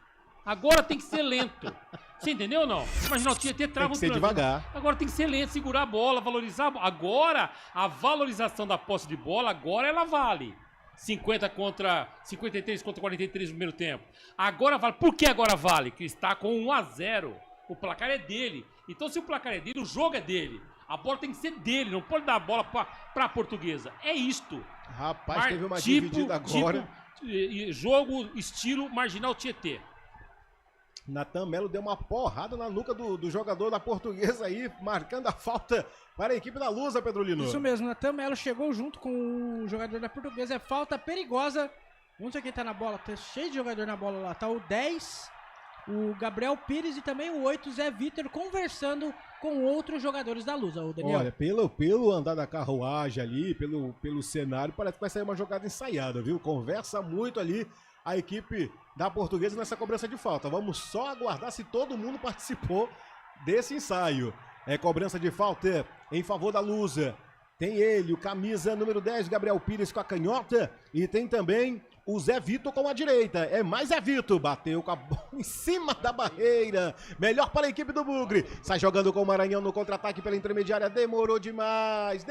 Agora tem que ser lento. Você entendeu ou não? Imagina, o Tietê trava tem que ser devagar. Agora tem que ser lento, segurar a bola, valorizar a bola. Agora, a valorização da posse de bola, agora ela vale. 53 contra 43 no primeiro tempo. Agora vale. Por que agora vale? Que está com 1-0. O placar é dele. Então, se o placar é dele, o jogo é dele. A bola tem que ser dele, não pode dar a bola pra Portuguesa. É isto. Rapaz, teve uma dividida agora. Jogo estilo marginal Tietê. Natan Melo deu uma porrada na nuca do jogador da Portuguesa aí, marcando a falta para a equipe da Lusa, Pedro Lino. Isso mesmo, Natan Melo chegou junto com o jogador da Portuguesa, é falta perigosa. Vamos ver quem tá na bola, tá cheio de jogador na bola lá, tá o 10, o Gabriel Pires e também o 8, Zé Vitor, conversando com outros jogadores da Lusa, o Daniel. Olha, pelo andar da carruagem ali, pelo cenário, parece que vai sair uma jogada ensaiada, viu? Conversa muito ali a equipe da Portuguesa nessa cobrança de falta. Vamos só aguardar se todo mundo participou desse ensaio. É cobrança de falta em favor da Lusa. Tem ele, o camisa número 10, Gabriel Pires com a canhota. E tem também o Zé Vitor com a direita. É mais Zé Vitor. Bateu com a bola em cima da barreira. Melhor para a equipe do Bugre. Sai jogando com o Maranhão no contra-ataque pela intermediária. Demorou demais.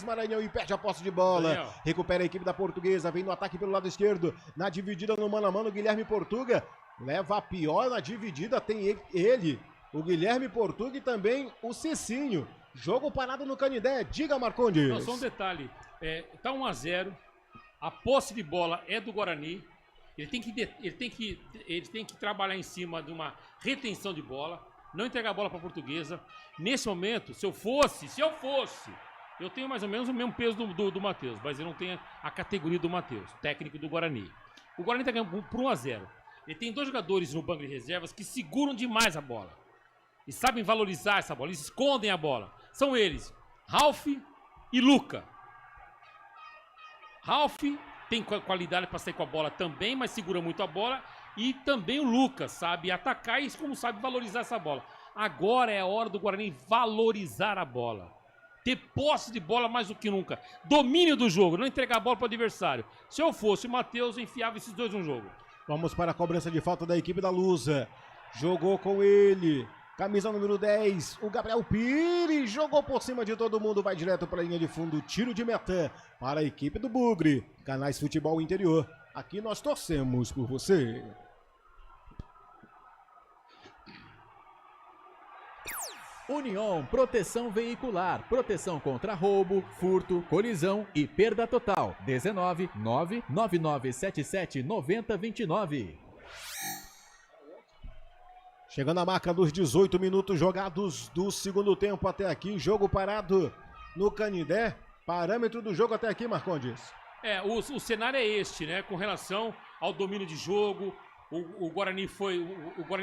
Maranhão e perde a posse de bola. Daniel. Recupera a equipe da Portuguesa. Vem no ataque pelo lado esquerdo. Na dividida no mano a mano, Guilherme Portuga. Leva a pior na dividida. Tem ele, o Guilherme Portuga e também o Cicinho. Jogo parado no Canindé. Diga, Marcondes. Não, só um detalhe. Tá 1-0. A posse de bola é do Guarani. Ele tem que trabalhar em cima de uma retenção de bola. Não entregar a bola para a Portuguesa. Nesse momento, se eu fosse, eu tenho mais ou menos o mesmo peso do Matheus, mas eu não tenho a categoria do Matheus, técnico do Guarani. O Guarani está ganhando por 1-0. Ele tem 2 jogadores no banco de reservas que seguram demais a bola. E sabem valorizar essa bola, eles escondem a bola. São eles, Ralf e Luca. Ralf tem qualidade para sair com a bola também, mas segura muito a bola. E também o Lucas sabe atacar e como sabe valorizar essa bola. Agora é a hora do Guarani valorizar a bola. Ter posse de bola mais do que nunca. Domínio do jogo, não entregar a bola para o adversário. Se eu fosse o Matheus, eu enfiava esses dois no jogo. Vamos para a cobrança de falta da equipe da Lusa. Jogou com ele. Camisa número 10, o Gabriel Pires, jogou por cima de todo mundo, vai direto para a linha de fundo, tiro de meta para a equipe do Bugre. Canais Futebol Interior, aqui nós torcemos por você. União Proteção Veicular, proteção contra roubo, furto, colisão e perda total. 19 99977 9029. Chegando a marca dos 18 minutos jogados do segundo tempo até aqui, jogo parado no Canindé. Parâmetro do jogo até aqui, Marcondes. O cenário é este, né? Com relação ao domínio de jogo, o Guarani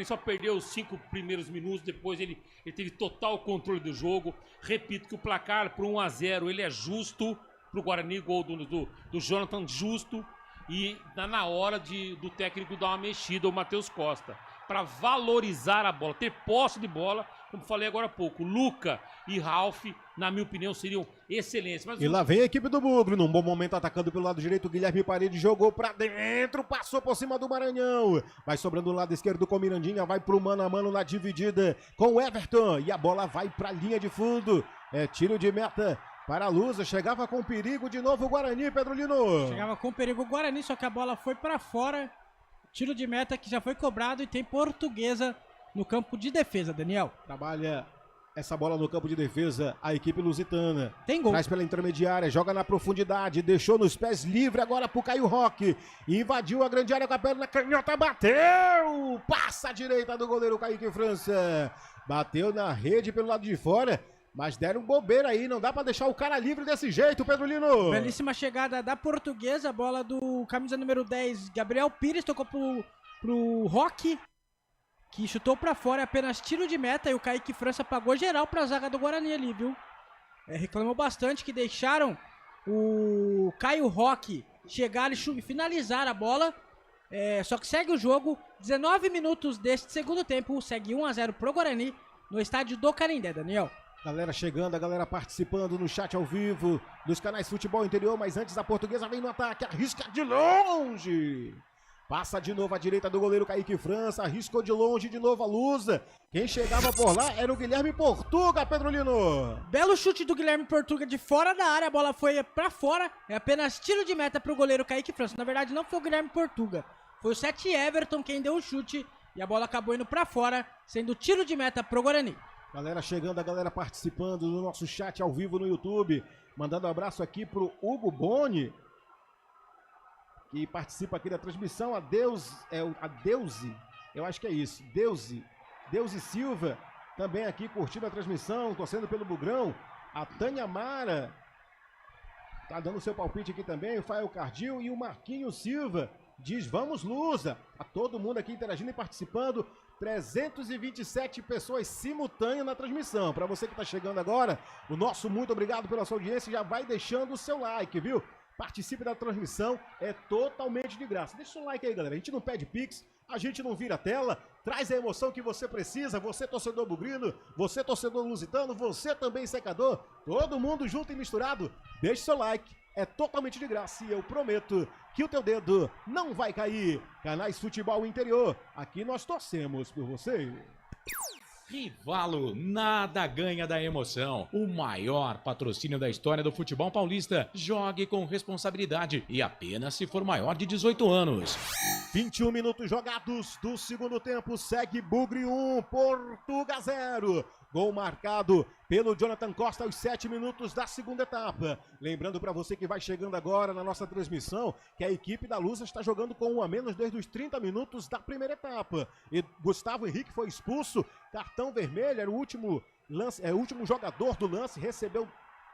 só perdeu os 5 primeiros minutos, depois ele teve total controle do jogo. Repito que o placar por 1-0, ele é justo pro Guarani, gol do Jonathan, justo. E na hora do técnico dar uma mexida, o Matheus Costa, para valorizar a bola, ter posse de bola, como falei agora há pouco. Luca e Ralf, na minha opinião, seriam excelentes. Mas e lá vem a equipe do Bugre, num bom momento atacando pelo lado direito, o Guilherme Paredes jogou pra dentro, passou por cima do Maranhão, vai sobrando do lado esquerdo com o Mirandinha, vai pro mano a mano na dividida com o Everton, e a bola vai pra linha de fundo, tiro de meta para a Lusa, chegava com perigo de novo o Guarani, Pedro Lino. Chegava com perigo o Guarani, só que a bola foi pra fora, tiro de meta que já foi cobrado e tem Portuguesa no campo de defesa, Daniel. Trabalha essa bola no campo de defesa a equipe lusitana. Tem gol. Traz pela intermediária, joga na profundidade, deixou nos pés livre agora pro Caio Roque. Invadiu a grande área com a perna canhota, bateu! Passa a direita do goleiro Kaique França. Bateu na rede pelo lado de fora, mas deram bobeira aí, não dá pra deixar o cara livre desse jeito, Pedro Lino. Belíssima chegada da Portuguesa, a bola do camisa número 10, Gabriel Pires, tocou pro Roque, que chutou pra fora, é apenas tiro de meta, e o Kaique França pagou geral pra zaga do Guarani ali, viu? Reclamou bastante que deixaram o Caio Roque chegar e finalizar a bola, só que segue o jogo, 19 minutos deste segundo tempo, segue 1-0 pro Guarani, no estádio do Canindé, Daniel. Galera chegando, a galera participando no chat ao vivo dos canais Futebol Interior, mas antes a Portuguesa vem no ataque, arrisca de longe. Passa de novo à direita do goleiro Kaique França, arriscou de longe de novo a Lusa. Quem chegava por lá era o Guilherme Portuga, Pedro Lino. Belo chute do Guilherme Portuga de fora da área, a bola foi pra fora, é apenas tiro de meta pro goleiro Kaique França. Na verdade não foi o Guilherme Portuga, foi o 7 Everton quem deu o chute e a bola acabou indo pra fora, sendo tiro de meta pro Guarani. Galera chegando, a galera participando no nosso chat ao vivo no YouTube. Mandando um abraço aqui pro Hugo Boni, que participa aqui da transmissão. A Deusi, eu acho que é isso. Deusi Silva, também aqui curtindo a transmissão, torcendo pelo Bugrão. A Tânia Mara tá dando seu palpite aqui também. O Fael Cardil e o Marquinho Silva diz: vamos Lusa. A todo mundo aqui interagindo e participando. 327 pessoas simultâneas na transmissão. Para você que está chegando agora, o nosso muito obrigado pela sua audiência. Já vai deixando o seu like, viu? Participe da transmissão, é totalmente de graça. Deixa o like aí, galera. A gente não pede pix, a gente não vira tela. Traz a emoção que você precisa. Você, torcedor bugrino, você, torcedor lusitano, você também, secador. Todo mundo junto e misturado. Deixe seu like, é totalmente de graça. E eu prometo que o teu dedo não vai cair. Canais Futebol Interior, aqui nós torcemos por você. Rivalo, nada ganha da emoção. O maior patrocínio da história do futebol paulista. Jogue com responsabilidade e apenas se for maior de 18 anos. 21 minutos jogados do segundo tempo. Segue Bugre 1, Portuga 0. Gol marcado pelo Jonathan Costa aos 7 minutos da segunda etapa. Lembrando para você que vai chegando agora na nossa transmissão que a equipe da Lusa está jogando com 1 a menos desde os 30 minutos da primeira etapa. E Gustavo Henrique foi expulso, cartão vermelho, era o último lance, o último jogador do lance, recebeu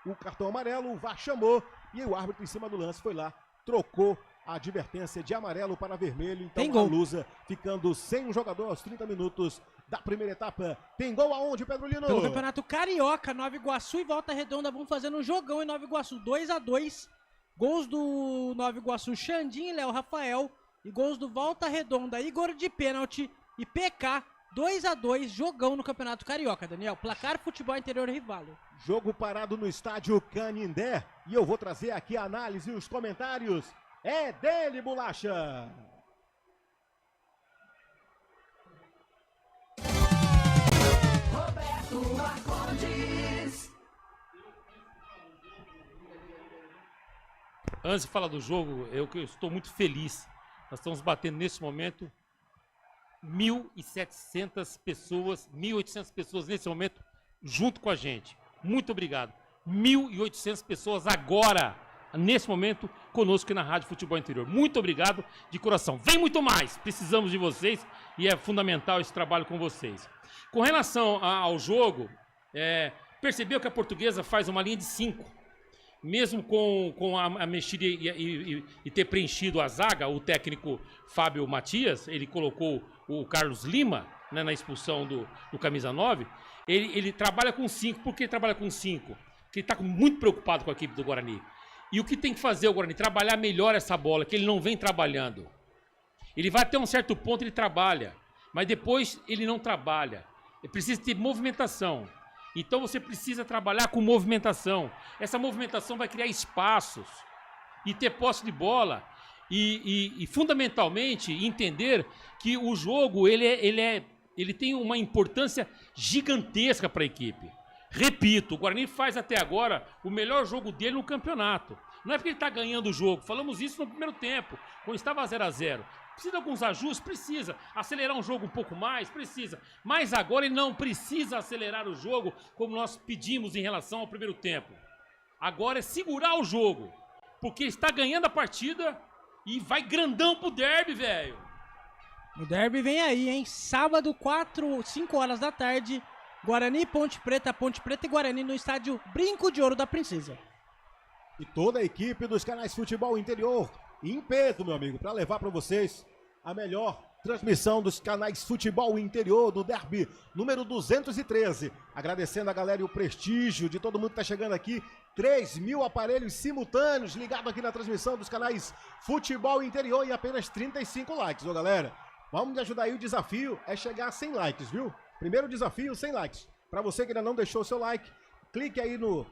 o cartão amarelo, o VAR chamou e o árbitro em cima do lance foi lá, trocou a advertência de amarelo para vermelho. Então a Lusa ficando sem um jogador aos 30 minutos da primeira etapa. Tem gol aonde, Pedro Lino? Pelo Campeonato Carioca, Nova Iguaçu e Volta Redonda vão fazendo um jogão em Nova Iguaçu, 2-2. Gols do Nova Iguaçu, Xandinho e Léo Rafael. E gols do Volta Redonda, Igor de pênalti e PK, 2-2, jogão no Campeonato Carioca, Daniel. Placar Futebol Interior Rivalo. Jogo parado no estádio Canindé. E eu vou trazer aqui a análise e os comentários. É dele, Bolacha! Roberto Marcondes. Antes de falar do jogo, eu estou muito feliz. Nós estamos batendo nesse momento 1.700 pessoas, 1.800 pessoas nesse momento junto com a gente. Muito obrigado. 1.800 pessoas agora, nesse momento, conosco aqui na Rádio Futebol Interior. Muito obrigado de coração. Vem muito mais, precisamos de vocês e é fundamental esse trabalho com vocês. Com relação ao jogo, percebeu que a Portuguesa faz uma linha de 5. mesmo com a mexida e ter preenchido a zaga, o técnico Fábio Matias, ele colocou o Carlos Lima, né, na expulsão do camisa 9, ele trabalha com 5. Por que ele trabalha com 5? Porque ele está muito preocupado com a equipe do Guarani. E o que tem que fazer o Guarani? Trabalhar melhor essa bola, que ele não vem trabalhando. Ele vai até um certo ponto, ele trabalha, mas depois ele não trabalha. Ele precisa ter movimentação. Então você precisa trabalhar com movimentação. Essa movimentação vai criar espaços e ter posse de bola e fundamentalmente entender que o jogo ele tem uma importância gigantesca para a equipe. Repito, o Guarani faz até agora o melhor jogo dele no campeonato. Não é porque ele está ganhando o jogo, falamos isso no primeiro tempo, quando estava 0-0. Precisa de alguns ajustes? Precisa. Acelerar um jogo um pouco mais? Precisa. Mas agora ele não precisa acelerar o jogo como nós pedimos em relação ao primeiro tempo. Agora é segurar o jogo, porque ele está ganhando a partida e vai grandão pro derby, velho. O derby vem aí, hein? Sábado, 5 horas da tarde, Guarani, Ponte Preta e Guarani no estádio Brinco de Ouro da Princesa. E toda a equipe dos canais Futebol Interior em peso, meu amigo, para levar para vocês a melhor transmissão dos canais Futebol Interior do Derby número 213. Agradecendo a galera e o prestígio de todo mundo que está chegando aqui. 3.000 aparelhos simultâneos ligados aqui na transmissão dos canais Futebol Interior e apenas 35 likes, ô galera. Vamos me ajudar aí, o desafio é chegar a 100 likes, viu? Primeiro desafio, 100 likes. Para você que ainda não deixou o seu like, clique aí no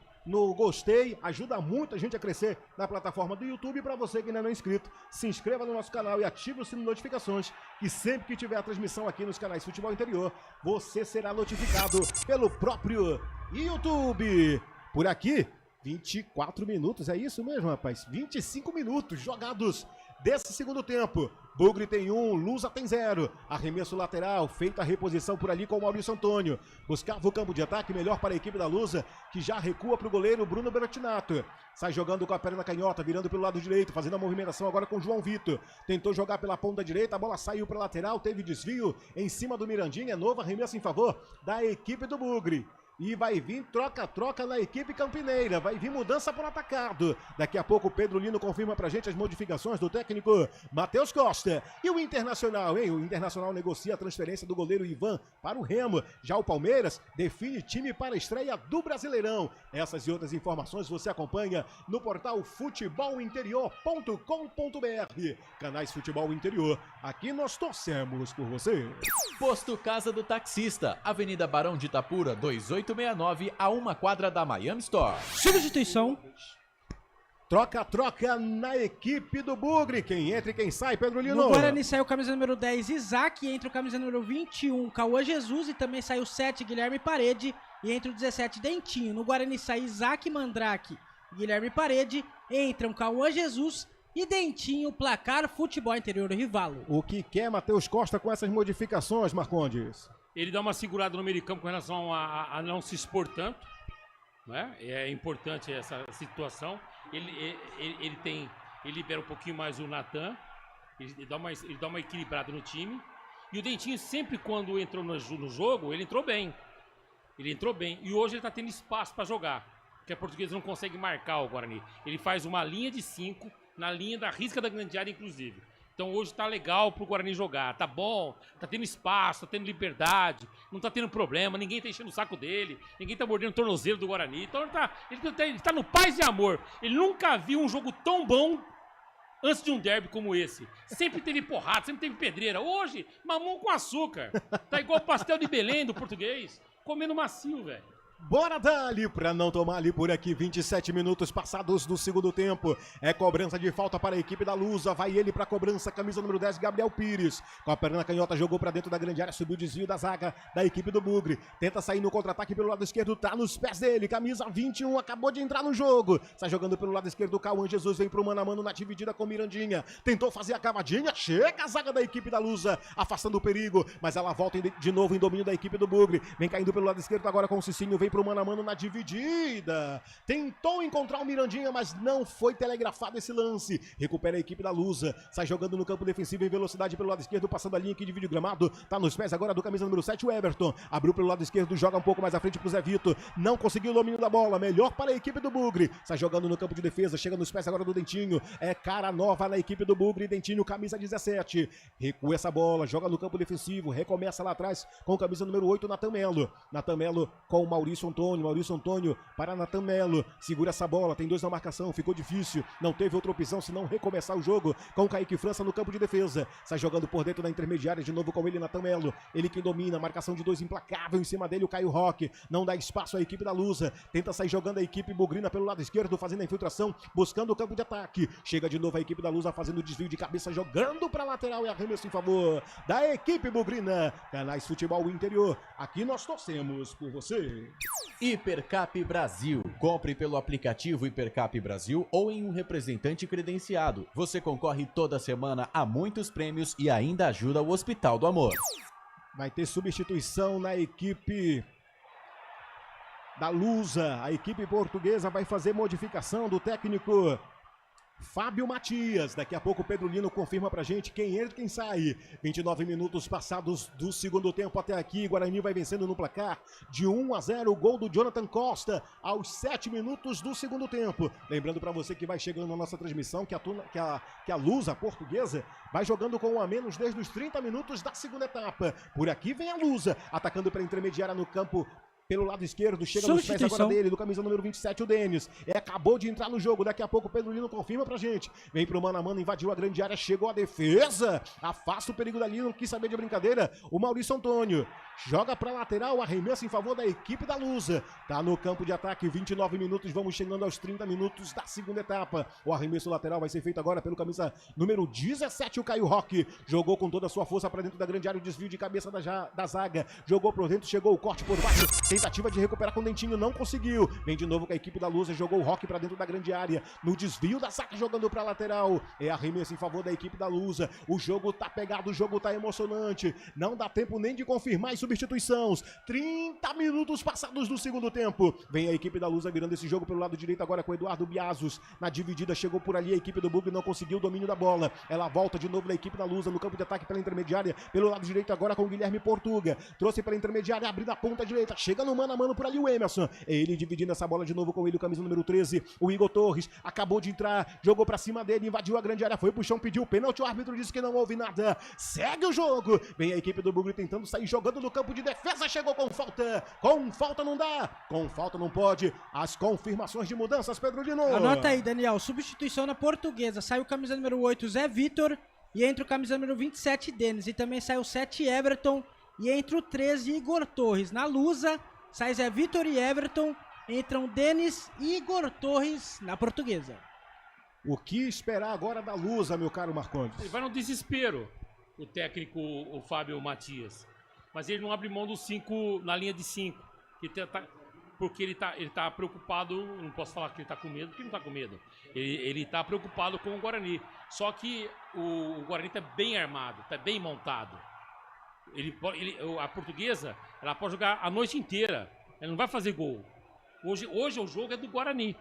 gostei, ajuda muito a gente a crescer na plataforma do YouTube. Para você que ainda não é inscrito, se inscreva no nosso canal e ative o sino de notificações, que sempre que tiver a transmissão aqui nos canais Futebol Interior, você será notificado pelo próprio YouTube. Por aqui, 24 minutos, é isso mesmo, rapaz? 25 minutos jogados desse segundo tempo. Bugre tem 1, Lusa tem 0. Arremesso lateral, feita a reposição por ali com o Maurício Antônio. Buscava o campo de ataque, melhor para a equipe da Lusa, que já recua para o goleiro Bruno Bertinato. Sai jogando com a perna canhota, virando pelo lado direito, fazendo a movimentação agora com o João Vitor. Tentou jogar pela ponta direita, a bola saiu para a lateral, teve desvio em cima do Mirandinha. Novo arremesso em favor da equipe do Bugre. E vai vir troca-troca na equipe campineira. Vai vir mudança por atacado. Daqui a pouco o Pedro Lino confirma pra gente as modificações do técnico Matheus Costa. E o Internacional, hein? O Internacional negocia a transferência do goleiro Ivan para o Remo. Já o Palmeiras define time para a estreia do Brasileirão. Essas e outras informações você acompanha no portal futebolinterior.com.br. Canais Futebol Interior. Aqui nós torcemos por você. Posto Casa do Taxista, Avenida Barão de Itapura, 2869, a 1 quadra da Miami Store. Substituição. Troca na equipe do Bugre. Quem entra e quem sai, Pedro Lino? No Guarani saiu camisa número 10, Isaac. Entra o camisa número 21, Cauã Jesus. E também saiu o 7, Guilherme Parede. E entra o 17, Dentinho. No Guarani sai Isaac, Mandrake, Guilherme Parede. Entram Cauã Jesus e Dentinho. Placar Futebol Interior do Rivalo. O que quer Matheus Costa com essas modificações, Marcondes? Ele dá uma segurada no meio de campo com relação a não se expor tanto, né? É importante essa situação. Ele libera um pouquinho mais o Natan, ele dá uma equilibrada no time. E o Dentinho sempre quando entrou no jogo, ele entrou bem. E hoje ele está tendo espaço para jogar, porque a Portuguesa não consegue marcar o Guarani. Ele faz uma linha de 5 na linha da risca da grande área, inclusive. Então hoje tá legal pro Guarani jogar, tá bom, tá tendo espaço, tá tendo liberdade, não tá tendo problema, ninguém tá enchendo o saco dele, ninguém tá mordendo o tornozelo do Guarani. Então ele tá no paz e amor. Ele nunca viu um jogo tão bom antes de um derby como esse. Sempre teve porrada, sempre teve pedreira. Hoje, mamão com açúcar. Tá igual pastel de Belém do português, comendo macio, velho. Bora dali pra não tomar ali por aqui. 27 minutos passados do segundo tempo. É cobrança de falta para a equipe da Lusa. Vai ele pra cobrança, camisa número 10, Gabriel Pires. Com a perna canhota, jogou pra dentro da grande área, subiu o desvio da zaga da equipe do Bugre. Tenta sair no contra-ataque pelo lado esquerdo, tá nos pés dele. Camisa 21, acabou de entrar no jogo. Sai jogando pelo lado esquerdo, o Cauã Jesus vem pro mano a mano na dividida com Mirandinha. Tentou fazer a cavadinha, chega a zaga da equipe da Lusa, afastando o perigo. Mas ela volta de novo em domínio da equipe do Bugre. Vem caindo pelo lado esquerdo agora com o Cicinho, vem vem pro mano a mano na dividida. Tentou encontrar o Mirandinha, mas não foi telegrafado esse lance. Recupera a equipe da Lusa. Sai jogando no campo defensivo em velocidade pelo lado esquerdo, passando a linha que divide o gramado. Tá nos pés agora do camisa número 7, o Everton. Abriu pelo lado esquerdo, joga um pouco mais à frente pro Zé Vitor. Não conseguiu o domínio da bola. Melhor para a equipe do Bugre. Sai jogando no campo de defesa, chega nos pés agora do Dentinho. É cara nova na equipe do Bugre. Dentinho, camisa 17. Recua essa bola, joga no campo defensivo. Recomeça lá atrás com camisa número 8, Natan Melo. Natan Melo com o Maurício Antônio. Maurício Antônio para Natan Melo. Segura essa bola, tem 2 na marcação. Ficou difícil, não teve outra opção senão recomeçar o jogo com o Kaique França no campo de defesa. Sai jogando por dentro da intermediária, de novo com ele, Natan Melo. Ele que domina, marcação de 2 implacável em cima dele, o Caio Roque. Não dá espaço à equipe da Lusa. Tenta sair jogando a equipe bugrina pelo lado esquerdo, fazendo a infiltração, buscando o campo de ataque. Chega de novo a equipe da Lusa fazendo o desvio de cabeça, jogando para lateral e arremesso em favor da equipe bugrina. Canais Futebol Interior, aqui nós torcemos por você. Hipercap Brasil. Compre pelo aplicativo Hipercap Brasil ou em um representante credenciado. Você concorre toda semana a muitos prêmios e ainda ajuda o Hospital do Amor. Vai ter substituição na equipe da Lusa. A equipe portuguesa vai fazer modificação do técnico Fábio Matias. Daqui a pouco o Pedro Lino confirma pra gente quem entra e quem sai. 29 minutos passados do segundo tempo até aqui. Guarani vai vencendo no placar de 1-0. O gol do Jonathan Costa aos 7 minutos do segundo tempo. Lembrando pra você que vai chegando na nossa transmissão que a Lusa, a portuguesa, vai jogando com 1 a menos desde os 30 minutos da segunda etapa. Por aqui vem a Lusa, atacando pela intermediária no campo pelo lado esquerdo, chega nos pés agora dele, do camisa número 27, o Denis. Acabou de entrar no jogo, daqui a pouco o Pedro Lino confirma pra gente. Vem pro mano a mano, invadiu a grande área, chegou a defesa. Afasta o perigo dali, não quis saber de brincadeira. O Maurício Antônio joga pra lateral, arremesso em favor da equipe da Lusa. Tá no campo de ataque, 29 minutos, vamos chegando aos 30 minutos da segunda etapa. O arremesso lateral vai ser feito agora pelo camisa número 17, o Caio Roque. Jogou com toda a sua força pra dentro da grande área, o desvio de cabeça da zaga. Jogou por dentro, chegou o corte por baixo. Tentativa de recuperar com o Dentinho, não conseguiu. Vem de novo com a equipe da Lusa, jogou o Roque pra dentro da grande área. No desvio da saca, jogando pra lateral. É arremesso em favor da equipe da Lusa. O jogo tá pegado, o jogo tá emocionante. Não dá tempo nem de confirmar as substituições. 30 minutos passados do segundo tempo. Vem a equipe da Lusa virando esse jogo pelo lado direito agora com o Eduardo Biazos. Na dividida, chegou por ali a equipe do Bug, não conseguiu o domínio da bola. Ela volta de novo da equipe da Lusa no campo de ataque pela intermediária. Pelo lado direito agora com o Guilherme Portuga. Trouxe pela intermediária, abrindo a ponta direita. Chega no mano a mano por ali o Emerson. Ele dividindo essa bola de novo com ele, o camisa número 13, o Igor Torres. Acabou de entrar, jogou pra cima dele, invadiu a grande área, foi pro chão, pediu o pênalti, o árbitro disse que não houve nada. Segue o jogo. Vem a equipe do Bugre tentando sair jogando no campo de defesa, chegou com falta. Com falta não dá, com falta não pode. As confirmações de mudanças, Pedro Lino. Anota aí, Daniel. Substituição na portuguesa. Sai o camisa número 8, Zé Vitor, e entra o camisa número 27, Denis. E também sai o 7, Everton, e entra o 13, Igor Torres. Na Lusa, sai Zé Vitor e Everton, entram Denis e Igor Torres na portuguesa. O que esperar agora da Lusa, meu caro Marcondes? Ele vai no desespero, o técnico, o Fábio Matias. Mas ele não abre mão do 5 na linha de 5. Porque ele tá preocupado, não posso falar que ele tá com medo, porque ele não tá com medo. Ele tá preocupado com o Guarani. Só que o Guarani tá bem armado, tá bem montado. A portuguesa, ela pode jogar a noite inteira. Ela não vai fazer gol. Hoje o jogo é do Guarani.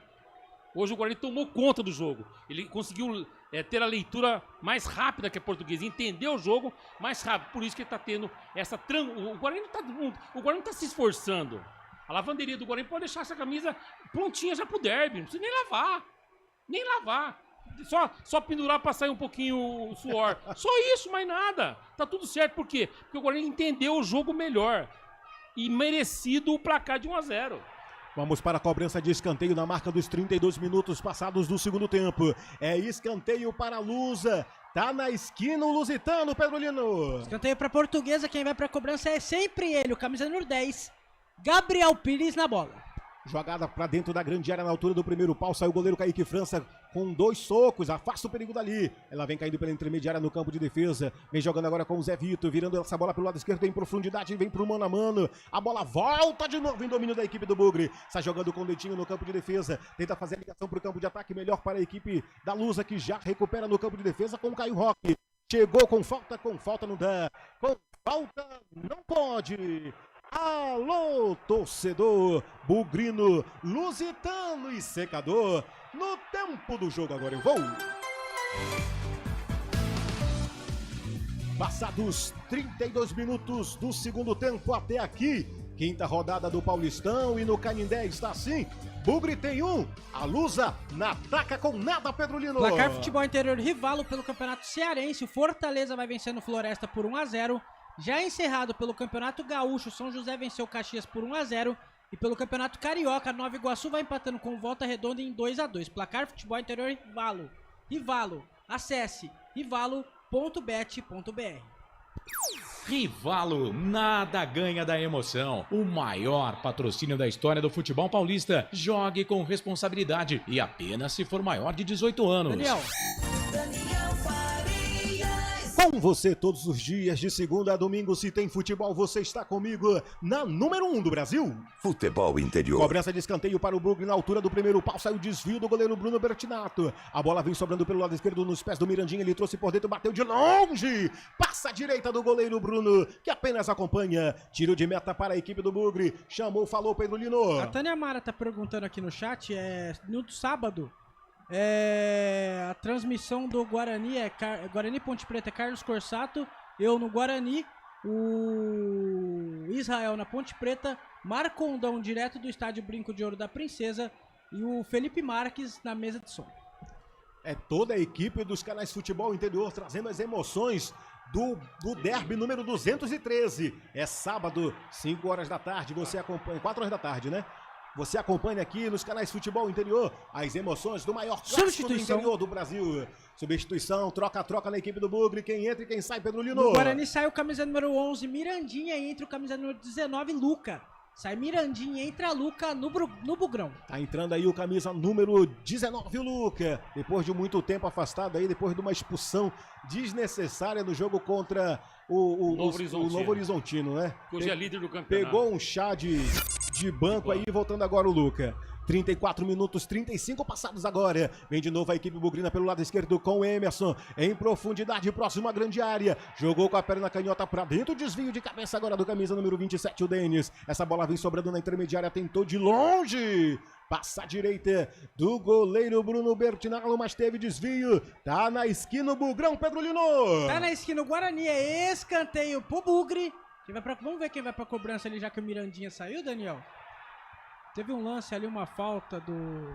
Hoje o Guarani tomou conta do jogo. Ele conseguiu ter a leitura mais rápida que a portuguesa. Entender o jogo mais rápido. Por isso que ele está tendo essa... O Guarani não está se esforçando. A lavanderia do Guarani pode deixar essa camisa prontinha já pro derby. Não precisa nem lavar. Nem lavar. Só pendurar para sair um pouquinho o suor. Só isso, mais nada. Tá tudo certo. Por quê? Porque o Guarani entendeu o jogo melhor. E merecido o placar de 1-0. Vamos para a cobrança de escanteio na marca dos 32 minutos passados do segundo tempo. É escanteio para a Lusa. Tá na esquina o lusitano, Pedro Lino. Escanteio para a portuguesa. Quem vai para a cobrança é sempre ele, o camisa número 10, Gabriel Pires na bola. Jogada para dentro da grande área na altura do primeiro pau. Saiu o goleiro Kaique França com 2 socos. Afasta o perigo dali. Ela vem caindo pela intermediária no campo de defesa. Vem jogando agora com o Zé Vitor. Virando essa bola pelo lado esquerdo em profundidade. Vem pro mano a mano. A bola volta de novo em domínio da equipe do Bugre. Está jogando com o Dentinho no campo de defesa. Tenta fazer a ligação pro campo de ataque. Melhor para a equipe da Lusa, que já recupera no campo de defesa com o Caio Roque. Chegou com falta não dá. Com falta não pode. Alô, torcedor bugrino, lusitano e secador. No tempo do jogo agora eu vou. Passados 32 minutos do segundo tempo até aqui, quinta rodada do Paulistão, e no Canindé está assim: Bugre tem 1, a Lusa na ataca com nada, Pedro Lino. Placar Futebol Interior Rivalo pelo Campeonato Cearense, o Fortaleza vai vencendo Floresta por 1-0. Já encerrado pelo Campeonato Gaúcho, São José venceu Caxias por 1-0. E pelo Campeonato Carioca, Nova Iguaçu vai empatando com Volta Redonda em 2-2. Placar Futebol Interior Rivalo. Rivalo, acesse rivalo.bet.br. Rivalo, nada ganha da emoção. O maior patrocínio da história do futebol paulista. Jogue com responsabilidade e apenas se for maior de 18 anos. Daniel. Com você todos os dias, de segunda a domingo, se tem futebol, você está comigo na número 1 do Brasil. Futebol Interior. Cobrança de escanteio para o Bugre na altura do primeiro pau, saiu o desvio do goleiro Bruno Bertinato. A bola vem sobrando pelo lado esquerdo nos pés do Mirandinha, ele trouxe por dentro, bateu de longe. Passa a direita do goleiro Bruno, que apenas acompanha. Tiro de meta para a equipe do Bugre. Chamou, falou Pedro Lino. A Tânia Mara tá perguntando aqui no chat, no sábado, a transmissão do Guarani Guarani Ponte Preta é Carlos Corsato, eu no Guarani, o Israel na Ponte Preta, Marcondão direto do estádio Brinco de Ouro da Princesa e o Felipe Marques na mesa de som. É toda a equipe dos canais Futebol Interior trazendo as emoções do derby número 213. É sábado, 5 horas da tarde, você acompanha, 4 horas da tarde, né? Você acompanha aqui nos canais Futebol Interior as emoções do maior clássico do interior do Brasil. Substituição, troca-troca na equipe do Bugre. Quem entra e quem sai, Pedro Lino. No Guarani sai o camisa número 11, Mirandinha, e entra o camisa número 19, Luca. Sai Mirandinha, entra Luca no Bugrão. Tá entrando aí o camisa número 19, o Luca. Depois de muito tempo afastado aí, depois de uma expulsão desnecessária no jogo contra o Novo Horizontino, né? Hoje é líder do campeonato. Pegou um chá de banco aí, voltando agora o Luca. 34 minutos, 35 passados agora. Vem de novo a equipe bugrina pelo lado esquerdo com o Emerson. Em profundidade, próximo à grande área. Jogou com a perna canhota pra dentro. Desvio de cabeça agora do camisa número 27, o Denis. Essa bola vem sobrando na intermediária. Tentou de longe. Passa à direita do goleiro Bruno Bertinalo, mas teve desvio. Tá na esquina o Bugrão, Pedro Lino. Tá na esquina o Guarani. É escanteio pro Bugre. Vamos ver quem vai pra cobrança ali, já que o Mirandinha saiu, Daniel. Teve um lance ali, uma falta do...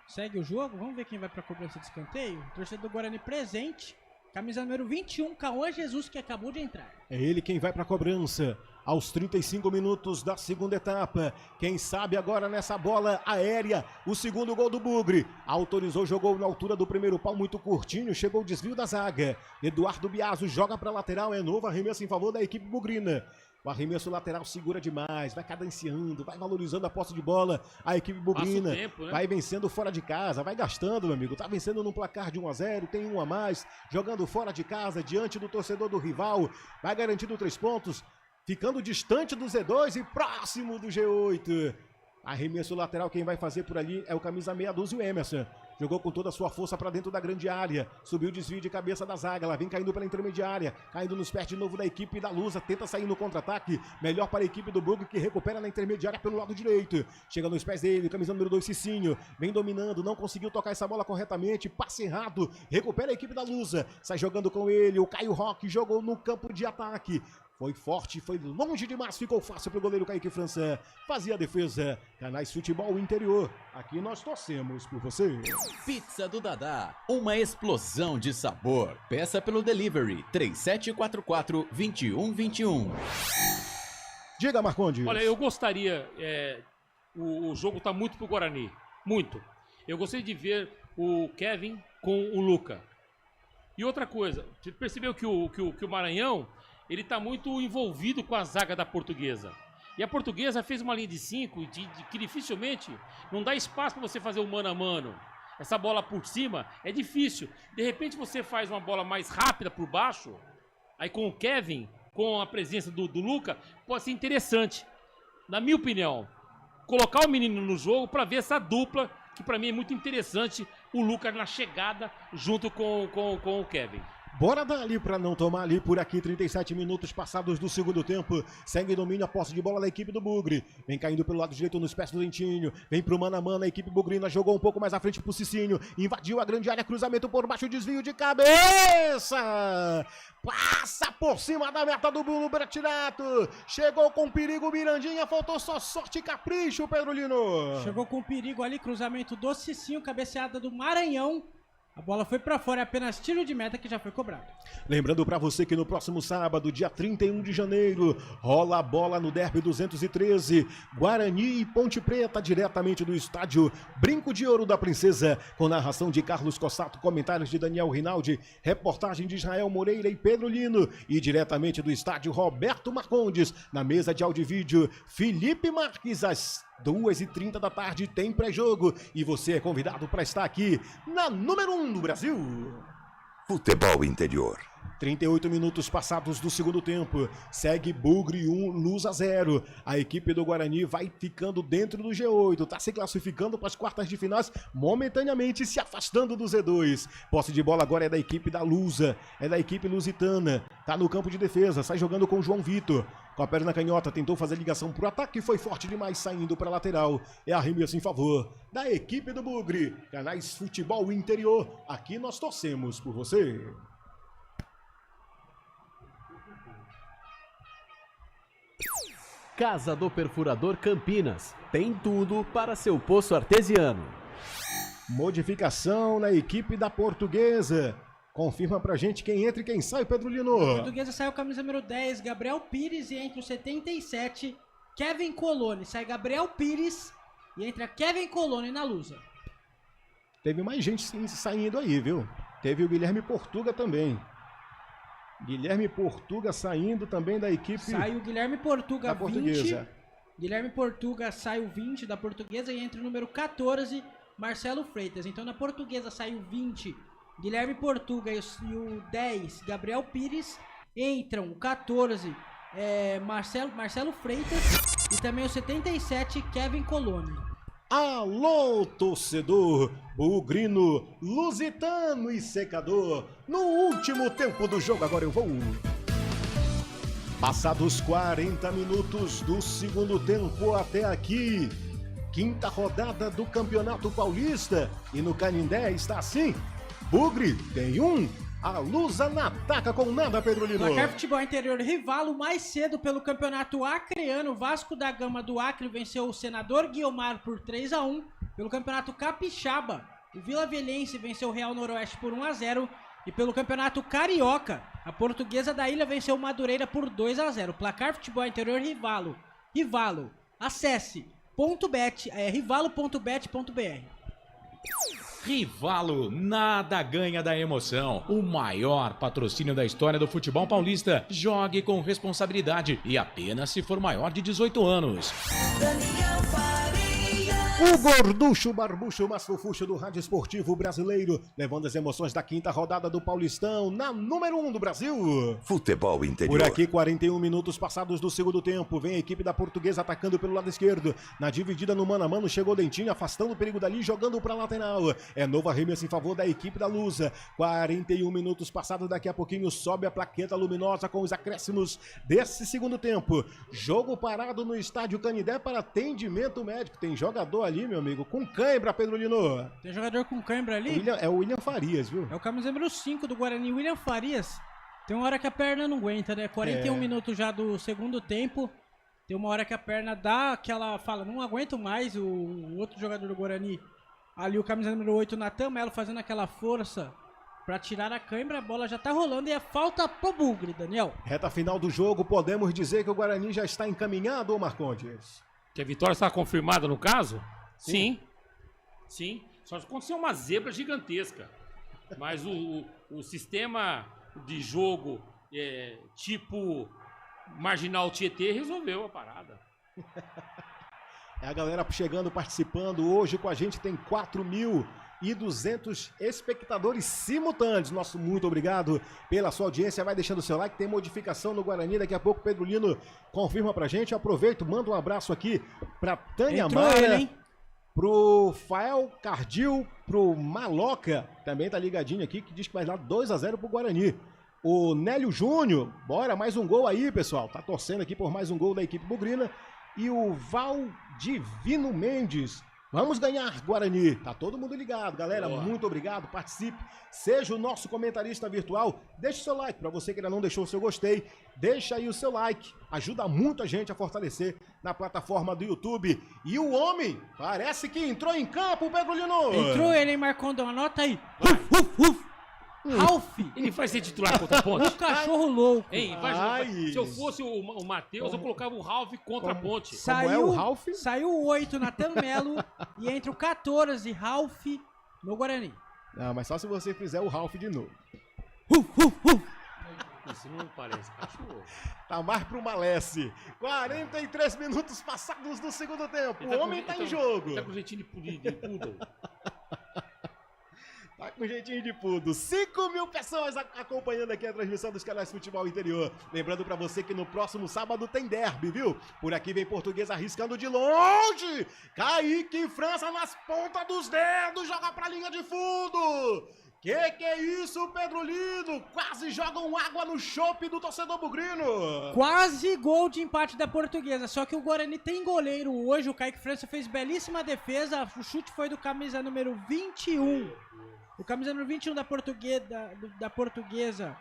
Segue o jogo, vamos ver quem vai pra cobrança de escanteio. Torcedor do Guarani presente, camisa número 21, Cauã Jesus, que acabou de entrar. É ele quem vai pra cobrança, aos 35 minutos da segunda etapa. Quem sabe agora nessa bola aérea, o segundo gol do Bugre. Autorizou, jogou na altura do primeiro pau, muito curtinho, chegou o desvio da zaga. Eduardo Biaso joga pra lateral, é novo arremesso em favor da equipe bugrina. O arremesso lateral segura demais, vai cadenciando, vai valorizando a posse de bola. A equipe bugrina tempo, né? Vai vencendo fora de casa, vai gastando, meu amigo. Tá vencendo num placar de 1-0, tem um a mais. Jogando fora de casa, diante do torcedor do rival. Vai garantindo 3 pontos, ficando distante do Z2 e próximo do G8. Arremesso lateral, quem vai fazer por ali é o camisa meia dúzia, o Emerson. Jogou com toda a sua força para dentro da grande área. Subiu o desvio de cabeça da zaga. Ela vem caindo pela intermediária. Caindo nos pés de novo da equipe da Lusa. Tenta sair no contra-ataque. Melhor para a equipe do Bugre, que recupera na intermediária pelo lado direito. Chega nos pés dele. Camisa número 2, Cicinho. Vem dominando. Não conseguiu tocar essa bola corretamente. Passe errado. Recupera a equipe da Lusa. Sai jogando com ele. O Caio Roque jogou no campo de ataque. Foi forte, foi longe demais, ficou fácil para o goleiro Kaique França. Fazia a defesa. Canais Futebol Interior. Aqui nós torcemos por você. Pizza do Dadá, uma explosão de sabor. Peça pelo delivery 3744-2121. Diga, Marcondes. Olha, eu gostaria, o jogo tá muito pro Guarani, muito. Eu gostaria de ver o Kevin com o Luca. E outra coisa, você percebeu que o Maranhão, ele tá muito envolvido com a zaga da Portuguesa. E a Portuguesa fez uma linha de 5 que dificilmente não dá espaço para você fazer o mano a mano. Essa bola por cima é difícil. De repente você faz uma bola mais rápida por baixo, aí com o Kevin, com a presença do Luca, pode ser interessante. Na minha opinião, colocar o menino no jogo para ver essa dupla, que para mim é muito interessante, o Luca na chegada junto com o Kevin. Bora dali para não tomar ali por aqui. 37 minutos passados do segundo tempo. Segue domínio a posse de bola da equipe do Bugre. Vem caindo pelo lado direito nos pés do Dentinho. Vem pro mano a mano. A equipe bugrina jogou um pouco mais à frente pro Cicinho. Invadiu a grande área. Cruzamento por baixo. Desvio de cabeça. Passa por cima da meta do Bruno Bratirato. Chegou com perigo Mirandinha. Faltou só sorte e capricho, Pedro Lino. Chegou com perigo ali. Cruzamento do Cicinho. Cabeceada do Maranhão. A bola foi pra fora, é apenas tiro de meta que já foi cobrado. Lembrando pra você que no próximo sábado, dia 31 de janeiro, rola a bola no Derby 213, Guarani e Ponte Preta, diretamente do estádio Brinco de Ouro da Princesa, com narração de Carlos Cossato, comentários de Daniel Rinaldi, reportagem de Israel Moreira e Pedro Lino, e diretamente do estádio Roberto Marcondes, na mesa de áudio e vídeo, Felipe Marques, às 2h30 da tarde tem pré-jogo e você é convidado para estar aqui na número 1 do Brasil. Futebol Interior. 38 minutos passados do segundo tempo. Segue Bugre 1, Luz a 0. A equipe do Guarani vai ficando dentro do G8. Está se classificando para as quartas de finais, momentaneamente se afastando do Z2. Posse de bola agora é da equipe da Lusa. É da equipe lusitana. Está no campo de defesa. Sai jogando com o João Vitor. Com a perna canhota, tentou fazer ligação para o ataque. Foi forte demais, saindo para a lateral. É arremesso em favor da equipe do Bugre. Canais Futebol Interior. Aqui nós torcemos por você. Casa do Perfurador Campinas. Tem tudo para seu poço artesiano. Modificação na equipe da Portuguesa. Confirma pra gente quem entra e quem sai, Pedro Lino. A Portuguesa saiu camisa número 10, Gabriel Pires, e entra o 77, Kevin Coloni. Sai Gabriel Pires e entra Kevin Coloni na Lusa. Teve mais gente saindo aí, viu? Teve o Guilherme Portuga também. Guilherme Portuga saindo também da equipe. Sai o Guilherme Portuga, da Portuguesa. 20. Guilherme Portuga sai o 20 da Portuguesa e entra o número 14, Marcelo Freitas. Então na Portuguesa sai o 20, Guilherme Portuga, e o 10, Gabriel Pires. Entram o 14, Marcelo Freitas, e também o 77, Kevin Coloni. Alô, torcedor bugrino, lusitano e secador. No último tempo do jogo, agora eu vou. Passados 40 minutos do segundo tempo até aqui, quinta rodada do Campeonato Paulista. E no Canindé está assim: Bugre tem 1, a Lusa na ataca com nada, Pedro Lino. Placar Futebol Interior Rivalo mais cedo pelo Campeonato Acreano. Vasco da Gama do Acre venceu o Senador Guiomar por 3-1. Pelo Campeonato Capixaba, o Vila Velhense venceu o Real Noroeste por 1-0. E pelo Campeonato Carioca, a Portuguesa da Ilha venceu o Madureira por 2-0. Placar Futebol Interior Rivalo. Rivalo. Acesse rivalo.bet.br. Rivalo, nada ganha da emoção. O maior patrocínio da história do futebol paulista. Jogue com responsabilidade e apenas se for maior de 18 anos. O gorducho, barbucho, mais fofucho do rádio esportivo brasileiro, levando as emoções da quinta rodada do Paulistão, na número 1 do Brasil. Futebol Interior. Por aqui, 41 minutos passados do segundo tempo, vem a equipe da Portuguesa atacando pelo lado esquerdo, na dividida no mano a mano, chegou o Dentinho, afastando o perigo dali, jogando para lateral. É novo arremesso em favor da equipe da Lusa. 41 minutos passados, daqui a pouquinho sobe a plaqueta luminosa com os acréscimos desse segundo tempo. Jogo parado no estádio Canindé para atendimento médico. Tem jogador ali, meu amigo, com cãibra, Pedro Lino. Tem jogador com cãibra ali? É o William Farias, viu? É o camisa número 5 do Guarani, William Farias. Tem uma hora que a perna não aguenta, né? 41 minutos já do segundo tempo. Tem uma hora que a perna dá aquela... Fala, não aguento mais. O outro jogador do Guarani, ali o camisa número 8, Natan Melo, fazendo aquela força pra tirar a cãibra. A bola já tá rolando e é falta pro Bugre, Daniel. Reta final do jogo, podemos dizer que o Guarani já está encaminhado, Marcondes? Que a vitória está confirmada no caso? Sim. Sim. Só aconteceu uma zebra gigantesca. Mas o sistema de jogo tipo Marginal Tietê resolveu a parada. É a galera chegando, participando. Hoje com a gente tem 4.200 espectadores simultâneos. Nosso muito obrigado pela sua audiência. Vai deixando o seu like, tem modificação no Guarani. Daqui a pouco o Pedro Lino confirma pra gente. Eu aproveito, mando um abraço aqui pra Tânia Mara. pro Fael Cardil, pro Maloca, também tá ligadinho aqui, que diz que vai dar 2-0 pro Guarani. O Nélio Júnior, bora, mais um gol aí, pessoal. Tá torcendo aqui por mais um gol da equipe bugrina. E o Valdivino Mendes, vamos ganhar, Guarani. Tá todo mundo ligado, galera. Boa. Muito obrigado, participe. Seja o nosso comentarista virtual. Deixe o seu like, para você que ainda não deixou o seu gostei. Deixa aí o seu like. Ajuda muito a gente a fortalecer na plataforma do YouTube. E o homem, parece que entrou em campo, Pedro Lino. Entrou ele, hein, Marcondão? Anota aí. Ralf. Ele vai ser titular contra a Ponte? O cachorro louco. Ei, se eu fosse o Matheus, eu colocava o Ralf contra a Ponte. Saiu o 8 Natan Melo e entra o 14 Ralf no Guarani. Não, mas só se você fizer o Ralf de novo. Isso não parece cachorro. Tá mais pro Malesse. 43 minutos passados do segundo tempo. O homem tá em jogo. Ele tá com jeitinho de poodle. Tá com jeitinho de pudo. 5.000 pessoas acompanhando aqui a transmissão dos canais Futebol Interior. Lembrando pra você que no próximo sábado tem derby, viu? Por aqui vem Português arriscando de longe. Kaique França nas pontas dos dedos. Joga pra linha de fundo. Que é isso, Pedro Lino? Quase jogam água no chope do torcedor bugrino. Quase gol de empate da Portuguesa. Só que o Guarani tem goleiro hoje. O Kaique França fez belíssima defesa. O chute foi do camisa número 21. O camisa número 21 da Portuguesa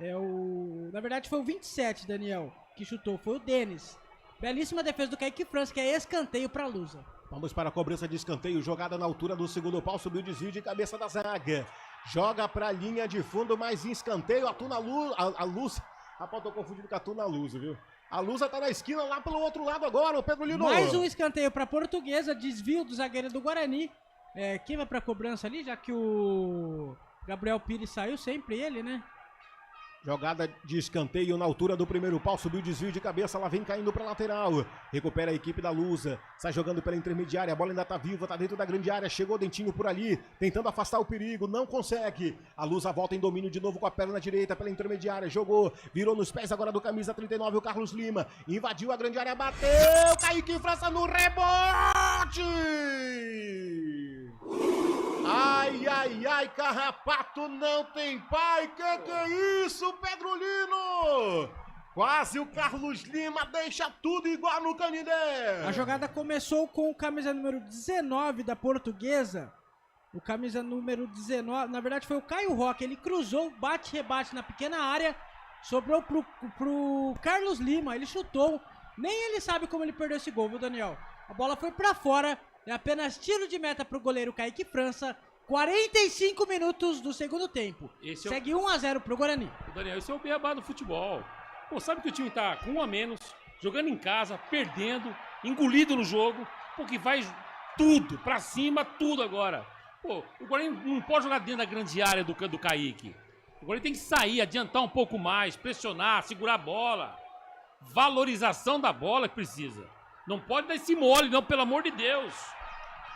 é o... Na verdade foi o 27, Daniel, que chutou. Foi o Denis. Belíssima defesa do Kaique França, que é escanteio pra Lusa. Vamos para a cobrança de escanteio. Jogada na altura do segundo pau. Subiu o desvio de cabeça da zaga. Joga pra linha de fundo, mais em escanteio. Atuna a Luz. Rapaz, tô confundindo com a Atuna Luz, viu? A Lusa tá na esquina lá pelo outro lado agora, o Pedro Lino. Mais um escanteio pra Portuguesa. Desvio do zagueiro do Guarani. Quem vai pra cobrança ali, já que o Gabriel Pires saiu, sempre ele, né? Jogada de escanteio na altura do primeiro pau, subiu o desvio de cabeça, ela vem caindo pra lateral. Recupera a equipe da Lusa, sai jogando pela intermediária, a bola ainda tá viva, tá dentro da grande área, chegou o Dentinho por ali, tentando afastar o perigo, não consegue. A Lusa volta em domínio de novo com a perna direita pela intermediária, jogou, virou nos pés agora do camisa 39, o Carlos Lima, invadiu a grande área, bateu, Kaique França no rebote! Ai, ai, ai, Carrapato não tem pai, que é isso, Pedro Lino? Quase o Carlos Lima deixa tudo igual no Canindé. A jogada começou com o camisa número 19 da Portuguesa. O camisa número 19, na verdade foi o Caio Roque, ele cruzou, bate-rebate na pequena área, sobrou pro Carlos Lima, ele chutou. Nem ele sabe como ele perdeu esse gol, viu, Daniel? A bola foi pra fora. É apenas tiro de meta pro goleiro Kaique França. 45 minutos do segundo tempo. Segue 1-0 pro Guarani. Daniel, esse é o beabá do futebol. Pô, sabe que o time tá com 1 a menos, jogando em casa, perdendo, engolido no jogo, porque vai tudo, pra cima, tudo agora. Pô, o Guarani não pode jogar dentro da grande área do Kaique. O Guarani tem que sair, adiantar um pouco mais, pressionar, segurar a bola. Valorização da bola que precisa. Não pode dar esse mole, não, pelo amor de Deus.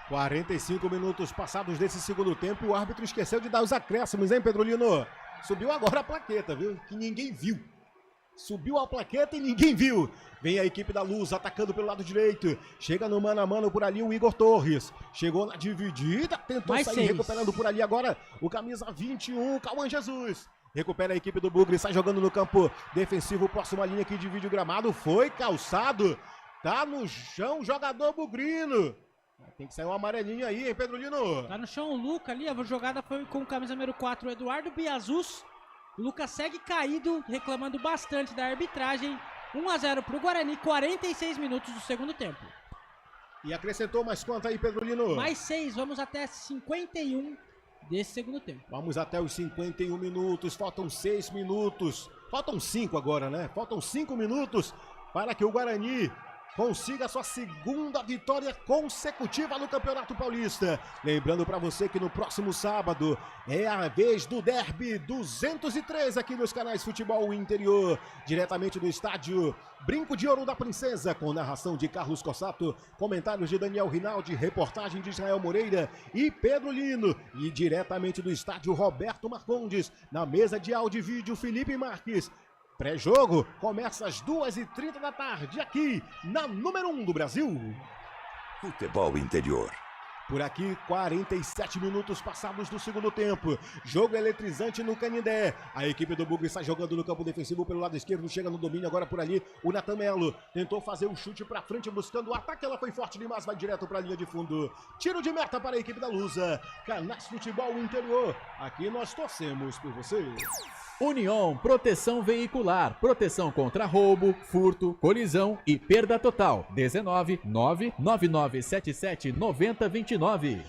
45 minutos passados desse segundo tempo e o árbitro esqueceu de dar os acréscimos, hein, Pedro Lino? Subiu agora a plaqueta, viu? Que ninguém viu. Subiu a plaqueta e ninguém viu. Vem a equipe da Luz atacando pelo lado direito. Chega no mano a mano por ali o Igor Torres. Chegou na dividida, tentou Mais sair 6. recuperando por ali agora o camisa 21, Cauã Jesus. Recupera a equipe do Bugre, sai jogando no campo defensivo, próxima linha que divide o gramado. Foi calçado. Tá no chão, jogador bugrino. Tem que sair um amarelinho aí, hein, Pedro Lino? Tá no chão o Luca ali, a jogada foi com o camisa número 4, o Eduardo Biazus. O Luca segue caído, reclamando bastante da arbitragem. 1-0 pro Guarani, 46 minutos do segundo tempo. E acrescentou mais quanto aí, Pedro Lino? Mais 6, vamos até 51 desse segundo tempo. Vamos até os 51 minutos, faltam 6 minutos. Faltam 5 agora, né? Faltam 5 minutos para que o Guarani consiga sua segunda vitória consecutiva no Campeonato Paulista. Lembrando para você que no próximo sábado é a vez do Derby 203 aqui nos canais Futebol Interior, diretamente do estádio Brinco de Ouro da Princesa, com narração de Carlos Cossato, comentários de Daniel Rinaldi, reportagem de Israel Moreira e Pedro Lino, e diretamente do estádio Roberto Marcondes, na mesa de áudio e vídeo Felipe Marques. Pré-jogo começa às 2h30 da tarde, aqui na número 1 do Brasil. Futebol Interior. Por aqui, 47 minutos passados do segundo tempo. Jogo eletrizante no Canindé. A equipe do Bugre está jogando no campo defensivo pelo lado esquerdo. Chega no domínio agora por ali. O Natan Melo tentou fazer um chute para frente buscando o ataque. Ela foi forte demais, vai direto para a linha de fundo. Tiro de meta para a equipe da Lusa. Canais Futebol Interior. Aqui nós torcemos por você. União Proteção Veicular, proteção contra roubo, furto, colisão e perda total. 19 99977 9029.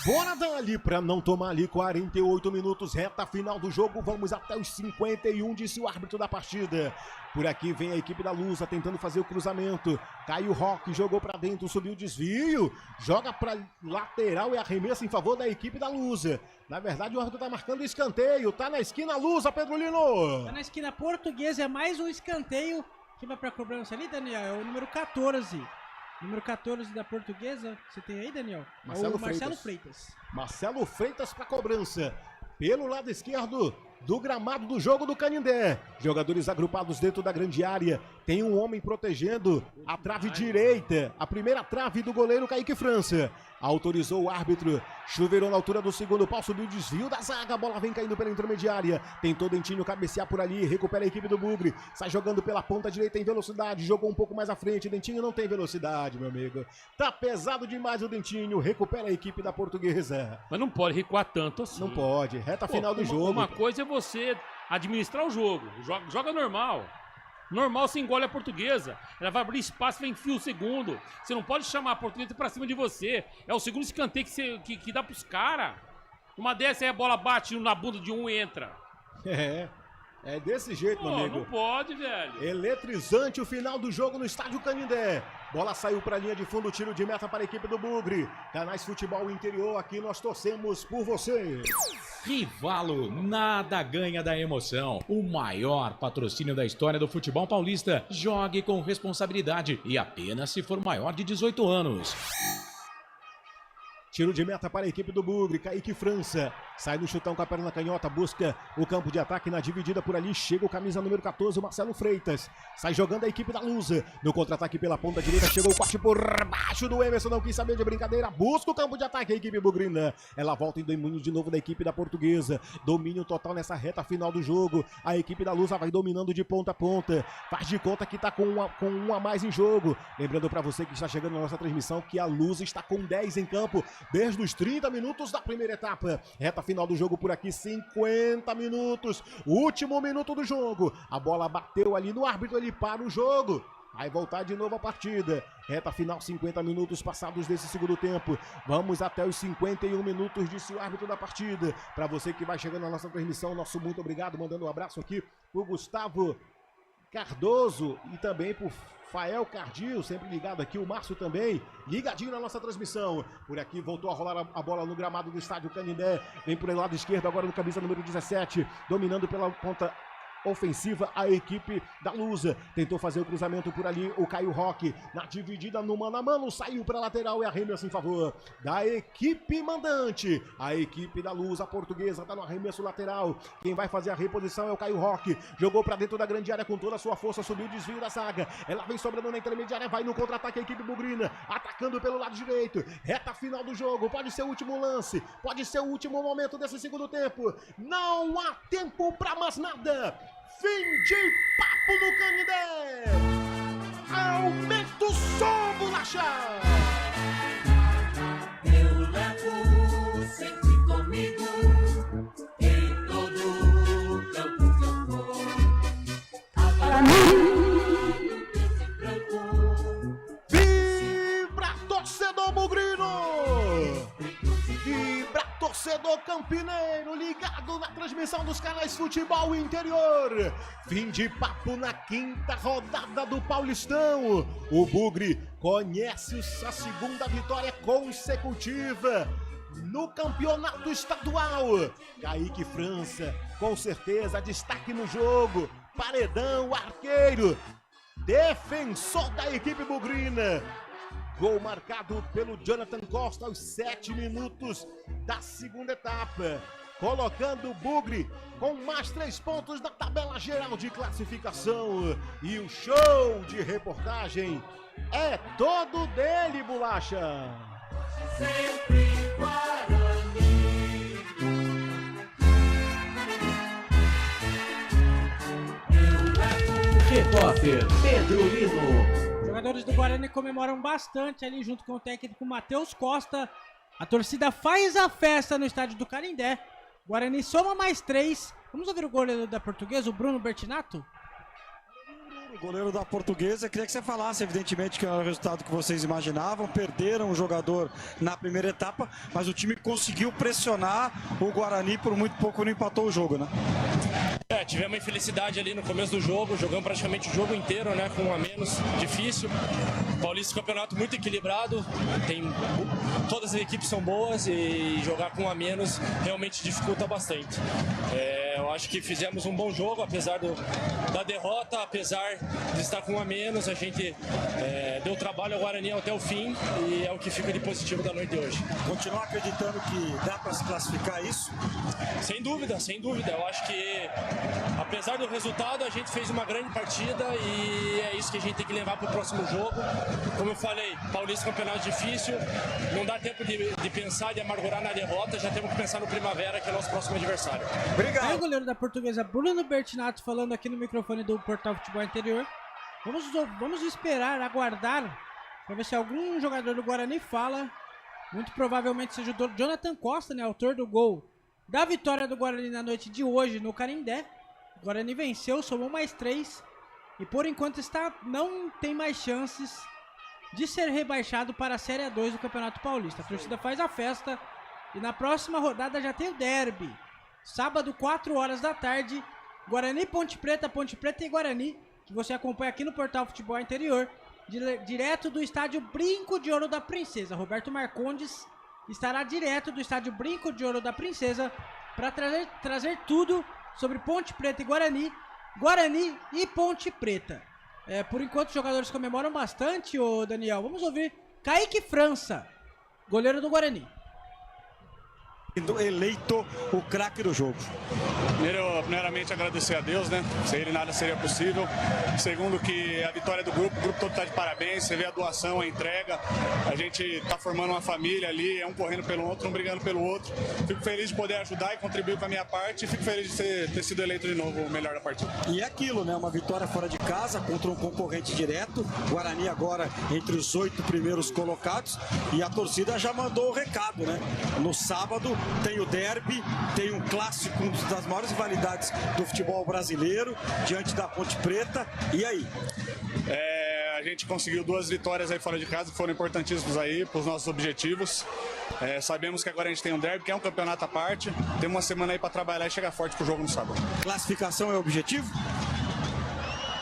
Bora dar ali pra não tomar ali 48 minutos, reta final do jogo, vamos até os 51, disse o árbitro da partida. Por aqui vem a equipe da Lusa tentando fazer o cruzamento. Caio Roque jogou pra dentro, subiu o desvio, joga pra lateral e arremessa em favor da equipe da Lusa. Na verdade o árbitro tá marcando escanteio, tá na esquina Lusa, Pedro Lino. Tá na esquina Portuguesa, é mais um escanteio. Quem vai pra cobrança ali, Daniel? É o número 14. Número 14 da Portuguesa, você tem aí, Daniel? Marcelo Freitas. Marcelo Freitas para cobrança. Pelo lado esquerdo do gramado do jogo do Canindé. Jogadores agrupados dentro da grande área. Tem um homem protegendo a trave direita. A primeira trave do goleiro Kaique França. Autorizou o árbitro. Chuveirou na altura do segundo pau. Subiu o desvio da zaga. A bola vem caindo pela intermediária. Tentou Dentinho cabecear por ali. Recupera a equipe do Bugre. Sai jogando pela ponta direita em velocidade. Jogou um pouco mais à frente. Dentinho não tem velocidade, meu amigo. Tá pesado demais o Dentinho. Recupera a equipe da Portuguesa. Mas não pode recuar tanto assim. Não pode. Reta final do jogo. Uma coisa é você administrar o jogo. Joga normal. Normal você engole a Portuguesa. Ela vai abrir espaço e vai enfiar o segundo. Você não pode chamar a Portuguesa pra cima de você. É o segundo escanteio que dá pros caras. Uma dessa aí a bola bate na bunda de um e entra. É desse jeito, meu amigo. Não pode, velho. Eletrizante o final do jogo no estádio Canindé. Bola saiu para a linha de fundo, tiro de meta para a equipe do Bugre. Canais Futebol Interior, aqui nós torcemos por você. Rivalo, nada ganha da emoção. O maior patrocínio da história do futebol paulista. Jogue com responsabilidade e apenas se for maior de 18 anos. Tiro de meta para a equipe do Bugre, Kaique França. Sai no chutão com a perna canhota, busca o campo de ataque na dividida por ali. Chega o camisa número 14, o Marcelo Freitas. Sai jogando a equipe da Lusa. No contra-ataque pela ponta direita, chegou o corte por baixo do Emerson. Não quis saber de brincadeira. Busca o campo de ataque a equipe bugrina. Ela volta em domínio de novo da equipe da Portuguesa. Domínio total nessa reta final do jogo. A equipe da Lusa vai dominando de ponta a ponta. Faz de conta que está com um a mais em jogo. Lembrando para você que está chegando na nossa transmissão que a Lusa está com 10 em campo desde os 30 minutos da primeira etapa. Reta final do jogo por aqui, 50 minutos. Último minuto do jogo. A bola bateu ali no árbitro, ele para o jogo. Vai voltar de novo a partida. Reta final, 50 minutos passados desse segundo tempo. Vamos até os 51 minutos, disse o árbitro da partida. Para você que vai chegando na nossa transmissão, nosso muito obrigado. Mandando um abraço aqui pro Gustavo Cardoso e também pro Fael Cardio, sempre ligado aqui, o Márcio também, ligadinho na nossa transmissão. Por aqui voltou a rolar a bola no gramado do estádio Canindé, vem por lado esquerdo agora no camisa número 17, dominando pela ponta ofensiva a equipe da Lusa. Tentou fazer o cruzamento por ali o Caio Roque. Na dividida no mano a mano, saiu para lateral e arremesso em favor da equipe mandante. A equipe da Lusa Portuguesa está no arremesso lateral. Quem vai fazer a reposição é o Caio Roque. Jogou para dentro da grande área com toda a sua força, subiu o desvio da zaga. Ela vem sobrando na intermediária, vai no contra-ataque a equipe bugrina, atacando pelo lado direito. Reta final do jogo, pode ser o último lance, pode ser o último momento desse segundo tempo. Não há tempo para mais nada. Fim de papo no Canindé! Aumenta o som, bolacha! Eu levo sempre comigo em todo campo que eu vou. Vibra, torcedor bugrino! Vibra, torcedor campineiro, ligado na transmissão dos canais Futebol Interior. Fim de papo na quinta rodada do Paulistão. O Bugre conhece a segunda vitória consecutiva no campeonato estadual. Kaique França, com certeza, destaque no jogo. Paredão, arqueiro, defensor da equipe bugrina. Gol marcado pelo Jonathan Costa aos 7 minutos da segunda etapa. colocando o Bugre com mais 3 pontos na tabela geral de classificação. E o show de reportagem é todo dele, Bolacha. Sempre Guarani. Repórter Pedro Lino. Os jogadores do Guarani comemoram bastante ali junto com o técnico Matheus Costa. A torcida faz a festa no estádio do Canindé. Guarani soma mais 3. Vamos ouvir o goleiro da Portuguesa, o Bruno Bertinato? O goleiro da Portuguesa, queria que você falasse, evidentemente, que era o resultado que vocês imaginavam. Perderam o jogador na primeira etapa, mas o time conseguiu pressionar o Guarani, por muito pouco não empatou o jogo, né? Tivemos infelicidade ali no começo do jogo, jogamos praticamente o jogo inteiro, né, com um a menos, difícil. Paulista é um campeonato muito equilibrado, todas as equipes são boas e jogar com um a menos realmente dificulta bastante. Eu acho que fizemos um bom jogo, apesar da derrota, apesar de estar com um a menos, a gente deu trabalho ao Guarani até o fim e é o que fica de positivo da noite de hoje. Continuar acreditando que dá para se classificar isso? Sem dúvida, sem dúvida. Eu acho que apesar do resultado, a gente fez uma grande partida e é isso que a gente tem que levar para o próximo jogo. Como eu falei, Paulista é um campeonato difícil, não dá tempo de pensar, de amargurar na derrota, já temos que pensar no Primavera, que é o nosso próximo adversário. Obrigado. Aí o goleiro da Portuguesa, Bruno Bertinato, falando aqui no microfone do Portal Futebol Interior. Vamos esperar, aguardar, para ver se algum jogador do Guarani fala. Muito provavelmente seja o Jonathan Costa, né, autor do gol da vitória do Guarani na noite de hoje no Canindé. O Guarani venceu, somou mais 3 e por enquanto não tem mais chances de ser rebaixado para a Série A2 do Campeonato Paulista. A torcida faz a festa e na próxima rodada já tem o derby. Sábado, 4 horas da tarde, Guarani, Ponte Preta e Guarani, que você acompanha aqui no Portal Futebol Interior, direto do estádio Brinco de Ouro da Princesa. Roberto Marcondes estará direto do estádio Brinco de Ouro da Princesa para trazer tudo sobre Ponte Preta e Guarani e Ponte Preta. Por enquanto os jogadores comemoram bastante, ô Daniel. Vamos ouvir Kaique França, goleiro do Guarani. Eleito o craque do jogo. Primeiramente agradecer a Deus, né? Sem ele nada seria possível. Segundo, que a vitória do grupo, o grupo todo está de parabéns. Você vê a doação, a entrega. A gente está formando uma família ali, um correndo pelo outro, um brigando pelo outro. Fico feliz de poder ajudar e contribuir com a minha parte. E fico feliz de ter sido eleito de novo o melhor da partida. E é aquilo, né? Uma vitória fora de casa contra um concorrente direto. Guarani agora entre os 8 primeiros colocados. E a torcida já mandou o recado, né? No sábado tem o derby, tem um clássico, uma das maiores rivalidades do futebol brasileiro, diante da Ponte Preta. E aí? A gente conseguiu 2 vitórias aí fora de casa, que foram importantíssimas aí para os nossos objetivos. Sabemos que agora a gente tem um derby, que é um campeonato à parte. Temos uma semana aí para trabalhar e chegar forte pro jogo no sábado. Classificação é o objetivo?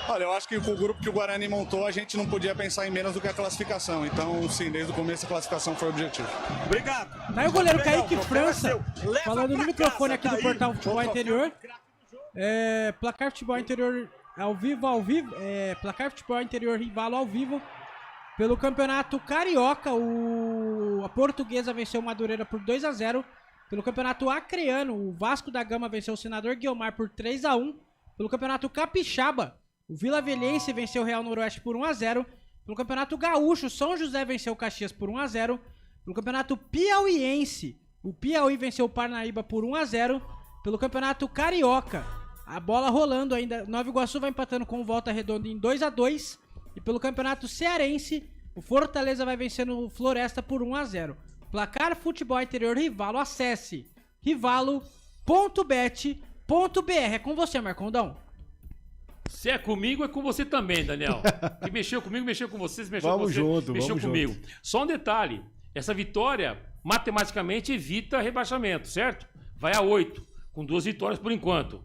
Olha, eu acho que com o grupo que o Guarani montou, a gente não podia pensar em menos do que a classificação. Então, sim, desde o começo a classificação foi o objetivo. Obrigado. Aí o goleiro Kaique França, falando no microfone aqui do Portal Futebol Interior. Placar Futebol Interior ao vivo. Placar Futebol Interior Rivalo ao vivo. Pelo Campeonato Carioca, a Portuguesa venceu o Madureira por 2-0. Pelo Campeonato Acreano, o Vasco da Gama venceu o Senador Guiomar por 3-1. Pelo Campeonato Capixaba, o Vila Velhense venceu o Real Noroeste por 1-0. Pelo Campeonato Gaúcho, São José venceu o Caxias por 1-0. Pelo Campeonato Piauiense, o Piauí venceu o Parnaíba por 1-0. Pelo Campeonato Carioca, a bola rolando ainda, Nova Iguaçu vai empatando com o Volta Redonda em 2-2. E pelo Campeonato Cearense, o Fortaleza vai vencendo o Floresta por 1-0. Placar Futebol Interior Rivalo, acesse rivalo.bet.br. É com você, Marcondão. Se é comigo, é com você também, Daniel. Que mexeu comigo, mexeu com vocês, mexeu vamos com você, junto, mexeu vamos comigo. junto. Só um detalhe, essa vitória matematicamente evita rebaixamento, certo? Vai a 8, com 2 vitórias por enquanto.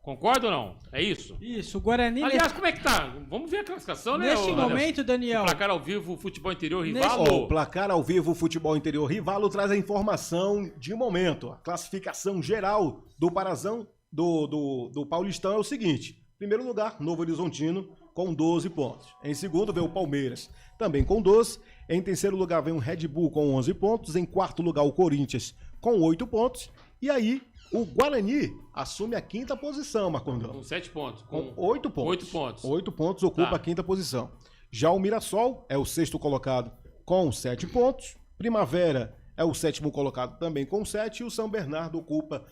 Concorda ou não? É isso? Isso, o Guarani... Aliás, como é que tá? Vamos ver a classificação, né? Neste momento, Daniel... O placar ao vivo, Futebol Interior Rivalo. O placar ao vivo, Futebol Interior Rivalo traz a informação de momento. A classificação geral do Parazão, do Paulistão é o seguinte. Primeiro lugar, Novo Horizontino, com 12 pontos. Em segundo, vem o Palmeiras, também com 12. Em terceiro lugar, vem o Red Bull, com 11 pontos. Em quarto lugar, o Corinthians, com 8 pontos. E aí, O Guarani assume a 5ª posição, Marcondão. Com 7 pontos. Com 8 pontos. 8 pontos. 8 pontos ocupa a 5ª posição. Já o Mirassol é o 6º colocado com 7 pontos. Primavera é o 7º colocado também com 7. E o São Bernardo ocupa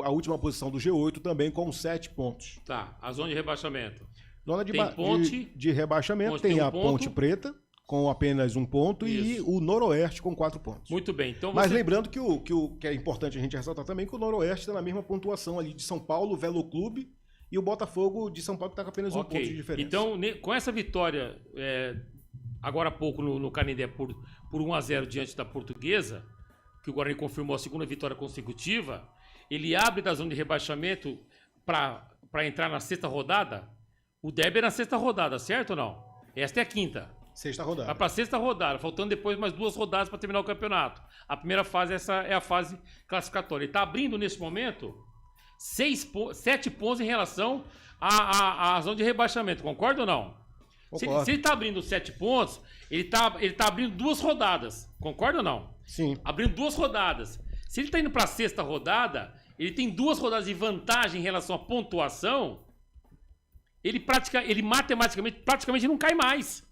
a última posição do G8 também com 7 pontos. Tá, a zona de rebaixamento. Zona Tem de rebaixamento Ponte tem tem um a ponto. Ponte Preta com apenas 1 ponto e o Noroeste com 4 pontos. Muito bem. Então Mas você... lembrando que é importante a gente ressaltar também que o Noroeste está na mesma pontuação ali de São Paulo, Velo Clube e o Botafogo de São Paulo que está com apenas 1 ponto de diferença. Então, com essa vitória, agora há pouco no Canindé por 1-0 diante da Portuguesa, que o Guarani confirmou a 2ª vitória consecutiva, ele abre da zona de rebaixamento para entrar na 6ª rodada. O derby é na 6ª rodada, certo ou não? Esta é a 5ª. 6ª rodada. Vai para a 6ª rodada, faltando depois mais 2 rodadas para terminar o campeonato. A primeira fase, essa é a fase classificatória. Ele está abrindo nesse momento 7 pontos em relação à zona de rebaixamento, concorda ou não? Se ele está abrindo 7 pontos, ele tá abrindo 2 rodadas, concorda ou não? Sim. Abrindo 2 rodadas. Se ele está indo para a 6ª rodada, ele tem 2 rodadas de vantagem em relação à pontuação, ele matematicamente praticamente não cai mais.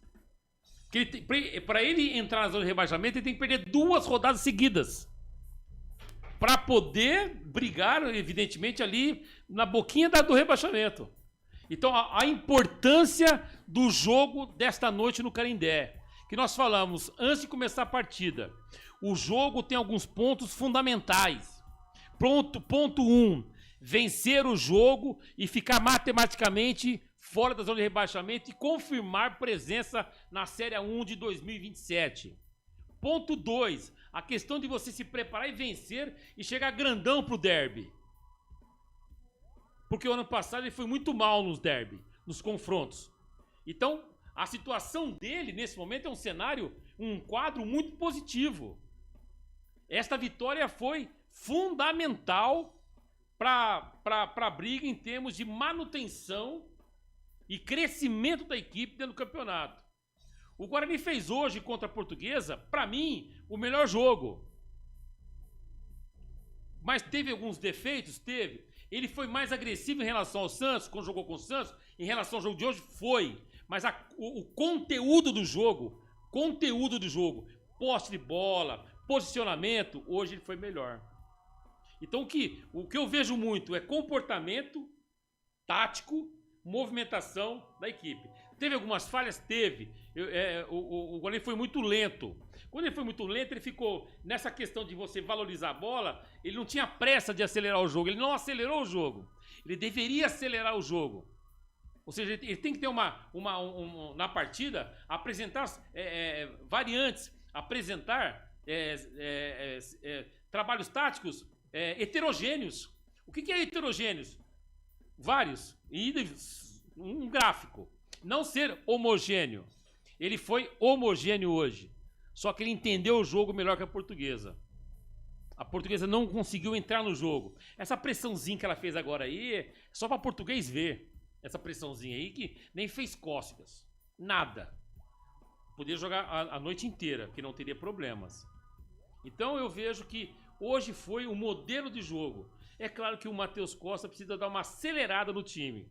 Para ele entrar na zona de rebaixamento, ele tem que perder 2 rodadas seguidas. Para poder brigar, evidentemente, ali na boquinha do rebaixamento. Então, a importância do jogo desta noite no Canindé, que nós falamos antes de começar a partida. O jogo tem alguns pontos fundamentais. Ponto 1, vencer o jogo e ficar matematicamente fora da zona de rebaixamento e confirmar presença na Série 1 de 2027. Ponto 2, a questão de você se preparar e vencer e chegar grandão pro derby. Porque o ano passado ele foi muito mal nos derby, nos confrontos. Então, a situação dele nesse momento é um quadro muito positivo. Esta vitória foi fundamental para a briga em termos de manutenção e crescimento da equipe dentro do campeonato. O Guarani fez hoje contra a Portuguesa, para mim, o melhor jogo. Mas teve alguns defeitos? Teve. Ele foi mais agressivo em relação ao Santos, quando jogou com o Santos. Em relação ao jogo de hoje, foi. Mas o conteúdo do jogo, posse de bola, posicionamento, hoje ele foi melhor. Então o que eu vejo muito é comportamento tático, movimentação da equipe. Teve algumas falhas? Teve. O Guarani foi muito lento. Quando ele foi muito lento, ele ficou nessa questão de você valorizar a bola, ele não tinha pressa de acelerar o jogo, ele não acelerou o jogo. Ele deveria acelerar o jogo. Ou seja, ele tem que ter na partida, apresentar variantes, apresentar trabalhos táticos heterogêneos. O que é heterogêneos? Vários. E um gráfico. Não ser homogêneo. Ele foi homogêneo hoje. Só que ele entendeu o jogo melhor que a Portuguesa. A Portuguesa não conseguiu entrar no jogo. Essa pressãozinha que ela fez agora aí, é só para português ver. Essa pressãozinha aí que nem fez cócegas. Nada. Poderia jogar a noite inteira, que não teria problemas. Então eu vejo que hoje foi o modelo de jogo. É claro que o Matheus Costa precisa dar uma acelerada no time.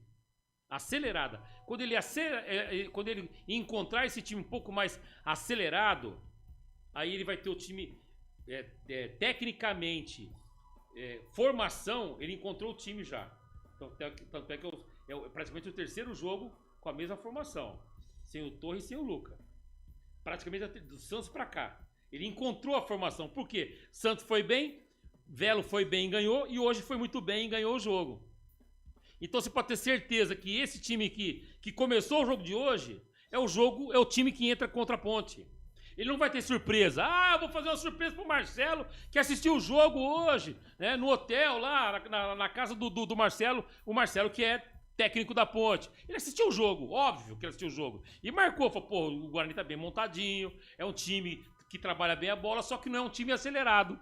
Acelerada. Quando ele encontrar esse time um pouco mais acelerado, aí ele vai ter o time tecnicamente, formação, ele encontrou o time já. Tanto é que é praticamente o 3º jogo com a mesma formação. Sem o Torres e sem o Luca. Praticamente do Santos pra cá. Ele encontrou a formação. Por quê? Santos foi bem, Velo foi bem e ganhou, e hoje foi muito bem e ganhou o jogo. Então você pode ter certeza que esse time que começou o jogo de hoje é o time que entra contra a Ponte. Ele não vai ter surpresa. Eu vou fazer uma surpresa pro Marcelo, que assistiu o jogo hoje, né, no hotel lá, na casa do Marcelo. O Marcelo que é técnico da Ponte. Ele assistiu o jogo, óbvio que ele assistiu o jogo. E marcou, falou, o Guarani tá bem montadinho, é um time que trabalha bem a bola, só que não é um time acelerado.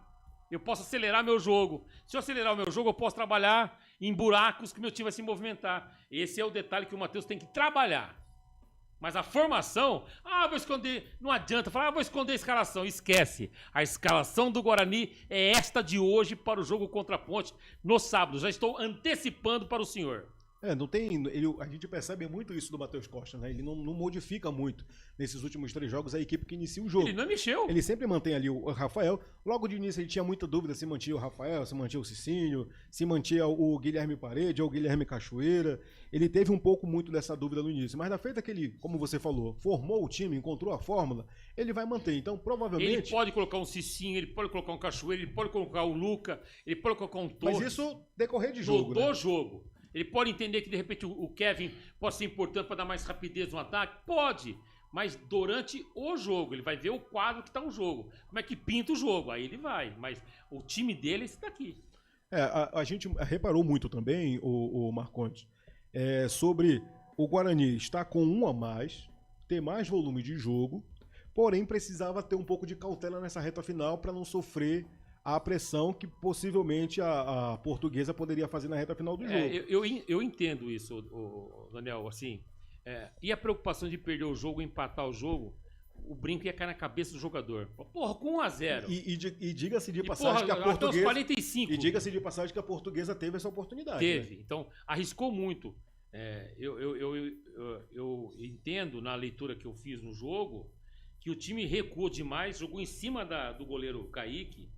Eu posso acelerar meu jogo. Se eu acelerar o meu jogo, eu posso trabalhar em buracos que meu time vai se movimentar. Esse é o detalhe que o Matheus tem que trabalhar. Mas a formação, vou esconder, não adianta falar, vou esconder a escalação. Esquece. A escalação do Guarani é esta de hoje para o jogo contra a Ponte no sábado. Já estou antecipando para o senhor. Não tem. A gente percebe muito isso do Matheus Costa, né? Ele não modifica muito nesses últimos 3 jogos a equipe que inicia o jogo. Ele não mexeu. Ele sempre mantém ali o Rafael. Logo de início ele tinha muita dúvida se mantinha o Rafael, se mantinha o Cicinho, se mantinha o Guilherme Parede ou o Guilherme Cachoeira. Ele teve um pouco muito dessa dúvida no início. Mas na feita que ele, como você falou, formou o time, encontrou a fórmula, ele vai manter. Então, provavelmente. Ele pode colocar um Cicinho, ele pode colocar um Cachoeira, ele pode colocar o Luca, ele pode colocar um Torres. Mas isso decorrer de jogo. Do jogo. Ele pode entender que, de repente, o Kevin pode ser importante para dar mais rapidez no ataque? Pode. Mas durante o jogo, ele vai ver o quadro que está no jogo. Como é que pinta o jogo? Aí ele vai. Mas o time dele é esse daqui. A gente reparou muito também, o Marcondes, sobre o Guarani estar com um a mais, ter mais volume de jogo, porém precisava ter um pouco de cautela nessa reta final para não sofrer a pressão que possivelmente a Portuguesa poderia fazer na reta final do jogo. Eu entendo isso, Daniel, assim, e a preocupação de perder o jogo, empatar o jogo, o brinco ia cair na cabeça do jogador. Porra, com 1-0. E diga-se de passagem que a Portuguesa... 45. E diga-se de passagem que a Portuguesa teve essa oportunidade. Teve, né? Então arriscou muito. Eu entendo na leitura que eu fiz no jogo que o time recuou demais, jogou em cima do goleiro Kaique,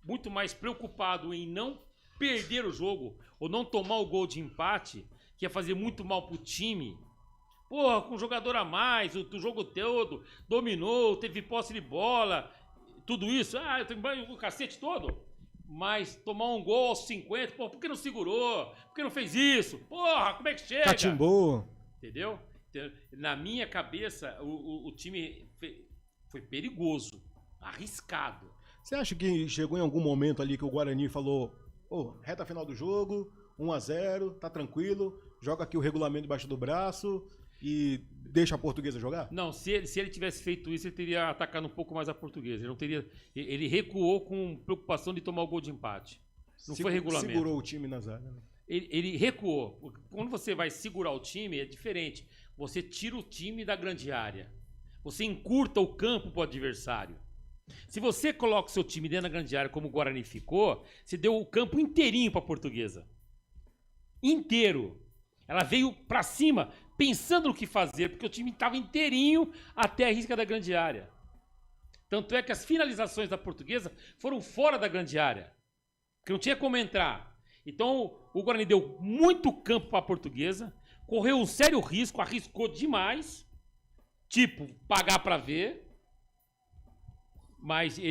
muito mais preocupado em não perder o jogo ou não tomar o gol de empate, que ia fazer muito mal pro time. Porra, com um jogador a mais, o jogo todo, dominou, teve posse de bola, tudo isso. Eu tenho o cacete todo. Mas tomar um gol aos 50, porra, por que não segurou? Por que não fez isso? Porra, como é que chega? Catimbou. Entendeu? Na minha cabeça, o time foi perigoso. Arriscado. Você acha que chegou em algum momento ali que o Guarani falou, reta final do jogo, 1-0, tá tranquilo, joga aqui o regulamento debaixo do braço e deixa a Portuguesa jogar? Não, se ele tivesse feito isso, ele teria atacado um pouco mais a Portuguesa. Ele recuou com preocupação de tomar o gol de empate. Não foi regulamento. Segurou o time na zaga, né? Ele recuou. Quando você vai segurar o time, é diferente. Você tira o time da grande área. Você encurta o campo pro adversário. Se você coloca o seu time dentro da grande área como o Guarani ficou, você deu o campo inteirinho para a Portuguesa. Inteiro. Ela veio para cima pensando no que fazer, porque o time estava inteirinho até a risca da grande área. Tanto é que as finalizações da Portuguesa foram fora da grande área, porque não tinha como entrar. Então o Guarani deu muito campo para a Portuguesa, correu um sério risco, arriscou demais, tipo, pagar para ver. Mas se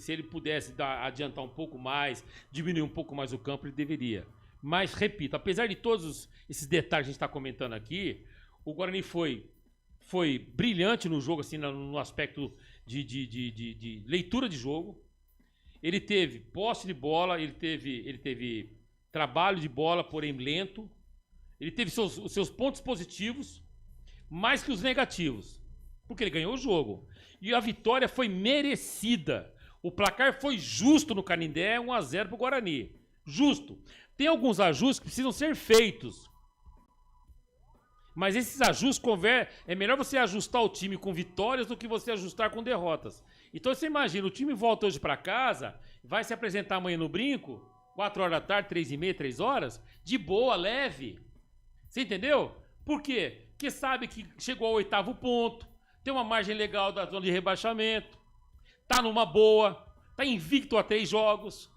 ele pudesse adiantar um pouco mais, diminuir um pouco mais o campo, ele deveria. Mas, repito, apesar de todos esses detalhes que a gente está comentando aqui, o Guarani foi brilhante no jogo, assim, no aspecto de leitura de jogo. Ele teve posse de bola, ele teve trabalho de bola, porém lento. Ele teve os seus pontos positivos, mais que os negativos, porque ele ganhou o jogo. E a vitória foi merecida. O placar foi justo no Canindé, 1-0 pro Guarani. Justo. Tem alguns ajustes que precisam ser feitos. Mas esses ajustes, é melhor você ajustar o time com vitórias do que você ajustar com derrotas. Então você imagina, o time volta hoje para casa, vai se apresentar amanhã no Brinco, 4 horas da tarde, 3h30, 3 horas, de boa, leve. Você entendeu? Por quê? Porque sabe que chegou ao 8º ponto, tem uma margem legal da zona de rebaixamento, tá numa boa, tá invicto a 3 jogos,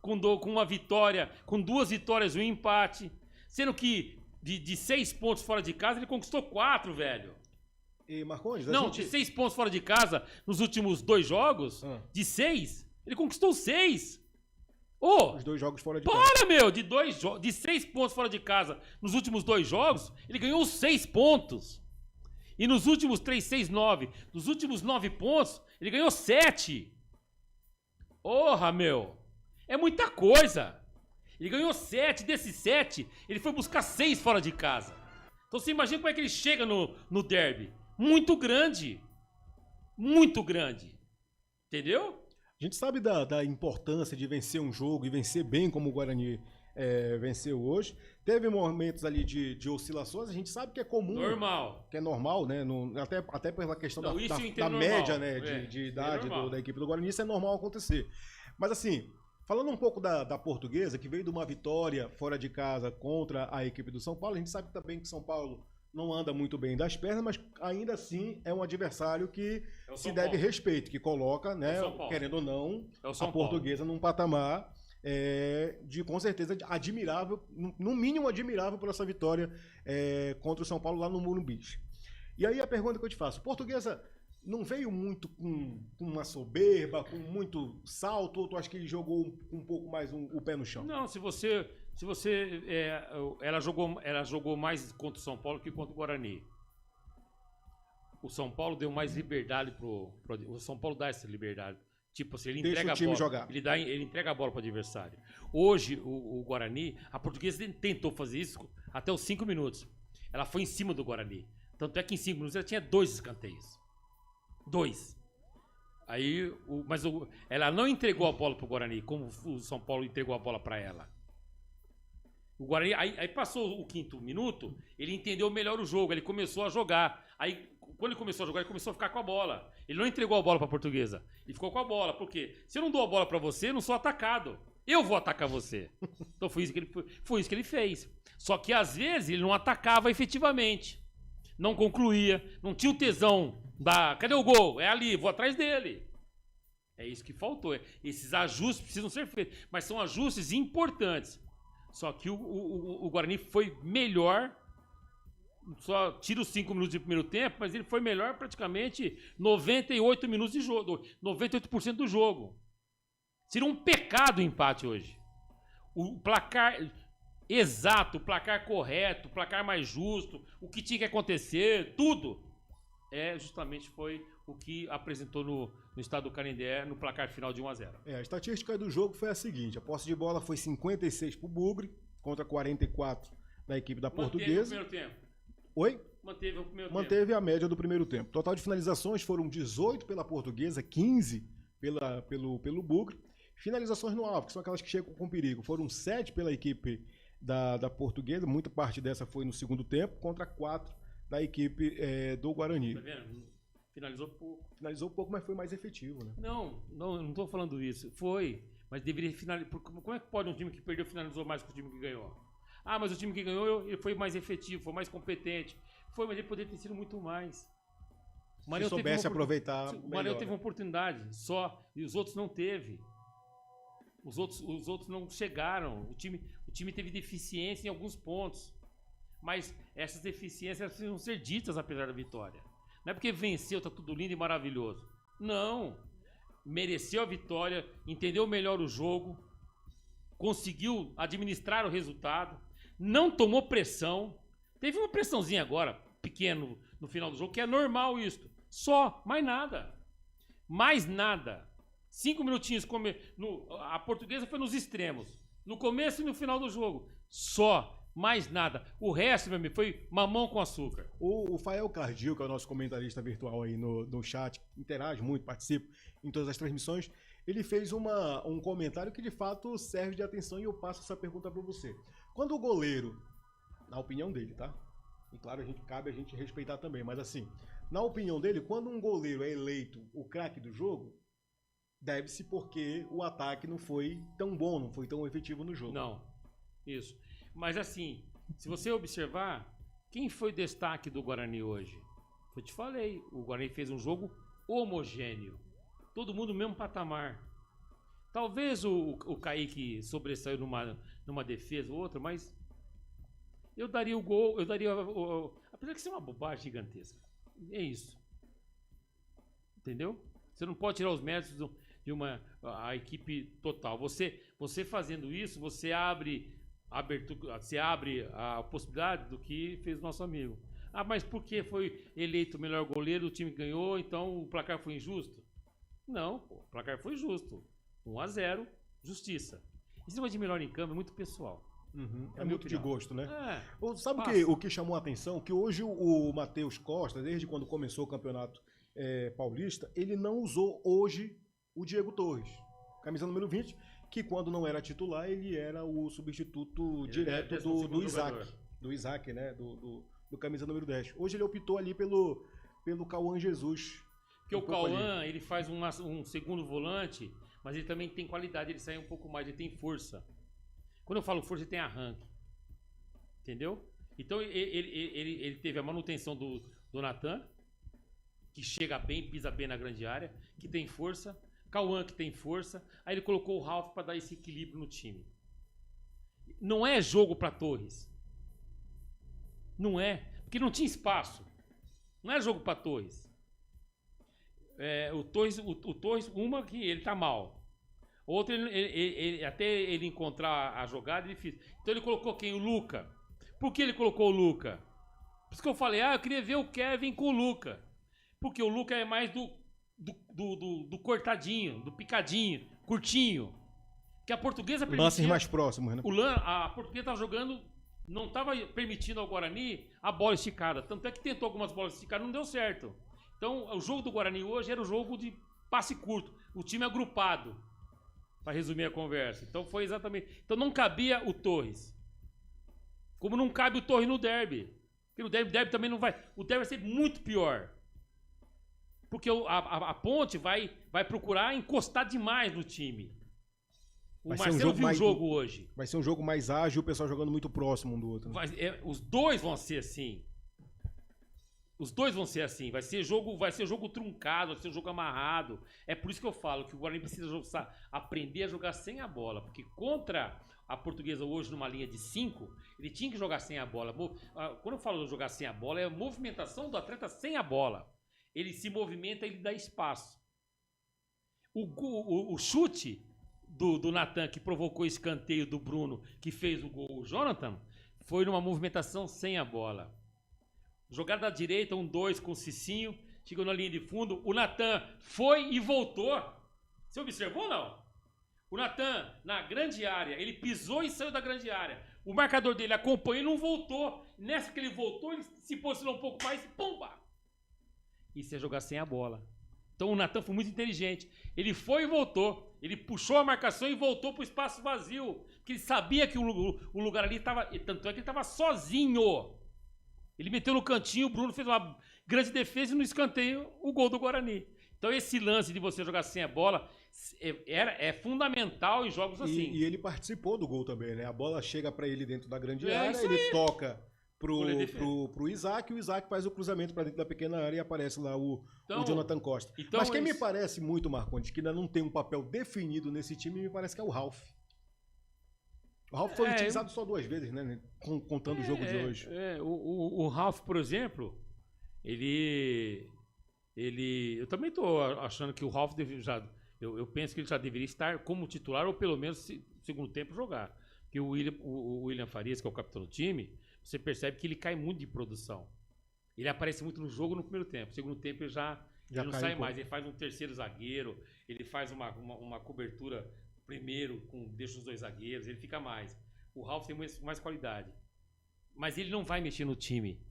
com uma vitória, com 2 vitórias e um empate, sendo que de 6 pontos fora de casa ele conquistou 4, velho. E Marcondes, de 6 pontos fora de casa nos últimos 2 jogos, de 6, ele conquistou 6. Os 2 jogos fora de casa. Meu, de 6 pontos fora de casa nos últimos 2 jogos, ele ganhou 6 pontos. E nos últimos 3, 6, 9, nos últimos 9 pontos, ele ganhou 7. Meu, é muita coisa. Ele ganhou 7, desses 7, ele foi buscar 6 fora de casa. Então você imagina como é que ele chega no derby. Muito grande. Muito grande. Entendeu? A gente sabe da importância de vencer um jogo e vencer bem como o Guarani venceu hoje. Teve momentos ali de oscilações, a gente sabe que é comum. Normal. Que é normal, né? Até pela questão Não, da média, né, de idade da equipe do Guarani, isso é normal acontecer. Mas assim, falando um pouco da Portuguesa, que veio de uma vitória fora de casa contra a equipe do São Paulo, a gente sabe também que São Paulo não anda muito bem das pernas, mas ainda assim é um adversário que se deve respeito, que coloca, né, querendo ou não, a Portuguesa num patamar de, com certeza, admirável, no mínimo admirável por essa vitória contra o São Paulo lá no Morumbi. E aí a pergunta que eu te faço, Portuguesa não veio muito com uma soberba, com muito salto, ou tu acha que ele jogou um pouco mais o pé no chão? Não, ela jogou mais contra o São Paulo que contra o Guarani. O São Paulo deu mais liberdade o São Paulo dá essa liberdade. Tipo assim, ele entrega a bola. Jogar. Ele entrega a bola para o adversário. Hoje, o Guarani, a Portuguesa tentou fazer isso até os 5 minutos. Ela foi em cima do Guarani. Tanto é que em 5 minutos ela tinha 2 escanteios. 2. Aí, ela não entregou a bola pro Guarani, como o São Paulo entregou a bola para ela. O Guarani, aí passou o 5º minuto, ele entendeu melhor o jogo, ele começou a jogar. Aí, quando ele começou a jogar, ele começou a ficar com a bola. Ele não entregou a bola pra Portuguesa, ele ficou com a bola. Por quê? Se eu não dou a bola pra você, eu não sou atacado. Eu vou atacar você. Então foi isso que ele fez. Só que às vezes ele não atacava efetivamente. Não concluía, não tinha o tesão cadê o gol? É ali, vou atrás dele. É isso que faltou. Esses ajustes precisam ser feitos, mas são ajustes importantes. Só que o Guarani foi melhor, só tira os 5 minutos de primeiro tempo, mas ele foi melhor praticamente 98 minutos de jogo, 98% do jogo. Seria um pecado o empate hoje. O placar exato, o placar correto, o placar mais justo, o que tinha que acontecer, tudo, justamente foi o que apresentou no estado do Canindé no placar final de 1-0. A estatística do jogo foi a seguinte: a posse de bola foi 56 pro Bugre, contra 44 da equipe da Portuguesa. Manteve o primeiro tempo. Oi? Manteve o primeiro tempo. Manteve a média do primeiro tempo. Total de finalizações foram 18 pela Portuguesa, 15 pelo Bugre. Finalizações no alvo, que são aquelas que chegam com perigo, foram 7 pela equipe da Portuguesa, muita parte dessa foi no segundo tempo, contra 4 da equipe do Guarani. Tá vendo? Finalizou pouco. Finalizou pouco, mas foi mais efetivo, né? Não estou falando isso. Foi, mas deveria finalizar. Como é que pode um time que perdeu finalizou mais que o time que ganhou? Ah, mas o time que ganhou ele foi mais efetivo, foi mais competente. Foi, mas ele poderia ter sido muito mais. Se soubesse aproveitar. O Maranhão teve uma oportunidade só, e os outros não teve. Os outros não chegaram. O time teve deficiência em alguns pontos. Mas essas deficiências precisam ser ditas apesar da vitória. Não é porque venceu, tá tudo lindo e maravilhoso. Não. Mereceu a vitória, entendeu melhor o jogo, conseguiu administrar o resultado, não tomou pressão. Teve uma pressãozinha agora, pequeno, no final do jogo, que é normal isso. Só, mais nada. Mais nada. 5 minutinhos, a Portuguesa foi nos extremos. No começo e no final do jogo. Só. Mais nada. O resto, meu amigo, foi mamão com açúcar. O Fael Cardil, que é o nosso comentarista virtual aí no chat, interage muito, participa em todas as transmissões, ele fez um comentário que de fato serve de atenção e eu passo essa pergunta para você. Quando o goleiro, na opinião dele, tá? E claro, cabe a gente respeitar também, mas assim, na opinião dele, quando um goleiro é eleito o craque do jogo, deve-se porque o ataque não foi tão bom, não foi tão efetivo no jogo. Não, isso. Mas assim, se você observar, quem foi destaque do Guarani hoje? Eu te falei, o Guarani fez um jogo homogêneo. Todo mundo no mesmo patamar. Talvez o Kaique sobressaiu numa defesa ou outra, mas eu daria o gol, apesar de ser uma bobagem gigantesca. É isso. Entendeu? Você não pode tirar os méritos de a equipe total. Você fazendo isso, você abre a possibilidade do que fez o nosso amigo. Ah, mas por que foi eleito o melhor goleiro, o time ganhou, então o placar foi injusto? Não, pô, o placar foi justo. 1-0, justiça. Esse negócio de melhor em campo é muito pessoal. É muito de gosto, né? Sabe o que chamou a atenção? Que hoje o Matheus Costa, desde quando começou o campeonato paulista, ele não usou hoje o Diego Torres, camisa número 20, que quando não era titular, ele era o substituto direto do Isaac. Do Isaac, né? Do camisa número 10. Hoje ele optou ali pelo Cauã Jesus. Porque o Cauã, ele faz um segundo volante, mas ele também tem qualidade, ele sai um pouco mais, ele tem força. Quando eu falo força, ele tem arranque. Entendeu? Então ele teve a manutenção do Natan, que chega bem, pisa bem na grande área, que tem força. Cauã, que tem força. Aí ele colocou o Ralf para dar esse equilíbrio no time. Não é jogo para Torres. Não é. Porque não tinha espaço. Não é jogo para Torres. O Torres, uma que ele tá mal. Outra, até ele encontrar a jogada, é difícil. Então ele colocou quem? O Luca. Por que ele colocou o Luca? Por isso que eu falei, eu queria ver o Kevin com o Luca. Porque o Luca é mais do cortadinho, do picadinho, curtinho. Que a Portuguesa permitia... Lances mais próximos, né? A Portuguesa estava jogando, não estava permitindo ao Guarani a bola esticada. Tanto é que tentou algumas bolas esticadas, não deu certo. Então, o jogo do Guarani hoje era o jogo de passe curto. O time agrupado, para resumir a conversa. Então, foi exatamente... Então, não cabia o Torres. Como não cabe o Torres no derby. Porque no derby também não vai... O derby vai ser muito pior. Porque a Ponte vai procurar encostar demais no time. O Marcelo viu o jogo hoje. Vai ser um jogo mais ágil, o pessoal jogando muito próximo um do outro. Os dois vão ser assim. Os dois vão ser assim. Vai ser jogo truncado, vai ser jogo amarrado. É por isso que eu falo que o Guarani precisa aprender a jogar sem a bola. Porque contra a Portuguesa hoje numa linha de 5, ele tinha que jogar sem a bola. Quando eu falo de jogar sem a bola, é a movimentação do atleta sem a bola. Ele se movimenta, ele dá espaço. O chute do Natan, que provocou o escanteio do Bruno, que fez o gol, o Jonathan, foi numa movimentação sem a bola. Jogada da direita, 1-2 com o Cicinho, chegou na linha de fundo, o Natan foi e voltou. Você observou ou não? O Natan, na grande área, ele pisou e saiu da grande área. O marcador dele acompanhou e não voltou. Nessa que ele voltou, ele se posicionou um pouco mais e pumba! Isso é jogar sem a bola. Então o Natan foi muito inteligente. Ele foi e voltou. Ele puxou a marcação e voltou para o espaço vazio. Porque ele sabia que o lugar ali estava... Tanto é que ele estava sozinho. Ele meteu no cantinho, o Bruno fez uma grande defesa e no escanteio o gol do Guarani. Então esse lance de você jogar sem a bola é fundamental em jogos assim. E ele participou do gol também, né? A bola chega para ele dentro da grande área, ele toca... Pro Isaac, o Isaac faz o cruzamento para dentro da pequena área e aparece lá o Jonathan Costa. Mas quem me parece muito, Marcondes, que ainda não tem um papel definido nesse time, me parece que é o Ralf. O Ralf foi utilizado só 2 vezes, né? Contando o jogo de hoje. O Ralf, por exemplo, ele... Eu também tô achando que o Ralf eu penso que ele já deveria estar como titular ou pelo menos no segundo tempo jogar. Porque o William Farias, que é o capitão do time, você percebe que ele cai muito de produção. Ele aparece muito no jogo no primeiro tempo. No segundo tempo ele ele não sai mais. Ele faz um terceiro zagueiro, ele faz uma cobertura primeiro, deixa os 2 zagueiros, ele fica mais. O Ralf tem mais qualidade. Mas ele não vai mexer no time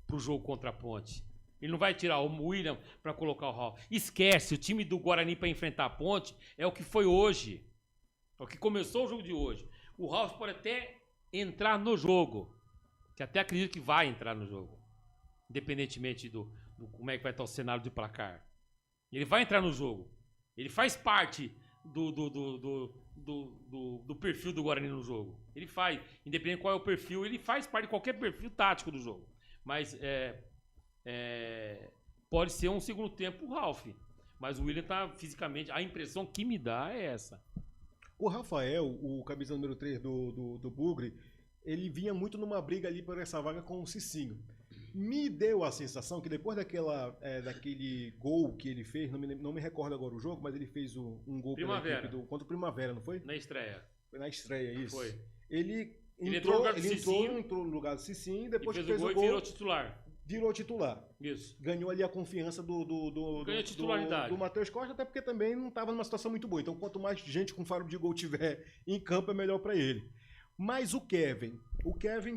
pro jogo contra a Ponte. Ele não vai tirar o William para colocar o Ralf. Esquece, o time do Guarani para enfrentar a Ponte é o que foi hoje. É o que começou o jogo de hoje. O Ralf pode até entrar no jogo, que até acredito que vai entrar no jogo, independentemente do como é que vai estar o cenário de placar. Ele vai entrar no jogo. Ele faz parte do perfil do Guarani no jogo. Ele faz, independente de qual é o perfil, ele faz parte de qualquer perfil tático do jogo. Mas pode ser um segundo tempo o Ralf. Mas o William tá fisicamente... A impressão que me dá é essa. O Rafael, o camisa número 3 do Bugre, ele vinha muito numa briga ali por essa vaga com o Cicinho. Me deu a sensação que depois daquele gol que ele fez, não me recordo agora o jogo, mas ele fez um gol pela equipe contra o Primavera, não foi? Na estreia. Foi na estreia, isso. Foi. Ele entrou no lugar do Cicinho e depois fez o gol e virou titular. Virou titular. Isso. Ganhou ali a confiança do Matheus Costa, até porque também não estava numa situação muito boa. Então, quanto mais gente com faro de gol tiver em campo, é melhor para ele. Mas o Kevin,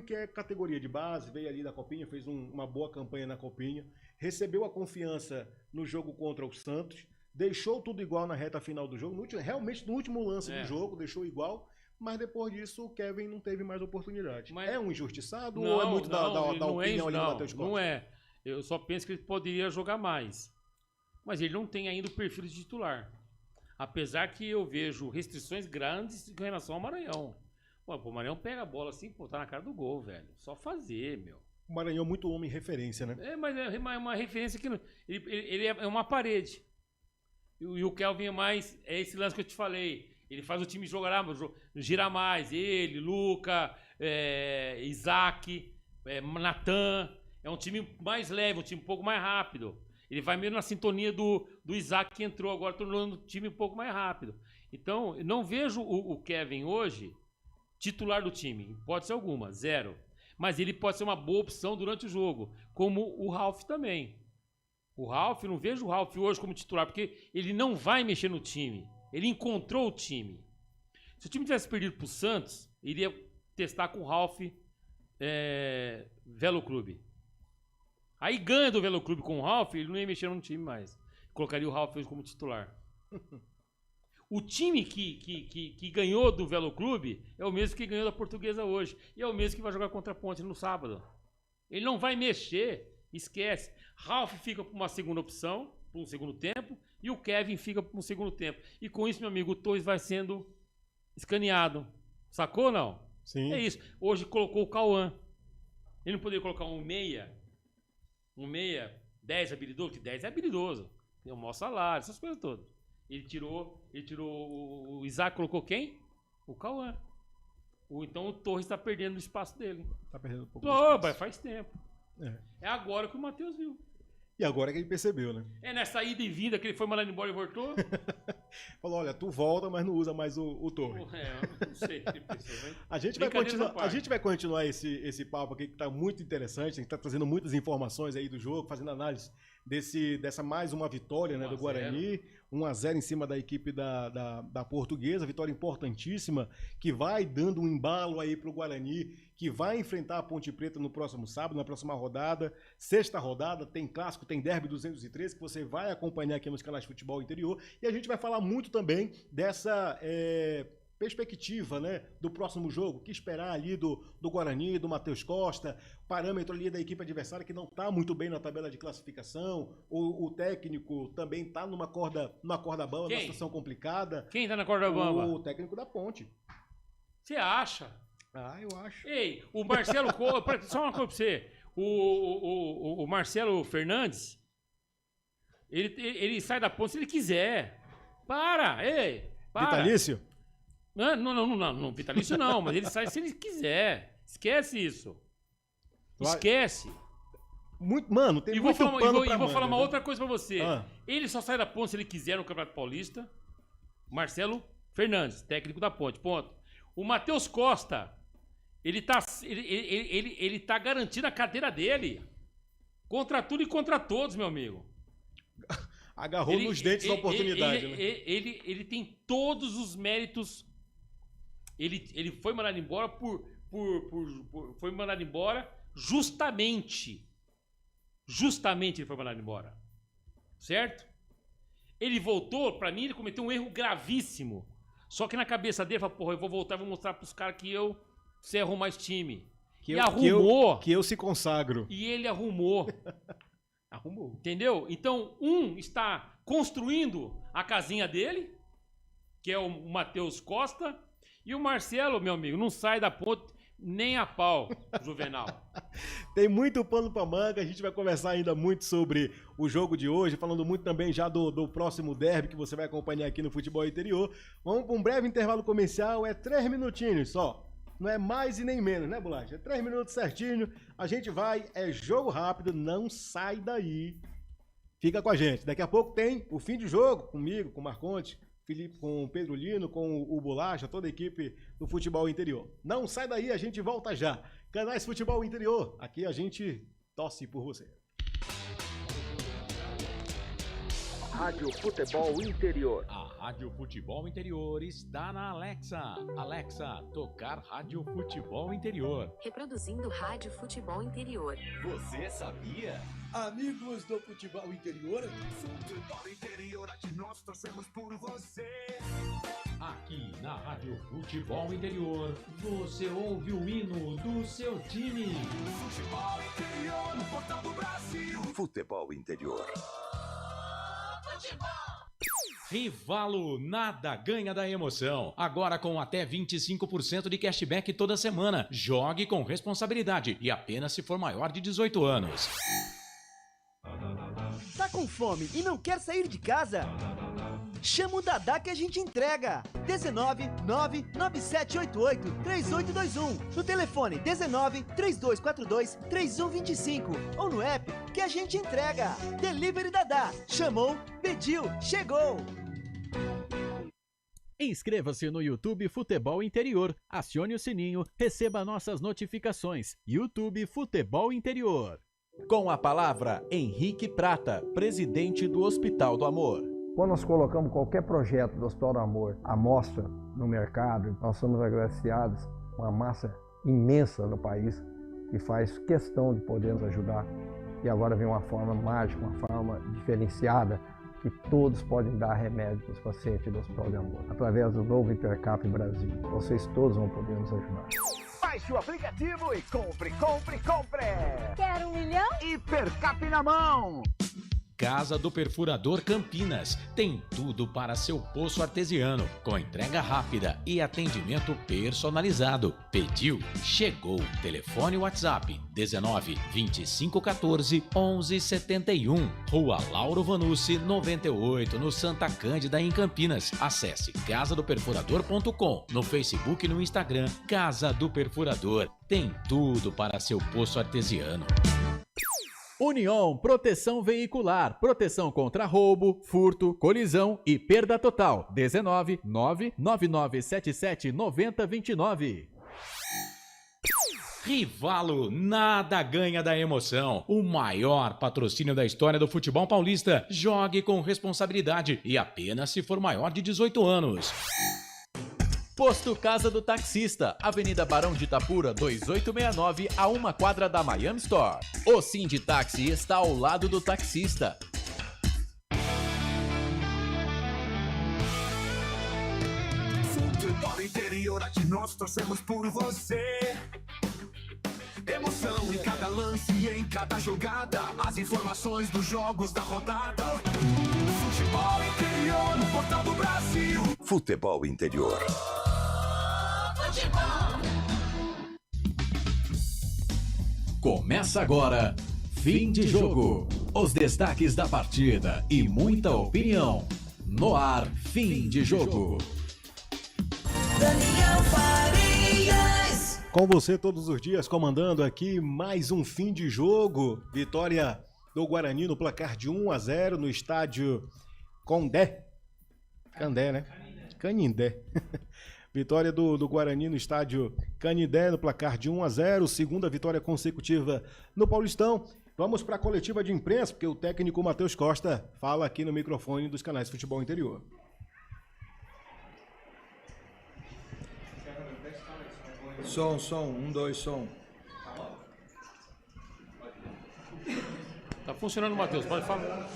que é categoria de base, veio ali da Copinha, fez uma boa campanha na Copinha, recebeu a confiança no jogo contra o Santos, deixou tudo igual na reta final do jogo, realmente no último lance do jogo, deixou igual, mas depois disso o Kevin não teve mais oportunidade. Mas... É um injustiçado ou é muito da opinião ali do Matheus Costa? Não é. Eu só penso que ele poderia jogar mais. Mas ele não tem ainda o perfil de titular. Apesar que eu vejo restrições grandes com relação ao Maranhão. Pô, o Maranhão pega a bola assim, pô, tá na cara do gol, velho. Só fazer, meu. O Maranhão é muito homem referência, né? Mas é uma referência que... Ele é uma parede. E o Kelvin é mais... É esse lance que eu te falei. Ele faz o time jogar, girar mais. Ele, Luca, Isaac, Natan. É um time mais leve, um time um pouco mais rápido. Ele vai meio na sintonia do Isaac que entrou agora, tornando o time um pouco mais rápido. Então, eu não vejo o Kevin hoje titular do time. Hipótese alguma, 0. Mas ele pode ser uma boa opção durante o jogo. Como o Ralf também. O Ralf, não vejo o Ralf hoje como titular, porque ele não vai mexer no time. Ele encontrou o time. Se o time tivesse perdido pro Santos, iria testar com o Ralf Velo Clube. Aí ganha do Velo Clube com o Ralf, ele não ia mexer no time mais. Colocaria o Ralf hoje como titular. O time que ganhou do Velo Clube é o mesmo que ganhou da Portuguesa hoje. E é o mesmo que vai jogar contra a Ponte no sábado. Ele não vai mexer, esquece. Ralf fica para uma segunda opção, para um segundo tempo, e o Kevin fica para um segundo tempo. E com isso, meu amigo, o Torres vai sendo escaneado. Sacou ou não? Sim. É isso. Hoje colocou o Cauã. Ele não poderia colocar um meia, 10 habilidoso, que 10 é habilidoso. Tem um maior salário, essas coisas todas. Ele tirou o Isaac, colocou quem? O Cauã. Então o Torres está perdendo o espaço dele. Tá perdendo um pouco de espaço. Faz tempo. É agora que o Matheus viu. E agora que ele percebeu, né? É nessa ida e vinda que ele foi mandado embora e voltou. Falou, olha, tu volta, mas não usa mais o Torres. Eu não sei. A gente vai continuar esse papo aqui que tá muito interessante. A gente tá trazendo muitas informações aí do jogo, fazendo análise dessa mais uma vitória, né, do Guarani. 1-0 em cima da equipe da Portuguesa. Vitória importantíssima, que vai dando um embalo aí pro Guarani, que vai enfrentar a Ponte Preta no próximo sábado, na próxima rodada. Sexta rodada, tem clássico, tem Derby 213, que você vai acompanhar aqui nos canais de Futebol Interior. E a gente vai falar muito também dessa perspectiva, né, do próximo jogo. O que esperar ali do Guarani, do Matheus Costa, parâmetro ali da equipe adversária que não está muito bem na tabela de classificação. O técnico também está numa corda bamba, numa situação complicada. Quem está na corda bamba? O técnico da Ponte. Você acha? Ah, eu acho. Ei, o Marcelo... Só uma coisa pra você. O Marcelo Fernandes, ele sai da Ponte se ele quiser. Para! Vitalício? Não, vitalício não, mas ele sai se ele quiser. Esquece isso. Esquece. Mano, tem muito pano pra manga. E vou falar uma outra coisa pra você. Ele só sai da Ponte se ele quiser no Campeonato Paulista. Marcelo Fernandes, técnico da Ponte, ponto. O Matheus Costa, ele tá garantindo a cadeira dele. Contra tudo e contra todos, meu amigo. Agarrou nos dentes da oportunidade, né? Ele tem todos os méritos. Ele foi mandado embora foi mandado embora justamente. Justamente ele foi mandado embora. Certo? Ele voltou, pra mim, ele cometeu um erro gravíssimo. Só que na cabeça dele, ele falou, porra, eu vou voltar e vou mostrar pros caras que eu sei arrumar esse time. Que eu se consagro. E ele arrumou. Arrumou. Entendeu? Então, está construindo a casinha dele, que é o Matheus Costa, e o Marcelo, meu amigo, não sai da Ponte nem a pau, Juvenal. Tem muito pano pra manga, a gente vai conversar ainda muito sobre o jogo de hoje, falando muito também já do próximo derby que você vai acompanhar aqui no Futebol Interior. Vamos para um breve intervalo comercial, 3 minutinhos só. Não é mais e nem menos, né, Bolacha? 3 minutos certinho, a gente vai, jogo rápido, não sai daí. Fica com a gente. Daqui a pouco tem o fim de jogo comigo, com o Marconte, Felipe, com o Pedro Lino, com o Bolacha, toda a equipe do Futebol Interior. Não sai daí, a gente volta já. Canais Futebol Interior, aqui a gente torce por você. Rádio Futebol Interior. A Rádio Futebol Interior está na Alexa. Alexa, tocar Rádio Futebol Interior. Reproduzindo Rádio Futebol Interior. Você sabia? Amigos do futebol interior. Futebol interior, aqui nós torcemos por você. Aqui na Rádio Futebol Interior, você ouve o hino do seu time. Futebol interior, no portal do Brasil. Futebol interior. Rivalo, nada ganha da emoção. Agora com até 25% de cashback toda semana. Jogue com responsabilidade e apenas se for maior de 18 anos. Tá com fome e não quer sair de casa? Chama o Dadá que a gente entrega. 19 99788 3821. No telefone 19 3242 3125. Ou no app que a gente entrega. Delivery Dadá. Chamou, pediu, chegou. Inscreva-se no YouTube Futebol Interior. Acione o sininho, receba nossas notificações. YouTube Futebol Interior. Com a palavra, Henrique Prata, presidente do Hospital do Amor. Quando nós colocamos qualquer projeto do Hospital do Amor à mostra no mercado, nós somos agraciados com uma massa imensa no país que faz questão de poder nos ajudar. E agora vem uma forma mágica, uma forma diferenciada, que todos podem dar remédio para os pacientes do Hospital do Amor. Através do novo Hipercap Brasil. Vocês todos vão poder nos ajudar. Baixe o aplicativo e compre, compre, compre! Quer 1 milhão? Hipercap na mão! Casa do Perfurador Campinas. Tem tudo para seu poço artesiano, com entrega rápida e atendimento personalizado. Pediu, chegou. Telefone WhatsApp 19 25 14 11 71. Rua Lauro Vanucci 98, no Santa Cândida, em Campinas. Acesse casadoperfurador.com. No Facebook e no Instagram, Casa do Perfurador. Tem tudo para seu poço artesiano. União Proteção Veicular, proteção contra roubo, furto, colisão e perda total. 19 99977 9029. Rivalo, nada ganha da emoção. O maior patrocínio da história do futebol paulista. Jogue com responsabilidade e apenas se for maior de 18 anos. Posto Casa do Taxista, Avenida Barão de Itapura, 2869, a 1 quadra da Miami Store. O Sinditaxi está ao lado do taxista. Futebol interior, aqui nós torcemos por você. Emoção em cada lance e em cada jogada. As informações dos jogos da rodada. Futebol interior, no portal do Brasil. Futebol interior. Começa agora, fim de jogo. Os destaques da partida e muita opinião. No ar, fim de jogo. Daniel Farias. Com você todos os dias, comandando aqui mais um fim de jogo. Vitória do Guarani no placar de 1-0 no estádio Condé. Candé, né? Canindé. Vitória do Guarani no estádio Canindé, no placar de 1-0, segunda vitória consecutiva no Paulistão. Vamos para a coletiva de imprensa, porque o técnico Matheus Costa fala aqui no microfone dos canais de Futebol Interior. Som, 1, 2, som. Tá funcionando, Matheus, pode falar.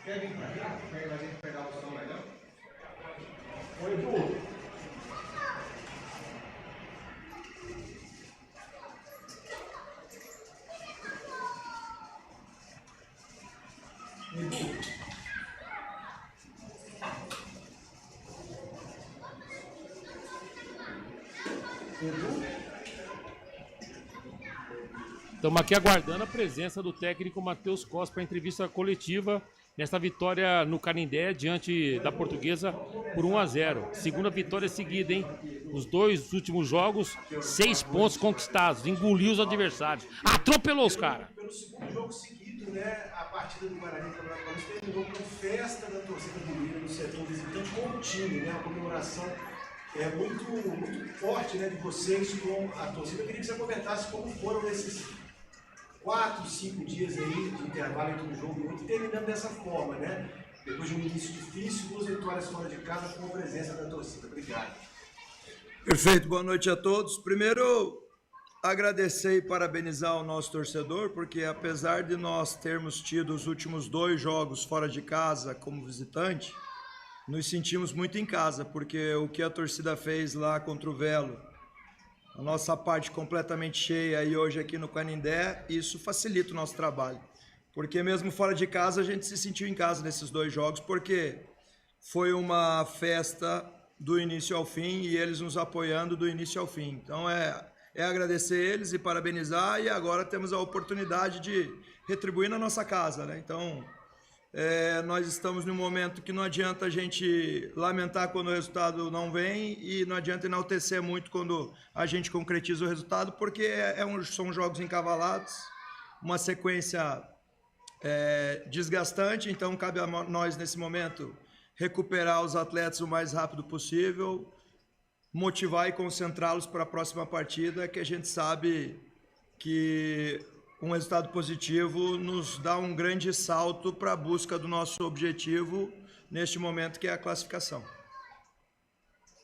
Quer vir pra cá? Quer pegar o som melhor? Oi, Edu. Estamos aqui aguardando a presença do técnico Matheus Costa para a entrevista coletiva nesta vitória no Canindé diante da Portuguesa por 1-0. Segunda vitória seguida, hein? Nos 2 últimos jogos, 6 pontos conquistados, engoliu os adversários, atropelou os caras. Pelo segundo jogo seguido, né, a partida do Guarani no Campeonato Paulista terminou com festa da torcida do Lira no setor visitante com o time, né, uma comemoração muito forte, né, de vocês com a torcida. Eu queria que você comentasse como foram esses 4, 5 dias aí de intervalo entre um jogo e outro, terminando dessa forma, né? Depois de um início difícil, 2 vitórias fora de casa com a presença da torcida. Obrigado. Perfeito, boa noite a todos. Primeiro, agradecer e parabenizar o nosso torcedor, porque apesar de nós termos tido os últimos 2 jogos fora de casa como visitante, nos sentimos muito em casa, porque o que a torcida fez lá contra o Velo, a nossa parte completamente cheia e hoje aqui no Canindé, isso facilita o nosso trabalho. Porque mesmo fora de casa a gente se sentiu em casa nesses 2 jogos, porque foi uma festa do início ao fim e eles nos apoiando do início ao fim. Então é agradecer eles e parabenizar, e agora temos a oportunidade de retribuir na nossa casa, né? Então, nós estamos num momento que não adianta a gente lamentar quando o resultado não vem e não adianta enaltecer muito quando a gente concretiza o resultado, porque são jogos encavalados, uma sequência desgastante, então cabe a nós nesse momento recuperar os atletas o mais rápido possível, motivar e concentrá-los para a próxima partida, que a gente sabe que um resultado positivo nos dá um grande salto para a busca do nosso objetivo neste momento, que é a classificação.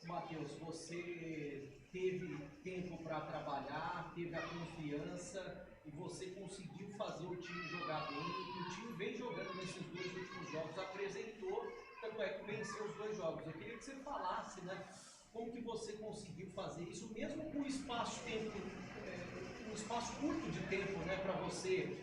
Matheus, você teve tempo para trabalhar, teve a confiança e você conseguiu fazer o time jogar bem, e o time vem jogando nesses 2 últimos jogos, apresentou, tanto é que venceu os 2 jogos. Eu queria que você falasse, né? Como que você conseguiu fazer isso, mesmo com um espaço curto de tempo, né, para você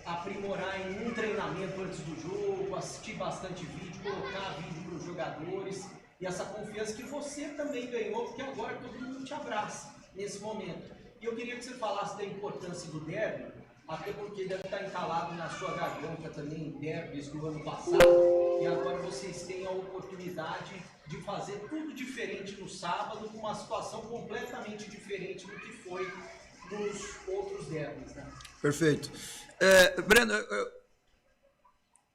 aprimorar em um treinamento antes do jogo, assistir bastante vídeo, colocar vídeo para os jogadores, e essa confiança que você também ganhou, porque agora todo mundo te abraça nesse momento. E eu queria que você falasse da importância do derby, até porque deve estar entalado na sua garganta também derbys do ano passado, e agora vocês têm a oportunidade de fazer tudo diferente no sábado, com uma situação completamente diferente do que foi nos outros derbys, né? Perfeito. Breno,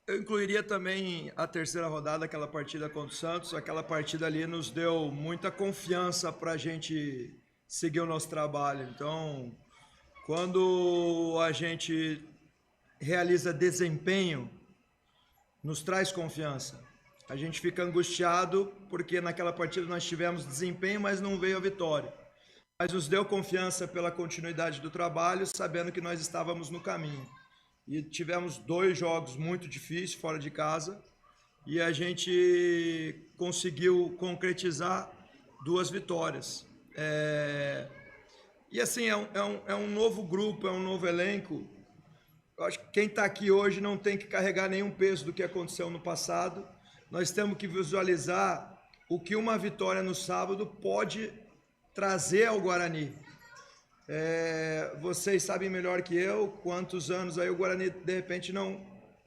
eu incluiria também a 3ª rodada, aquela partida contra o Santos. Aquela partida ali nos deu muita confiança para a gente seguir o nosso trabalho. Então, quando a gente realiza desempenho, nos traz confiança. A gente fica angustiado porque naquela partida nós tivemos desempenho, mas não veio a vitória. Mas nos deu confiança pela continuidade do trabalho, sabendo que nós estávamos no caminho. E tivemos 2 jogos muito difíceis fora de casa e a gente conseguiu concretizar 2 vitórias. E assim, é um novo grupo, é um novo elenco. Eu acho que quem está aqui hoje não tem que carregar nenhum peso do que aconteceu no passado. Nós temos que visualizar o que uma vitória no sábado pode trazer ao Guarani. Vocês sabem melhor que eu quantos anos aí o Guarani de repente não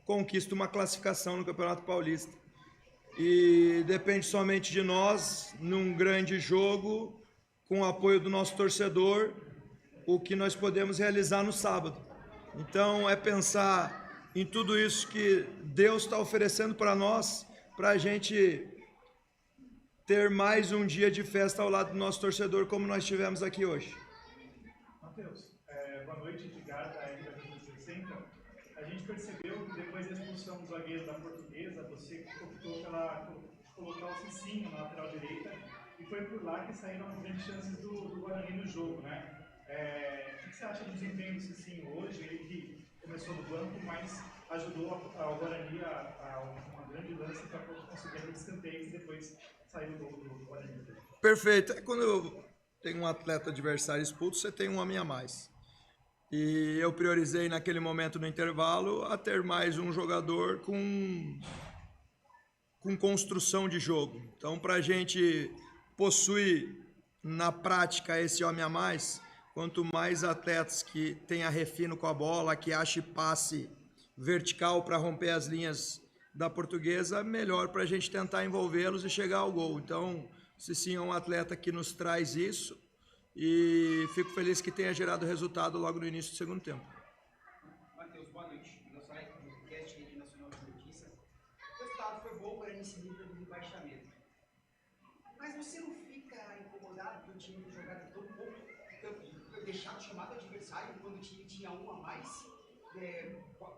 conquista uma classificação no Campeonato Paulista. E depende somente de nós, num grande jogo, com o apoio do nosso torcedor, o que nós podemos realizar no sábado. Então é pensar em tudo isso que Deus está oferecendo para nós, para a gente ter mais um dia de festa ao lado do nosso torcedor, como nós tivemos aqui hoje. Matheus, boa noite, Edgar, da R360. A gente percebeu que depois da expulsão do zagueiro da Portuguesa, você optou pela colocar o Cicinho na lateral direita, e foi por lá que saíram as grandes chances do Guarani no jogo, né? O que você acha do desempenho do Cicinho hoje? Ele que começou no banco, mas ajudou ao Guarani a uma grande lance para conseguir aquele escanteio e depois saiu o gol do Guarani. Perfeito. Quando eu tenho um atleta adversário expulso, você tem um homem a mais. E eu priorizei naquele momento no intervalo a ter mais um jogador com construção de jogo. Então, para a gente possuir na prática esse homem a mais, quanto mais atletas que tenha refino com a bola, que ache passe vertical para romper as linhas da Portuguesa, melhor para a gente tentar envolvê-los e chegar ao gol. Então, Cicinho é um atleta que nos traz isso e fico feliz que tenha gerado resultado logo no início do segundo tempo. Matheus, boa noite. Nosso podcast Rede Nacional de Notícias. O resultado foi bom para esse nível do rebaixamento. Mas você não fica incomodado do time jogar tão pouco, deixar de chamar do adversário quando o time tinha um a mais?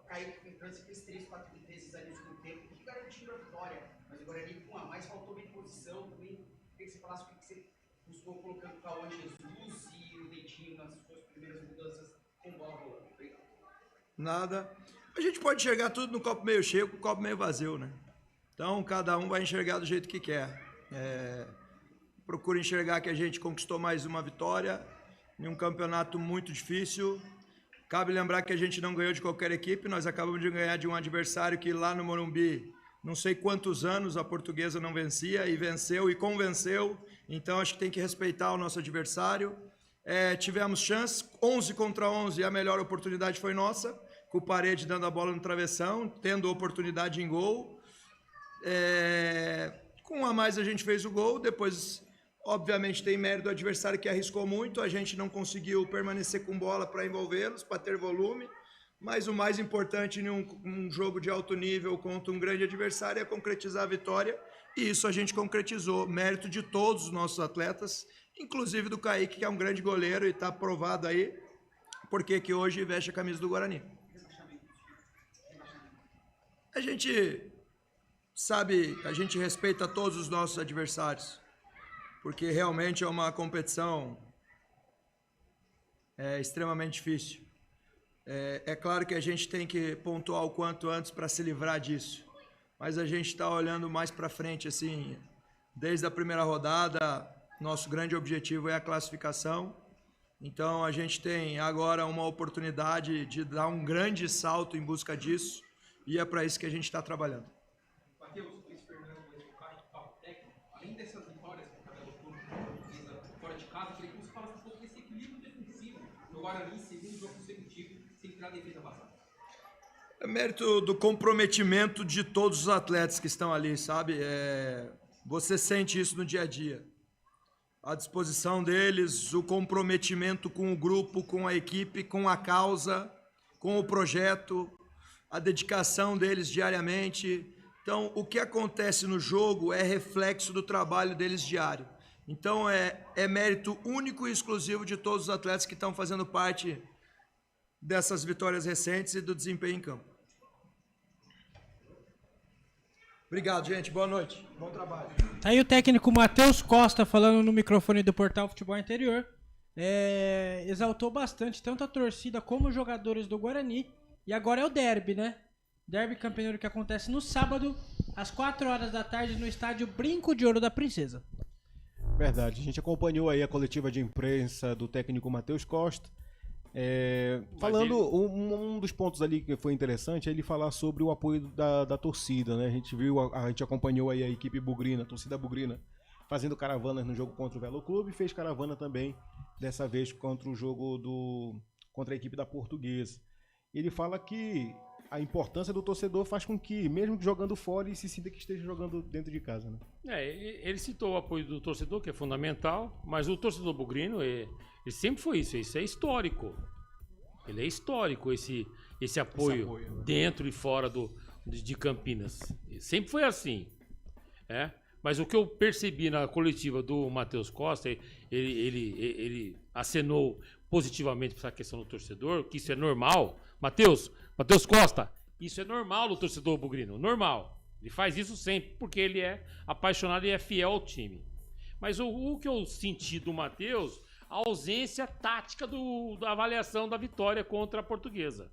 Cair entrando, você fez 3, 4 vezes ali no segundo tempo, que garantiu a vitória. Mas agora ali com um a mais faltou bem posição também. Queria que você falasse o que você buscou colocando o Cauã Jesus e o Dentinho nas suas primeiras mudanças com bola rolando? Nada. A gente pode enxergar tudo no copo meio cheio, com o copo meio vazio, né? Então, cada um vai enxergar do jeito que quer. Procura enxergar que a gente conquistou mais uma vitória em um campeonato muito difícil. Cabe lembrar que a gente não ganhou de qualquer equipe, nós acabamos de ganhar de um adversário que lá no Morumbi, não sei quantos anos a Portuguesa não vencia, e venceu e convenceu. Então, acho que tem que respeitar o nosso adversário. Tivemos chances, 11 contra 11, e a melhor oportunidade foi nossa, com o Parede dando a bola no travessão, tendo oportunidade em gol. Com um a mais a gente fez o gol, depois, obviamente, tem mérito do adversário que arriscou muito, a gente não conseguiu permanecer com bola para envolvê-los, para ter volume, mas o mais importante em um jogo de alto nível contra um grande adversário é concretizar a vitória, e isso a gente concretizou, mérito de todos os nossos atletas, inclusive do Kaique, que é um grande goleiro e está provado aí, porque que hoje veste a camisa do Guarani. A gente sabe, a gente respeita todos os nossos adversários, porque realmente é uma competição extremamente difícil. É claro que a gente tem que pontuar o quanto antes para se livrar disso, mas a gente está olhando mais para frente, assim, desde a primeira rodada, nosso grande objetivo é a classificação, então a gente tem agora uma oportunidade de dar um grande salto em busca disso, e é para isso que a gente está trabalhando. Matheus, Luiz Fernando, papo técnico, além dessas vitórias que cada clube fora de casa, eu queria que você falasse um pouco desse equilíbrio defensivo do Guarani, segundo jogo consecutivo, sem tirar a defesa vazada. É mérito do comprometimento de todos os atletas que estão ali, sabe? Você sente isso no dia a dia. A disposição deles, o comprometimento com o grupo, com a equipe, com a causa, com o projeto, a dedicação deles diariamente. Então, o que acontece no jogo é reflexo do trabalho deles diário. Então, é mérito único e exclusivo de todos os atletas que estão fazendo parte dessas vitórias recentes e do desempenho em campo. Obrigado, gente. Boa noite. Bom trabalho. Tá aí o técnico Matheus Costa falando no microfone do Portal Futebol Interior. Exaltou bastante tanto a torcida como os jogadores do Guarani. E agora é o derby, né? Derby campeonato que acontece no sábado, às 4 horas da tarde, no estádio Brinco de Ouro da Princesa. Verdade. A gente acompanhou aí a coletiva de imprensa do técnico Matheus Costa. Falando, um dos pontos ali que foi interessante é ele falar sobre o apoio da torcida, né? A gente acompanhou aí a equipe bugrina, a torcida bugrina, fazendo caravanas no jogo contra o Velo Clube, e fez caravana também, dessa vez, contra o jogo contra a equipe da Portuguesa. Ele fala que a importância do torcedor faz com que, mesmo jogando fora, ele se sinta que esteja jogando dentro de casa, né? Ele citou o apoio do torcedor, que é fundamental, mas o torcedor bugrino, ele sempre foi isso é histórico. Ele é histórico, esse apoio dentro e fora de Campinas. Sempre foi assim. Mas o que eu percebi na coletiva do Matheus Costa, ele acenou positivamente para essa questão do torcedor, que isso é normal. Matheus Costa, isso é normal no torcedor bugrino, normal. Ele faz isso sempre, porque ele é apaixonado e é fiel ao time. Mas o que eu senti do Matheus, a ausência tática da avaliação da vitória contra a Portuguesa.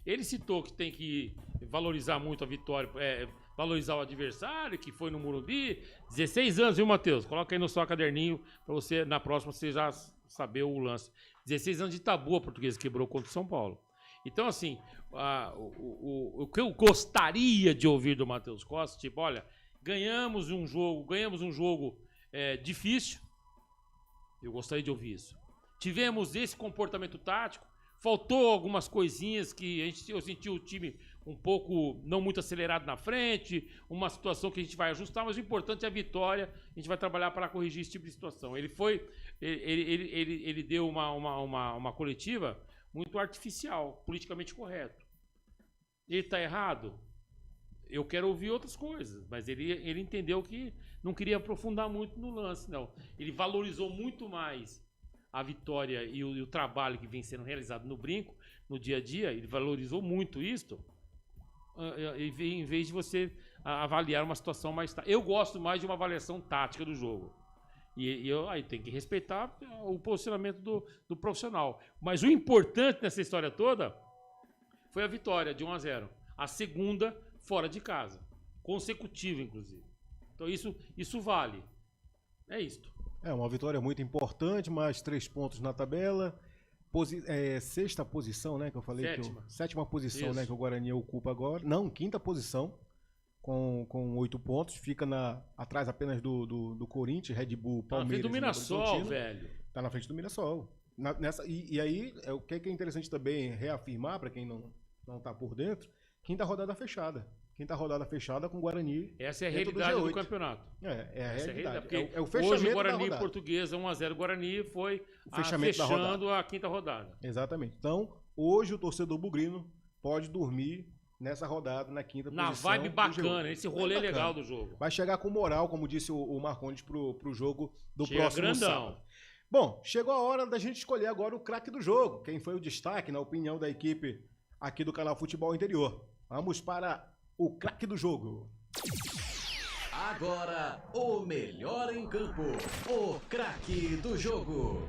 Ele citou que tem que valorizar muito a vitória, valorizar o adversário, que foi no Morumbi. 16 anos, viu, Matheus? Coloca aí no seu caderninho, para você, na próxima, você já saber o lance. 16 anos de tabu a Portuguesa quebrou contra o São Paulo. Então, assim, o que eu gostaria de ouvir do Matheus Costa, tipo, olha, ganhamos um jogo difícil. Eu gostaria de ouvir isso. Tivemos esse comportamento tático, faltou algumas coisinhas que eu senti o time um pouco, não muito acelerado na frente, uma situação que a gente vai ajustar, mas o importante é a vitória, a gente vai trabalhar para corrigir esse tipo de situação. Ele deu uma coletiva muito artificial, politicamente correto. Ele está errado? Eu quero ouvir outras coisas, mas ele entendeu que não queria aprofundar muito no lance, não. Ele valorizou muito mais a vitória e o trabalho que vem sendo realizado no Brinco, no dia a dia, ele valorizou muito isso, em vez de você avaliar uma situação mais tática. Eu gosto mais de uma avaliação tática do jogo. Aí tem que respeitar o posicionamento do profissional. Mas o importante nessa história toda foi a vitória de 1-0. A segunda fora de casa. Consecutiva, inclusive. Então isso vale. É isto. É uma vitória muito importante, mais 3 pontos na tabela. Sexta posição, né? Que eu falei. Sétima posição, né? Que o Guarani ocupa agora. Não, quinta posição. Com 8 pontos, fica atrás apenas do Corinthians, Red Bull, Palmeiras. Tá na frente do Mirassol, velho. Tá na frente do Mirassol. E aí, o que é interessante também reafirmar, para quem não tá por dentro, quinta rodada fechada. Quinta rodada fechada com o Guarani. Essa é a realidade do campeonato. É a realidade. É o fechamento hoje o Guarani da rodada. Portuguesa 1-0 Guarani foi fechando a quinta rodada. Exatamente. Então, hoje o torcedor bugrino pode dormir nessa rodada, na quinta posição. Na vibe bacana, esse rolê legal do jogo. Vai chegar com moral, como disse o Marcondes, pro jogo do Chega próximo grandão. sábado. Bom, chegou a hora da gente escolher agora o craque do jogo. Quem foi o destaque, na opinião da equipe aqui do canal Futebol Interior. Vamos para o craque do jogo. Agora, o melhor em campo. O craque do jogo.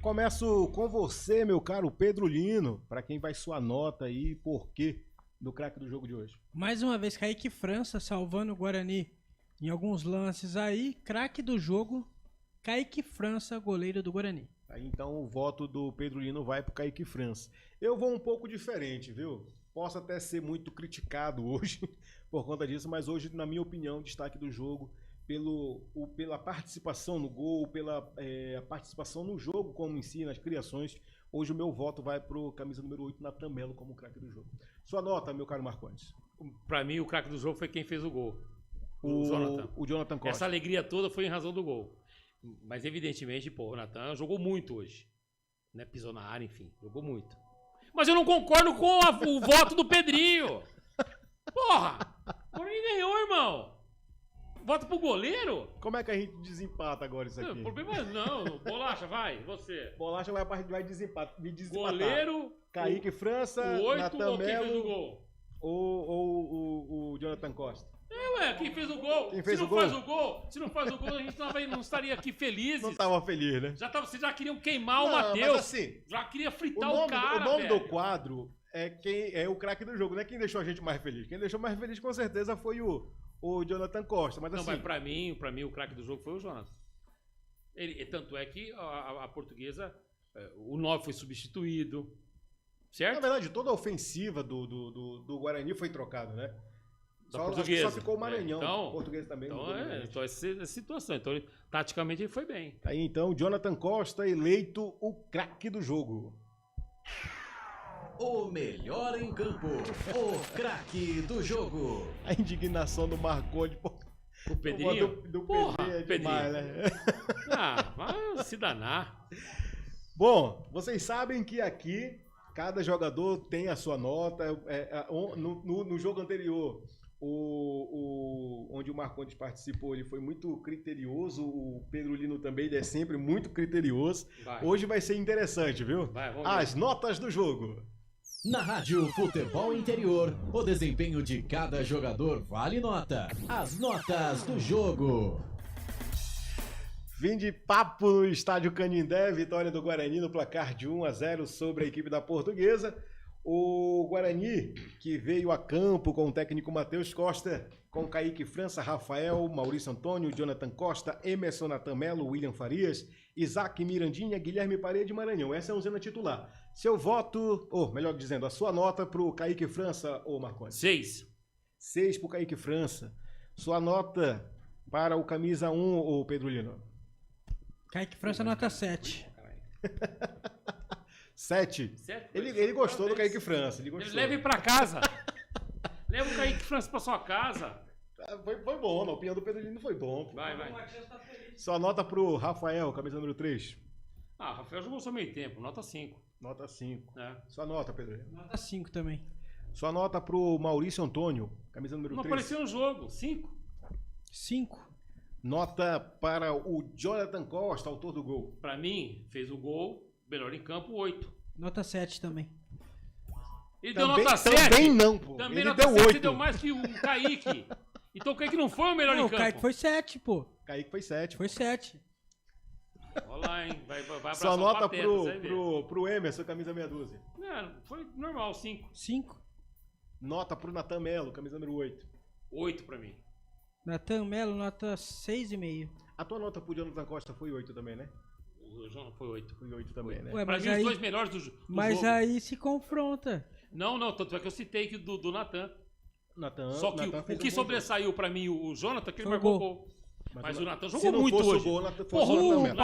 Começo com você, meu caro Pedro Lino. Para quem vai sua nota aí e por quê do craque do jogo de hoje? Mais uma vez, Kaique França salvando o Guarani em alguns lances aí. Craque do jogo, Kaique França, goleiro do Guarani. Aí então o voto do Pedro Lino vai pro Kaique França. Eu vou um pouco diferente, viu? Posso até ser muito criticado hoje por conta disso, mas hoje, na minha opinião, destaque do jogo pela participação no gol, pela participação no jogo como em si, nas criações. Hoje o meu voto vai pro camisa número 8, Natan Melo, como craque do jogo. Sua nota, meu caro Marcondes. Pra mim, o craque do jogo foi quem fez o gol. O Jonathan Costa. Essa alegria toda foi em razão do gol. Mas, evidentemente, o Natan jogou muito hoje. Né? Pisou na área, enfim, jogou muito. Mas eu não concordo com o voto do Pedrinho. Porra! O Guarani ganhou, irmão. Vota pro goleiro? Como é que a gente desempata agora isso aqui? Não, problema não. Bolacha, vai, você. Bolacha vai desempatar. Goleiro. Kaique França, o 8 Natan ou quem Melo, fez o gol? Ou o Jonathan Costa. Quem fez o gol? Se não faz o gol, a gente não estaria aqui felizes. Não tava feliz, né? Vocês já queriam queimar o Matheus. Assim, já queria fritar o cara, O nome velho. do quadro é o craque do jogo, não é quem deixou a gente mais feliz. Quem deixou mais feliz, com certeza, foi o Jonathan Costa. Mas, assim, mas pra mim, o craque do jogo foi o Jonathan. Tanto é que a Portuguesa, o 9 foi substituído, certo? Na verdade, toda a ofensiva do Guarani foi trocada, né? Só ficou o Maranhão, o Português também. Então essa situação. Então, taticamente, ele foi bem. Aí, então, Jonathan Costa eleito o craque do jogo. O melhor em campo. O craque do jogo. A indignação do Marcondes. O Pedrinho? Do Pedrinho é demais, né? Vai se danar. Bom, vocês sabem que aqui cada jogador tem a sua nota. No jogo anterior, onde o Marcondes participou, ele foi muito criterioso. O Pedro Lino também, ele é sempre muito criterioso. Hoje vai ser interessante, viu? As notas do jogo. Na Rádio Futebol Interior, o desempenho de cada jogador vale nota. As notas do jogo. Fim de papo no estádio Canindé, vitória do Guarani no placar de 1-0 sobre a equipe da Portuguesa. O Guarani, que veio a campo com o técnico Matheus Costa, com Kaique França, Rafael, Maurício Antônio, Jonathan Costa, Emerson Natan Melo, William Farias, Isaac Mirandinha, Guilherme Parede e Maranhão. Essa é a onzena titular. Seu voto, ou melhor dizendo, a sua nota pro Kaique França, ô Marcondes? 6. 6 pro Kaique França. Sua nota para o camisa 1, ô Pedro Lino? Kaique França, nota 7. 7? Ele gostou do Kaique França. Leve pra casa. Leva o Kaique França pra sua casa. Foi bom, na opinião do Pedro Lino foi bom. Vai. Sua nota pro Rafael, camisa número 3. Rafael jogou só meio tempo, nota 5. Nota 5. Sua nota, Pedro Lino? Nota 5 também. Sua nota pro Maurício Antônio, camisa número 3. Não apareceu no jogo, 5. 5. Nota para o Jonathan Costa, autor do gol. Pra mim, fez o gol, melhor em campo, 8. Nota 7 também. Ele deu nota 7? Também não, pô. Também ele nota deu 7, 8. Ele deu mais que o Kaique. Então o Kaique não foi o melhor em campo. O Kaique foi 7, pô. Kaique foi 7. Foi 7. Olha lá, hein? Vai abraçar Sua o nota Pateta, você vai ver. pro Emerson, camisa meia dúzia. Foi normal, 5. 5. Nota pro Natan Melo, camisa número 8. 8 pra mim. Natan Melo, nota 6,5. A tua nota pro Jonathan Costa foi 8 também, né? O João foi 8. Foi 8 também, né? Ué, Pra mas mim, aí- os dois melhores do jogo. Mas aí se confronta. Não, tanto é que eu citei que do Natan. Natan, Só que Natan fez o que um bom sobressaiu pra mim o Jonathan, que ele Foi o marcou gol. gol. Mas o o Natan se jogou não muito fosse o hoje. gol, o Natan- fosse Porra, o Natan o Melo.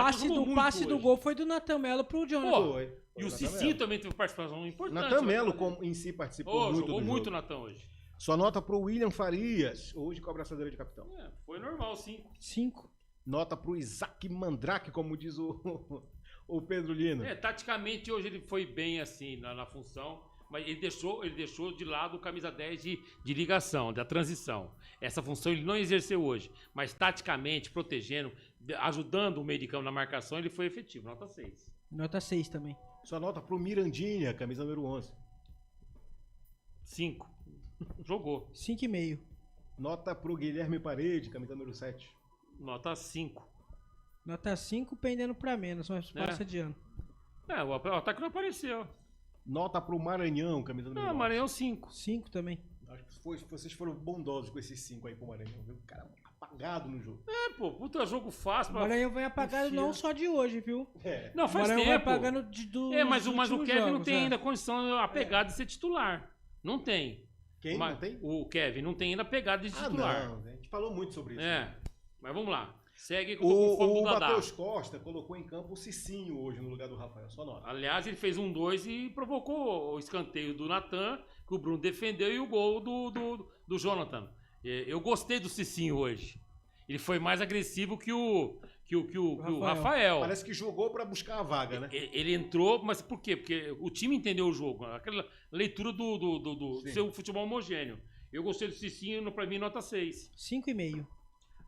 O passe do gol foi do Natan Melo pro Jonathan. Pô, Foi e o Natan Cicinho Melo. também teve participação importante. Natan Melo em si participou muito jogou do muito o jogo. Natan hoje. Sua nota pro William Farias, hoje com a abraçadeira de capitão. Foi normal, 5. 5. Nota pro Isaac Mandrake, como diz o Pedro Lino. Taticamente hoje ele foi bem assim na função, mas ele deixou de lado o camisa 10 de ligação, da transição. Essa função ele não exerceu hoje, mas taticamente, protegendo, ajudando o meio de campo na marcação, ele foi efetivo, nota 6. Nota 6 também. Sua nota pro Mirandinha, camisa número 11. 5. Jogou. 5,5. Nota pro Guilherme Parede, camisa número 7. Nota 5. Nota 5 pendendo pra menos, mas passa de ano. O ataque não apareceu. Nota pro Maranhão, camisa número 9. Maranhão 5. 5 também. Acho que vocês foram bondosos com esses 5 aí pro Maranhão, viu? O cara apagado no jogo. Puta jogo fácil. O Maranhão vem apagado não só de hoje, viu? Não, faz o Maranhão tempo. vai apagando mas o Kevin não tem jogos, ainda condição apegada de ser titular. Não tem. Quem não tem? O Kevin não tem ainda pegada de titular. Não, a gente falou muito sobre isso. Mas vamos lá. Segue que eu tô com fome do O Dadá. Matheus Costa colocou em campo o Cicinho hoje no lugar do Rafael. Só nota. Aliás, ele fez 1-2 e provocou o escanteio do Natan, que o Bruno defendeu, e o gol do Jonathan. Eu gostei do Cicinho hoje. Ele foi mais agressivo que o Rafael. Parece que jogou pra buscar a vaga, né? Ele entrou, mas por quê? Porque o time entendeu o jogo. Aquela leitura do seu futebol homogêneo. Eu gostei do Cicinho, pra mim, nota 6. 5,5.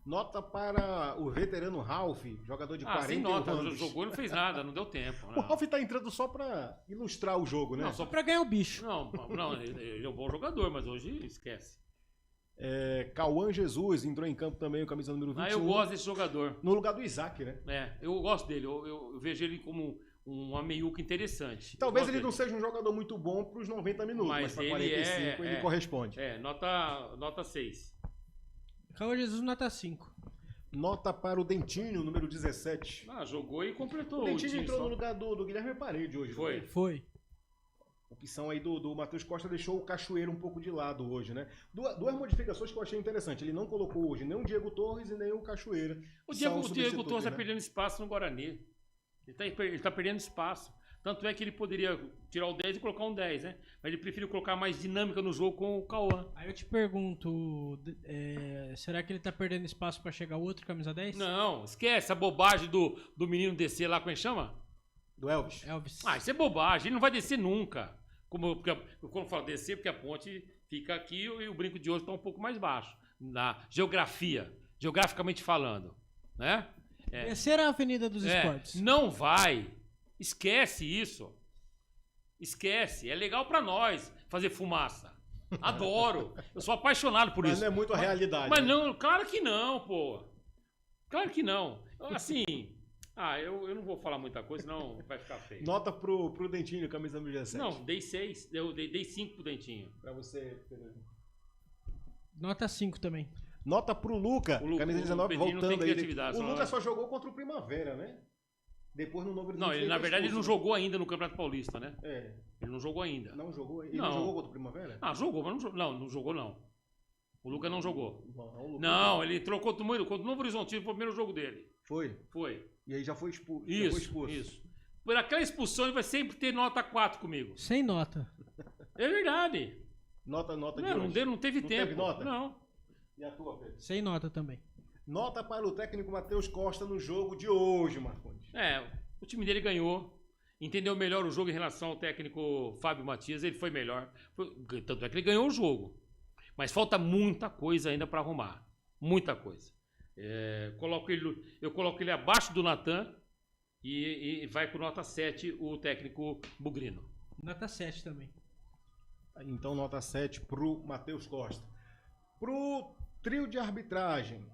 Nota para o veterano Ralf, jogador de 40 sem nota, anos. jogou e não fez nada, não deu tempo. O Ralf tá entrando só pra ilustrar o jogo, né? Não, só pra ganhar o bicho. Não, ele é um bom jogador, mas hoje esquece. Cauã Jesus entrou em campo também, o camisa número 21. Eu gosto desse jogador. No lugar do Isaac, né? Eu gosto dele, eu vejo ele como uma meiuca interessante. Talvez ele não seja um jogador muito bom pros 90 minutos, mas pra 45 ele corresponde. Nota 6. Cauã Jesus, nota 5. Nota para o Dentinho, número 17. Jogou e completou. O Dentinho entrou no lugar do Guilherme Parede hoje. Foi. Opção aí do Matheus Costa deixou o Cachoeiro um pouco de lado hoje, né? Duas modificações que eu achei interessante. Ele não colocou hoje nem o Diego Torres e nem o Cachoeira. O Diego Torres tá perdendo espaço no Guarani. Ele tá perdendo espaço. Tanto é que ele poderia tirar o 10 e colocar um 10, né? Mas ele preferiu colocar mais dinâmica no jogo com o Cauã. Aí eu te pergunto, será que ele tá perdendo espaço pra chegar outro camisa 10? Não, esquece a bobagem do menino descer lá, como é que chama? Do Elvis. Isso é bobagem, ele não vai descer nunca. Quando eu falo descer, porque a ponte fica aqui e o brinco de ouro está um pouco mais baixo. Na geograficamente falando, né? Descer a Avenida dos Esportes. Não vai. Esquece isso. Esquece. É legal pra nós fazer fumaça. Adoro. Eu sou apaixonado por isso. Mas não é muito a realidade. Mas não, claro que não, pô. Claro que não. Assim, eu não vou falar muita coisa, senão vai ficar feio. Nota pro Dentinho, camisa número 17. Não, dei 6. Dei 5 pro Dentinho. Pra você, Pedro. Nota 5 também. Nota pro Luca, camisa 19, voltando aí. O Luca só jogou contra o Primavera, né? Depois no Novo Horizonte. Não, ele na verdade ele não jogou ainda no Campeonato Paulista, né? Ele não jogou ainda. Não jogou? Ele não jogou contra o Primavera? Jogou, mas não jogou não. O Luca não jogou. Não, ele trocou contra o Novo Horizonte, foi o primeiro jogo dele. Foi? Foi. E aí já foi expulso. Isso. Por aquela expulsão ele vai sempre ter nota 4 comigo. Sem nota. É verdade. Nota de hoje. Não teve tempo. Teve nota? Não. E a tua, Pedro? Sem nota também. Nota para o técnico Matheus Costa no jogo de hoje, Marcondes. O time dele ganhou. Entendeu melhor o jogo em relação ao técnico Fábio Matias. Ele foi melhor. Tanto é que ele ganhou o jogo. Mas falta muita coisa ainda para arrumar. Muita coisa. Eu coloco ele abaixo do Natan e vai pro nota 7 o técnico Bugrino. Nota 7 também. Então nota 7 pro Matheus Costa. Pro trio de arbitragem.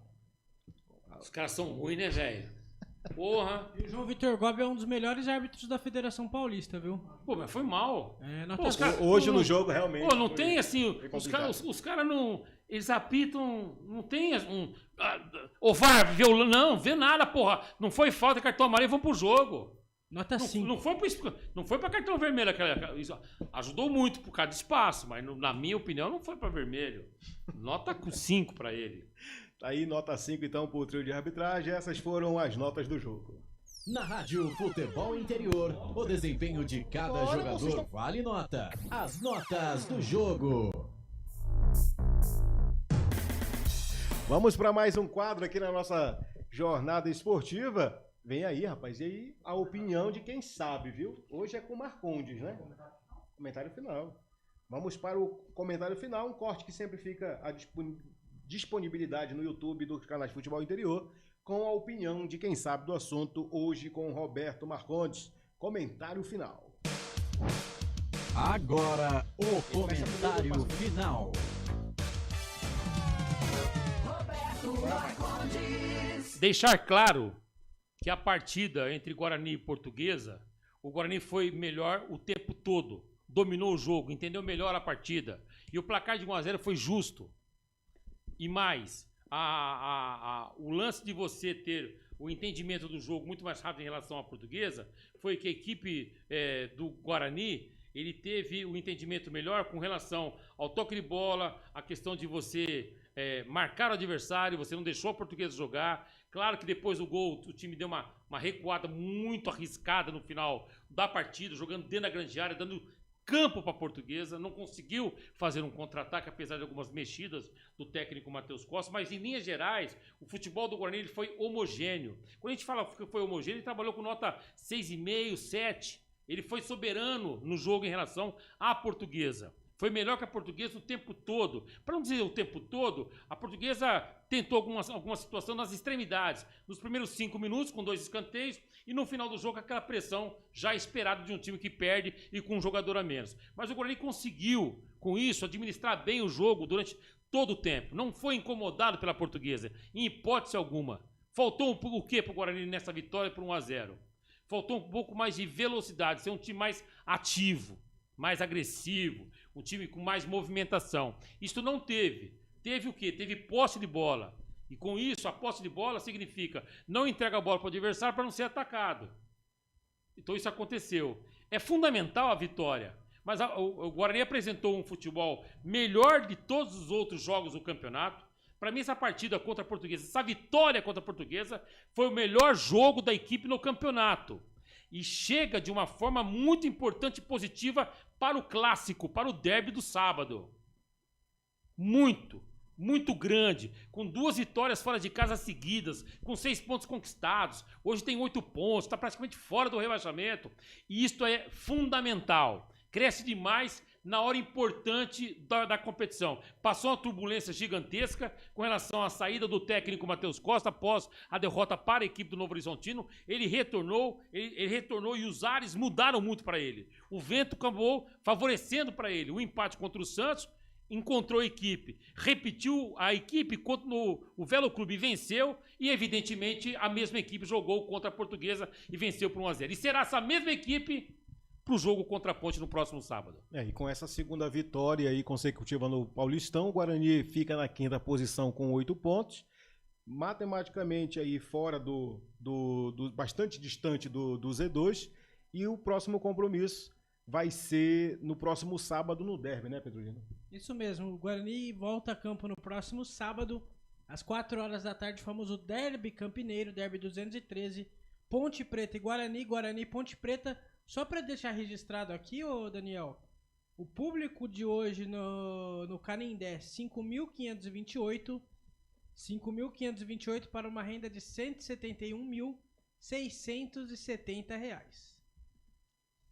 Os caras são ruins, né, velho? Porra. E o João Vitor Gobi é um dos melhores árbitros da Federação Paulista, viu? Pô, mas foi mal. Hoje no jogo, realmente. Pô, não tem assim. Os caras não. Eles apitam. Não tem o VAR, não, vê nada, porra. Não foi falta, cartão amarelo, vão pro jogo. Nota 5. Não foi pra cartão vermelho. Isso ajudou muito por causa de espaço, mas na minha opinião não foi pra vermelho. Nota 5 pra ele. Aí, nota 5 então pro trio de arbitragem. Essas foram as notas do jogo. Na Rádio Futebol Interior, o desempenho de cada jogador vale nota. As notas do jogo. Vamos para mais um quadro aqui na nossa jornada esportiva. Vem aí, rapaz. E aí, a opinião de quem sabe, viu? Hoje é com o Marcondes, né? Comentário final. Vamos para o comentário final, um corte que sempre fica à disponibilidade no YouTube dos canais Futebol Interior, com a opinião de quem sabe do assunto, hoje com Roberto Marcondes. Comentário final. Agora, o comentário final. Deixar claro que a partida entre Guarani e Portuguesa, o Guarani foi melhor o tempo todo. Dominou o jogo, entendeu melhor a partida. E o placar de 1-0 foi justo. E mais, o lance de você ter o entendimento do jogo muito mais rápido em relação à Portuguesa foi que a equipe do Guarani, ele teve o entendimento melhor com relação ao toque de bola, a questão de você marcar o adversário, você não deixou a Portuguesa jogar. Claro que depois do gol o time deu uma recuada muito arriscada no final da partida, jogando dentro da grande área, dando campo para a Portuguesa, não conseguiu fazer um contra-ataque, apesar de algumas mexidas do técnico Matheus Costa, mas em linhas gerais, o futebol do Guarani ele foi homogêneo. Quando a gente fala que foi homogêneo, ele trabalhou com nota 6,5, 7. Ele foi soberano no jogo em relação à Portuguesa. Foi melhor que a Portuguesa o tempo todo. Para não dizer o tempo todo, a Portuguesa tentou alguma situação nas extremidades. Nos primeiros 5 minutos, com 2 escanteios, e no final do jogo, aquela pressão já esperada de um time que perde e com um jogador a menos. Mas o Guarani conseguiu, com isso, administrar bem o jogo durante todo o tempo. Não foi incomodado pela Portuguesa, em hipótese alguma. Faltou o quê para o Guarani nessa vitória por 1-0? Faltou um pouco mais de velocidade, ser um time mais ativo, mais agressivo, um time com mais movimentação. Isso não teve. Teve o quê? Teve posse de bola. E com isso, a posse de bola significa não entrega a bola para o adversário para não ser atacado. Então isso aconteceu. É fundamental a vitória. Mas o Guarani apresentou um futebol melhor de todos os outros jogos do campeonato. Para mim, essa partida contra a Portuguesa, essa vitória contra a Portuguesa, foi o melhor jogo da equipe no campeonato. E chega de uma forma muito importante e positiva para o clássico, para o derby do sábado. Muito grande, com 2 vitórias fora de casa seguidas, com 6 pontos conquistados. Hoje tem 8 pontos, está praticamente fora do rebaixamento. E isto é fundamental. Cresce demais na hora importante da competição. Passou uma turbulência gigantesca com relação à saída do técnico Matheus Costa após a derrota para a equipe do Novo Horizontino. Ele retornou e os ares mudaram muito para ele. O vento acabou favorecendo para ele. O empate contra o Santos, encontrou a equipe, repetiu a equipe contra o Velo Clube, venceu e evidentemente a mesma equipe jogou contra a Portuguesa e venceu por 1-0. E será essa mesma equipe para o jogo contra a Ponte no próximo sábado. E com essa segunda vitória aí consecutiva no Paulistão, o Guarani fica na 5ª posição com 8 pontos, matematicamente aí fora do bastante distante do Z2, e o próximo compromisso vai ser no próximo sábado no derby, né, Pedrolino? Isso mesmo, o Guarani volta a campo no próximo sábado, às 4 horas da tarde, famoso derby campineiro, derby 213, Ponte Preta e Guarani, Guarani e Ponte Preta. Só para deixar registrado aqui, ô Daniel, o público de hoje no Canindé, 5.528 para uma renda de R$ 171.670.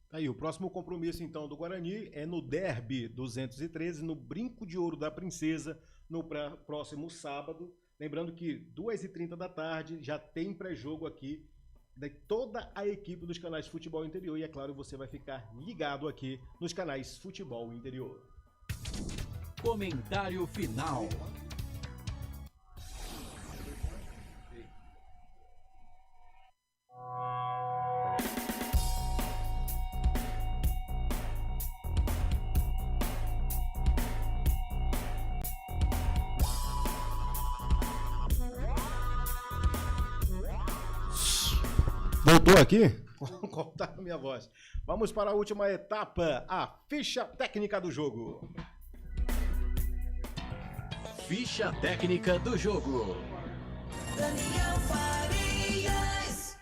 Aí, o próximo compromisso, então, do Guarani é no Derby 213, no Brinco de Ouro da Princesa, no próximo sábado. Lembrando que 2h30 da tarde já tem pré-jogo aqui de toda a equipe dos canais Futebol Interior. E, é claro, você vai ficar ligado aqui nos canais Futebol Interior. Comentário final. Voltou aqui? Cortaram minha voz. Vamos para a última etapa, a ficha técnica do jogo. Ficha técnica do jogo.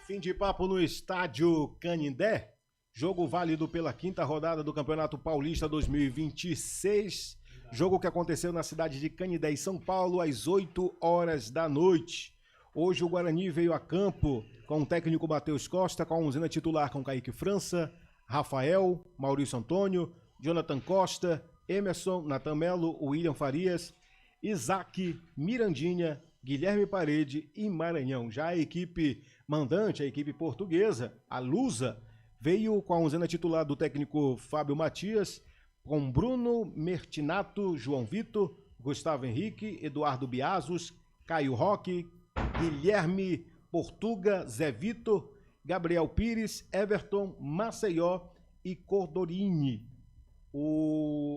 Fim de papo no estádio Canindé. Jogo válido pela 5ª rodada do Campeonato Paulista 2026. Jogo que aconteceu na cidade de Canindé, em São Paulo, às 8 horas da noite. Hoje o Guarani veio a campo com o técnico Matheus Costa, com a onzena titular com Kaique França, Rafael, Maurício Antônio, Jonathan Costa, Emerson, Natan Melo, William Farias, Isaac, Mirandinha, Guilherme Parede e Maranhão. Já a equipe mandante, a equipe portuguesa, a Lusa, veio com a onzena titular do técnico Fábio Matias, com Bruno Mertinato, João Vitor, Gustavo Henrique, Eduardo Biazos, Caio Roque, Guilherme Portuga, Zé Vitor, Gabriel Pires, Everton, Maceió e Cordorini.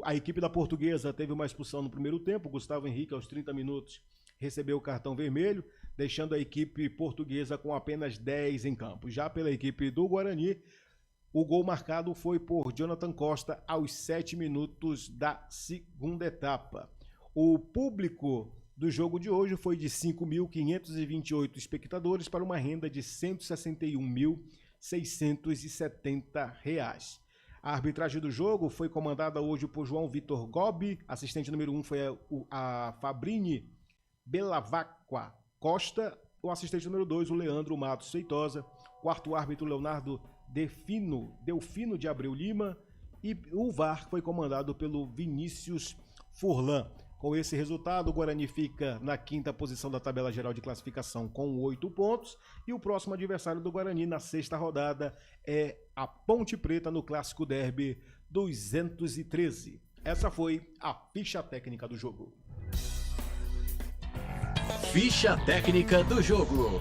A equipe da Portuguesa teve uma expulsão no primeiro tempo. Gustavo Henrique, aos 30 minutos, recebeu o cartão vermelho, deixando a equipe portuguesa com apenas 10 em campo. Já pela equipe do Guarani, o gol marcado foi por Jonathan Costa aos 7 minutos da segunda etapa. O público do jogo de hoje foi de 5.528 espectadores para uma renda de R$ 161.670. A arbitragem do jogo foi comandada hoje por João Vitor Gobi, assistente número 1 foi a Fabrini Belavacqua Costa, o assistente número 2, o Leandro Matos Feitosa, quarto árbitro Leonardo Delfino de Abreu Lima e o VAR foi comandado pelo Vinícius Furlan. Com esse resultado, o Guarani fica na 5ª posição da tabela geral de classificação com 8 pontos e o próximo adversário do Guarani na 6ª rodada é a Ponte Preta no Clássico Derby 213. Essa foi a ficha técnica do jogo. Ficha técnica do jogo.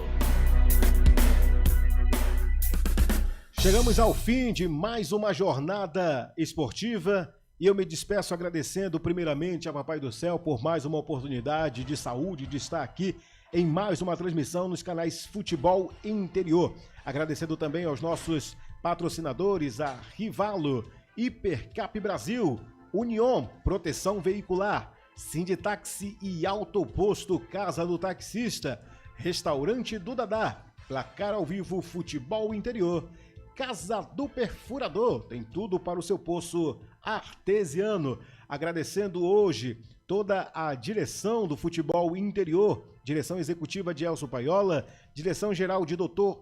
Chegamos ao fim de mais uma jornada esportiva. E eu me despeço agradecendo primeiramente a Papai do Céu por mais uma oportunidade de saúde, de estar aqui em mais uma transmissão nos canais Futebol Interior. Agradecendo também aos nossos patrocinadores, a Rivalo, Hipercap Brasil, Union, Proteção Veicular, Sinditaxi e Autoposto Casa do Taxista, Restaurante do Dadá, Placar ao Vivo Futebol Interior, Casa do Perfurador, tem tudo para o seu poço artesiano. Agradecendo hoje toda a direção do Futebol Interior, direção executiva de Elcio Paiola, direção geral de Dr.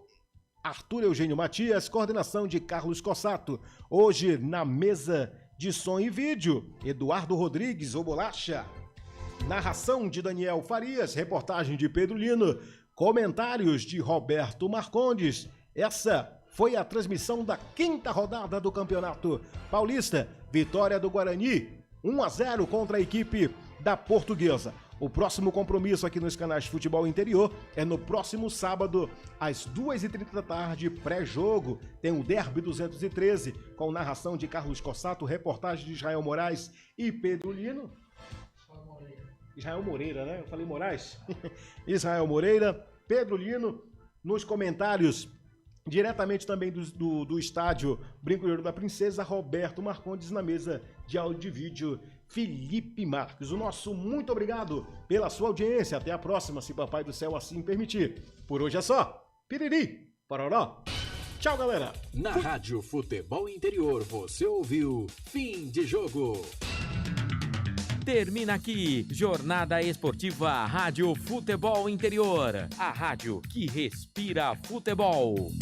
Arthur Eugênio Matias, coordenação de Carlos Cossato. Hoje na mesa de som e vídeo, Eduardo Rodrigues, o Bolacha. Narração de Daniel Farias, reportagem de Pedro Lino, comentários de Roberto Marcondes. Essa foi a transmissão da 5ª rodada do Campeonato Paulista. Vitória do Guarani, 1-0 contra a equipe da Portuguesa. O próximo compromisso aqui nos canais Futebol Interior é no próximo sábado, às 2h30 da tarde, pré-jogo. Tem o Derby 213, com narração de Carlos Cossato, reportagem de Israel Moraes e Pedro Lino. Israel Moreira, né? Eu falei Moraes. Israel Moreira, Pedro Lino, nos comentários. Diretamente também do estádio Brinco de Ouro da Princesa, Roberto Marcondes, na mesa de áudio e vídeo, Felipe Marques. O nosso muito obrigado pela sua audiência. Até a próxima, se Papai do Céu assim permitir. Por hoje é só. Piriri, pororó. Tchau, galera. Na Rádio Futebol Interior, você ouviu Fim de Jogo. Termina aqui, Jornada Esportiva Rádio Futebol Interior. A rádio que respira futebol.